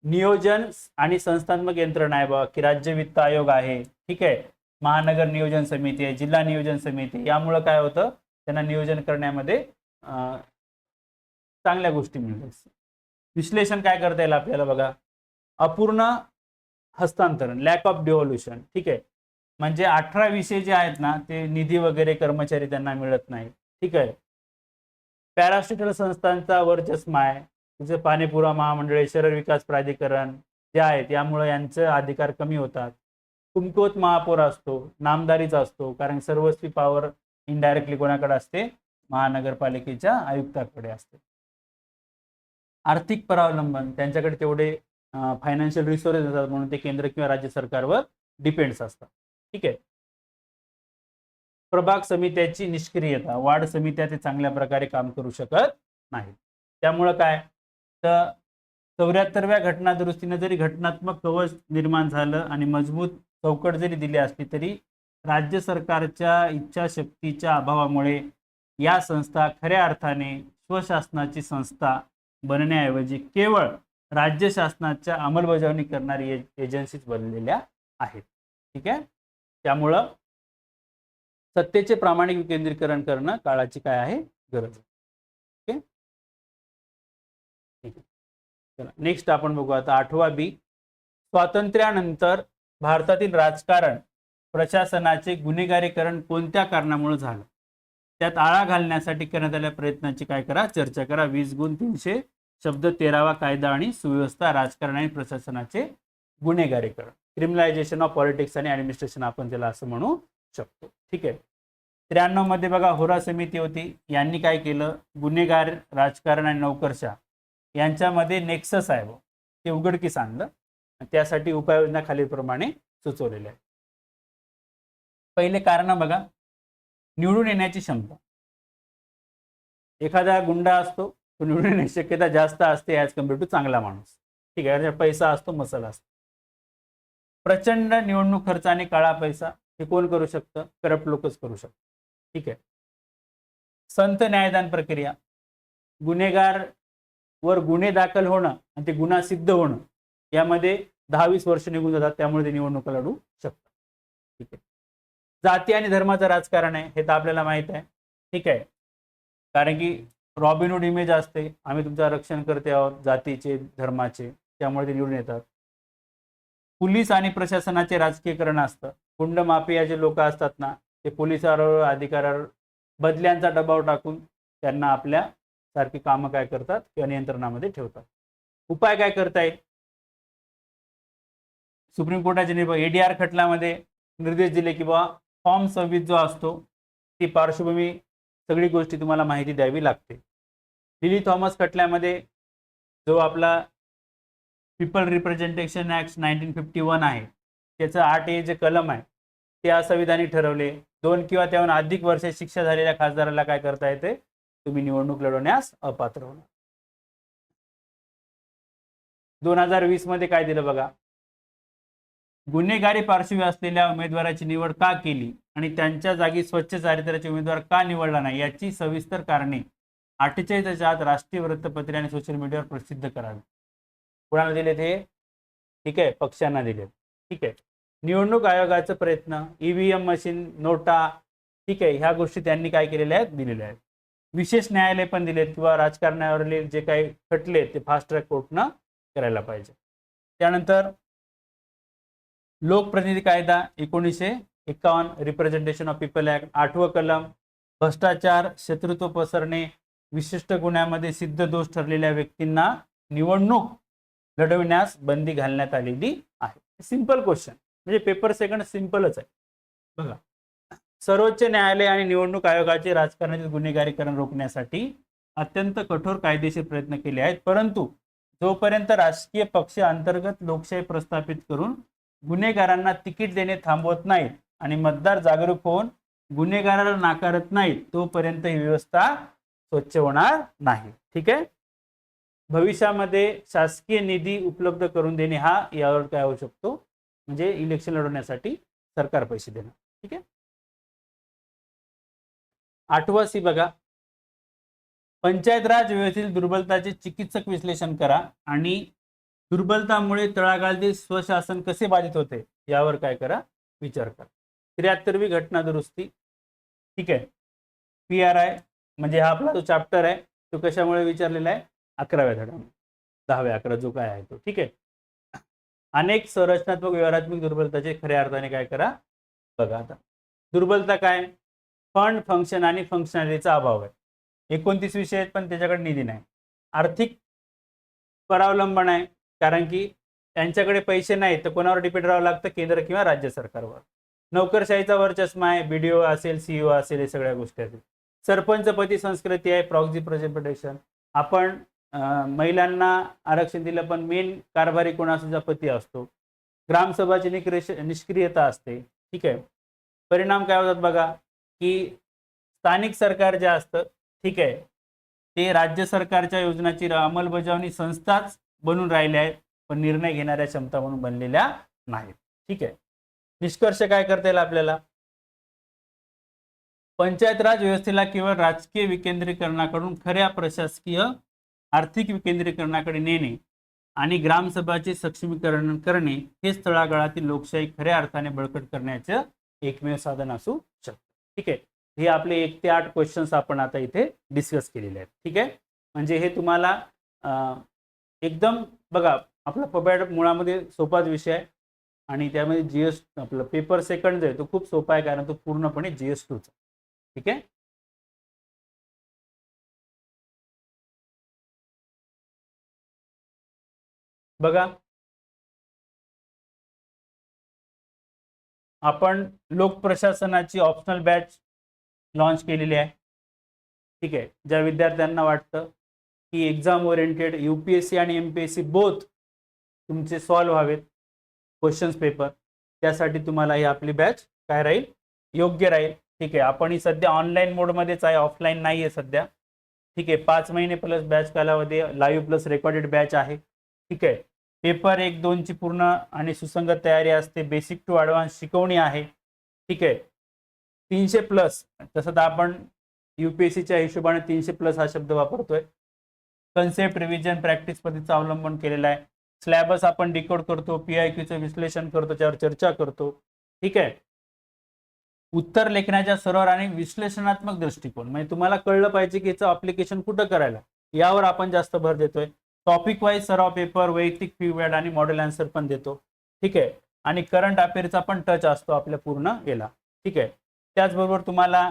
नियोजन आणि संस्थात्मक यंत्रणा आहे बघा, की राज्य वित्त आयोग आहे. ठीक आहे. महानगर नियोजन समिती आहे, जिल्हा नियोजन समिती. यामुळे काय होतं, त्यांना नियोजन करण्यामध्ये चांगल्या गोष्टी मिळतात. विश्लेषण काय करता येईल आपल्याला बघा, अपूर्ण हस्तांतरण, लॅक ऑफ डिव्होल्युशन. ठीक आहे. म्हणजे 18 विषय जे आहेत ना, ते निधी वगैरे कर्मचारी त्यांना मिळत नाही. ठीक आहे. पॅरास्टेटल संस्थांचा वर्चस्व आहे, तिचे पाणीपुरवठा महामंडळे, शहर विकास प्राधिकरण जे आहेत, यामुळे यांचे अधिकार कमी होतात. कुमकुवत महापौर असतो, नामदारीचा असतो, कारण सर्वस्वी पॉवर इनडायरेक्टली कोणाकडे असते, महानगरपालिकेच्या आयुक्ताकडे असते. आर्थिक परावलंबन, त्यांच्याकडे तेवढे फायनान्शियल रिसोर्सेस असतात, म्हणून ते केंद्र किंवा राज्य सरकारवर डिपेंड्स असतात. ठीक आहे. प्रभाग समित्याची निष्क्रियता, वार्ड समित्या ते चांगल्या प्रकारे काम करू शकत नाहीत. त्यामुळं काय, तर 74व्या घटना दुरुस्तीने जरी घटनात्मक कवच निर्माण झालं आणि मजबूत चौकट जरी दिली असली, तरी राज्य सरकारच्या इच्छाशक्तीच्या अभावामुळे या संस्था खऱ्या अर्थाने स्वशासनाची संस्था बनण्याऐवजी केवळ राज्य शासनाच्या अंमलबजावणी करणारी एजन्सीज बनलेल्या आहेत. ठीक आहे. त्यामुळं सत्तेचे प्रामाणिक विकेंद्रीकरण करणं काळाची काय आहे, गरज आहे. ओके. ठीक आहे. चला नेक्स्ट आपण बघू आता 8वा बी. स्वातंत्र्यानंतर भारतातील राजकारण प्रशासनाचे गुन्हेगारीकरण कोणत्या कारणामुळे झालं, त्यात आळा घालण्यासाठी करण्यात आलेल्या प्रयत्नांची काय करा, चर्चा करा. 20 गुण 300 शब्द. 13वा कायदा आणि सुव्यवस्था, राजकारण आणि प्रशासनाचे गुन्हेगारीकरण, क्रिमिनलायझेशन ऑफ पॉलिटिक्स आणि ऍडमिनिस्ट्रेशन आपण त्याला असं म्हणू शकतो. ठीक आहे. 93 मध्ये बघा होरा समिती होती, यांनी काय केलं, गुन्हेगार, राजकारण आणि नोकरशाह यांच्यामध्ये नेक्सस आहे ते उघडकीस आणलं. त्यासाठी उपाययोजना खालीलप्रमाणे सुचवलेल्या आहेत. पहिले कारण बघा, निवडून येण्याची क्षमता. एखादा गुंडा असतो, तो निवडून येण्याची शक्यता जास्त असते ॲज कम्पेअर टू चांगला माणूस. ठीक आहे. पैसा असतो, मसाला असतो. प्रचंड निवडणूक खर्च आणि काळा पैसा हे कोण करू शकतं, करप्ट लोकच करू शकतात. ठीक आहे. संत न्यायदान प्रक्रिया, गुन्हेगार वर गुन्हे दाखल होणं आणि ते गुन्हा सिद्ध होणं यामध्ये 10-20 वर्ष निघून जातात, त्यामुळे ते निवडणुका लढू शकतात. ठीक आहे. जाती आणि धर्माचं राजकारण आहे, हे तर आपल्याला माहित आहे. ठीक आहे. कारण की रॉबिनहूड इमेज असते, आम्ही तुमचं रक्षण करते आहोत जातीचे, धर्माचे, त्यामुळे ते निवडून येतात. पोलीस आणि प्रशासनाचे राजकीयकरण असतं. गुंड माफिया जे लोक असतात ना, ते पोलिसांवर, अधिकाऱ्यावर बदल्यांचा दबाव टाकून त्यांना आपल्या सारखी कामं काय करतात किंवा नियंत्रणामध्ये ठेवतात. उपाय काय करता येईल, सुप्रीम कोर्टाचे एडीआर खटल्यामध्ये निर्देश दिले की बाबा फॉर्म 26 जो असतो, ती पार्श्वभूमी सगळी गोष्टी तुम्हाला माहिती द्यावी लागते. लिली थॉमस खटल्यामध्ये जो आपला पीपल रिप्रेझेंटेशन ऍक्ट 1951 आहे, त्याचं 8A जे कलम आहे ते असंविधानिक ठरवले. 2 किंवा त्याहून अधिक वर्ष शिक्षा झालेल्या खासदाराला काय करता येते, तुम्ही निवडणूक लढवण्यास अपात्र होणार. 2020 मध्ये काय दिलं बघा, गुन्हेगारी पार्श्वभूमी असलेल्या उमेदवाराची निवड का केली आणि त्यांच्या जागी स्वच्छ चारित्र्याचे उमेदवार का निवडला नाही, याची सविस्तर कारणे 48च्या आत राष्ट्रीय वृत्तपत्रे आणि सोशल मीडियावर प्रसिद्ध करावे. कोणाला दिलेत हे? ठीक आहे, पक्षांना दिलेत. ठीक आहे. निवडणूक आयोगाचा प्रयत्न, ईव्हीएम मशीन, नोटा, ठीक आहे, ह्या गोष्टी त्यांनी काय केलेल्या आहेत? दिलेल्या आहेत. विशेष न्यायालय पण दिलेत किंवा राजकारणावरले जे काही खटले ते फास्ट ट्रॅक कोर्टनं करायला पाहिजे. त्यानंतर लोकप्रतिनिधी कायदा 1951, रिप्रेझेंटेशन ऑफ पीपल ऍक्ट, 8वं कलम, भ्रष्टाचार, शत्रुत्व पसरणे, विशिष्ट गुन्ह्यामध्ये सिद्ध दोष ठरलेल्या व्यक्तींना निवडणूक लढविण्यास बंदी घालण्यात आलेली आहे. सिंपल क्वेश्चन, म्हणजे पेपर सेकंड सिंपलच आहे. बघा, सर्वोच्च न्यायालय आणि निवडणूक आयोगाचे राजकारणातील गुन्हेगारीकरण रोखण्यासाठी अत्यंत कठोर कायदेशीर प्रयत्न केले आहेत, परंतु जोपर्यंत राजकीय पक्ष अंतर्गत लोकशाही प्रस्थापित करून गुन्हेगारांना तिकीट देणे थांबवत नाहीत आणि मतदार जागरूक होऊन गुन्हेगाराला नाकारत नाहीत, तोपर्यंत ही व्यवस्था स्वच्छ होणार नाही. ठीक आहे. भविष्यामध्ये शासकीय निधी उपलब्ध करून देणे हा यावर काय होऊ शकतो? म्हणजे इलेक्शन लढवण्यासाठी सरकार पैसे देणं. ठीक आहे. 8वा सी बघा, पंचायत राज व्यवस्थेतील दुर्बलताचे चिकित्सक विश्लेषण करा आणि दुर्बलतामुळे तळागाळातील स्वशासन कसे बाधित होते यावर काय करा? विचार करा. 73वी घटना दुरुस्ती. ठीक आहे. PRI म्हणजे हा आपला जो चॅप्टर आहे तो कशामुळे विचारलेला आहे? 11व्या धड्यामध्ये, 10-11 जो काय आहे तो. ठीक आहे. अनेक संरचनात्मक व्यवहारात्मक दुर्बलताचे खऱ्या अर्थाने काय करा? बघा, आता दुर्बलता काय? फंड, फंक्शन आणि फंक्शनॅलिटीचा अभाव आहे. 29 विषय आहेत पण त्याच्याकडे निधी नाही. आर्थिक परावलंबन आहे, कारण की त्यांच्याकडे पैसे नाहीत तर कोणावर डिपेंड राहावं लागतं? केंद्र किंवा राज्य सरकारवर. नोकरशाहीचा वर्चस्व आहे, BDO असेल, CEO असेल, हे सगळ्या गोष्टी आहेत. सरपंचपती संस्कृती आहे, प्रॉक्सी प्रेझेंटेशन. आपण महिलांना आरक्षण दिलं पण मेन कारभारी कोणाचा पती असतो. ग्रामसभाची निष्क्रियता असते. ठीक आहे. परिणाम काय होतात बघा, की स्थानिक सरकार जे असतं, ठीक आहे, ते राज्य सरकारच्या योजनांची अंमलबजावणी संस्थाच बनून राहिल्या आहेत, पण निर्णय घेणाऱ्या क्षमता म्हणून बनलेल्या नाहीत. ठीक आहे. निष्कर्ष काय करता येईल आपल्याला? पंचायत राज व्यवस्थेला केवळ राजकीय विकेंद्रीकरणाकडून खऱ्या प्रशासकीय आर्थिक विकेंद्रीकरणाकडे नेणे आणि ग्रामसभाचे सक्षमीकरण करणे हेच तळागाळातील लोकशाही खऱ्या अर्थाने बळकट करण्याचं एकमेव साधन असू शकतं. ठीक आहे. हे आपले 1 ते 8 क्वेश्चन्स आपण आता इथे डिस्कस केलेले आहेत. ठीक आहे. म्हणजे हे तुम्हाला एकदम बघा, आपला पबॅड मुळामध्ये सोपाच विषय आहे आणि त्यामध्ये GS आपलं पेपर सेकंड जो आहे तो खूप सोपा आहे, कारण तो पूर्णपणे GS2चा. ठीक आहे. बघा, आपण लोक प्रशासनाची ऑप्शनल बॅच लॉन्च केलेली आहे. ठीक आहे. ज्या विद्यार्थ्यांना वाटतं की एक्झाम ओरिएंटेड UPSC आणि MPSC बोथ तुमचे सॉल्व्ह व्हावेत क्वेश्चन्स पेपर, त्यासाठी तुम्हाला ही आपली बॅच काय राहील? योग्य राहील. ठीक आहे. आपण ही सध्या ऑनलाईन मोडमध्येच आहे, ऑफलाईन नाही आहे सध्या. ठीक आहे. 5 महिने प्लस बॅच कालावधी, लाईव्ह प्लस रेकॉर्डेड बॅच आहे. ठीक आहे. पेपर 1-2 ची पूर्ण आणि सुसंगत तयारी असते. बेसिक टू ॲडव्हान्स शिकवणी आहे. ठीक आहे. 300 प्लस, तसं तर आपण UPSCच्या हिशोबाने 300 प्लस हा शब्द वापरतोय. कन्सेप्ट, रिव्हिजन, प्रॅक्टिस पद्धतीचं अवलंबन केलेलं आहे. सिलेबस आपण डिकोड करतो, PIQचं विश्लेषण करतो, त्यावर चर्चा करतो. ठीक आहे. उत्तर लेखनाच्या सराव आणि विश्लेषणात्मक दृष्टिकोन, म्हणजे तुम्हाला कळलं पाहिजे की याचं ॲप्लिकेशन कुठं करायला, यावर आपण जास्त भर देतोय. टॉपिक वाईज सराव पेपर, वैयक्तिक फीडबॅक आणि मॉडेल आन्सर पण देतो. ठीक आहे. आणि करंट अफेअरचा पण टच असतो आपल्या पूर्ण याला. ठीक आहे. त्याचबरोबर तुम्हाला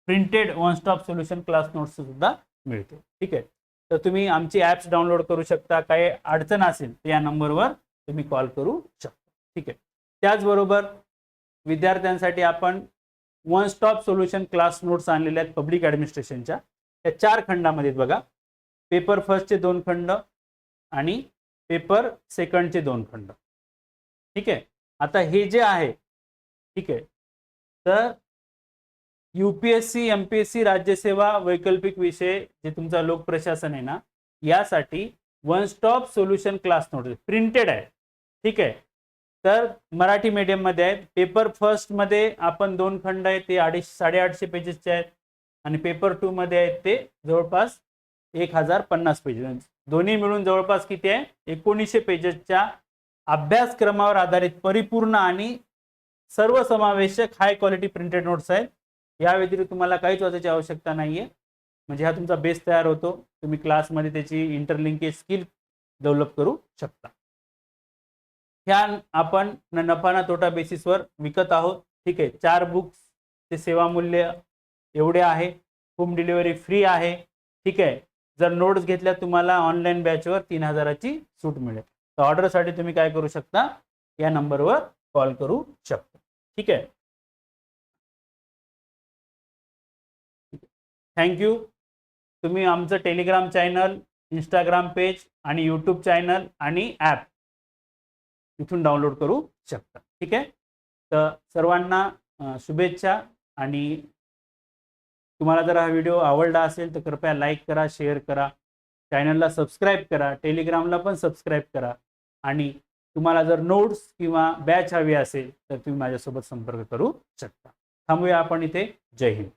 printed one stop solution class notes सुद्धा मिळते. ठीक आहे. तर तुम्ही आमची ॲप्स डाउनलोड करू शकता. काही अडचण असेल तर या नंबरवर तुम्ही कॉल करू शकता. ठीक आहे. त्याचबरोबर विद्यार्थ्यांसाठी आपण one stop solution class notes आणलेल्या आहेत पब्लिक ॲडमिनिस्ट्रेशनच्या. त्या 4 खंडामध्ये बघा, पेपर फर्स्टचे 2 खंड आणि पेपर सेकंडचे 2 खंड. ठीक आहे. आता हे जे आहे, ठीक आहे, तर UPSC MPSC राज्यसेवा वैकल्पिक विषय जे तुमचा लोक प्रशासन आहे ना, यासाठी one stop solution class note printed आहे. ठीक आहे. तर मराठी मीडियम मध्ये आहेत. पेपर फर्स्ट मध्ये आपण 2 खंड आहेत, ते 850 पेजेसचे आहेत आणि पेपर 2 मध्ये आहेत ते जवळपास 1050 पेजेस. दोन्ही मिळून जवळपास किती आहे? 1900 पेजेसच्या अभ्यासक्रमावर आधारित परिपूर्ण आणि सर्वसमावेशक हाय क्वालिटी प्रिंटेड नोट्स आहेत. या व्यतिरिक्त तुम्हाला काहीच वाचायची आवश्यकता नाहीये. म्हणजे हा तुमचा बेस तयार होतो. तुम्ही क्लासमध्ये त्याची इंटरलिंकेज स्किल डेव्हलप करू शकता. ह्या आपण नफा ना तोटा बेसिसवर विकत आहोत. ठीक आहे. 4 बुक्स चे सेवा मूल्य एवढे आहे. होम डिलिव्हरी फ्री आहे. ठीक आहे. जर नोट्स घेतल्या तुम्हाला ऑनलाईन बॅचवर 3000 ची सूट मिळेल. तर ऑर्डरसाठी तुम्ही काय करू शकता? या नंबरवर कॉल करू शकता. ठीक आहे. थँक्यू. तुम्ही आमचं टेलिग्राम चॅनल, इंस्टाग्राम पेज आणि यूट्यूब चॅनल आणि ॲप इथून डाउनलोड करू शकता. ठीक आहे. तर सर्वांना शुभेच्छा. आणि तुम्हाला जर हा व्हिडिओ आवडला असेल तर कृपया लाईक करा, शेअर करा, चॅनलला सबस्क्राईब करा, टेलिग्रामला पण सबस्क्राईब करा. आणि तुम्हाला जर नोट्स किंवा बॅच हवी असेल तर तुम्ही माझ्यासोबत संपर्क करू शकता. थांबूया आपण इथे. जय हिंद.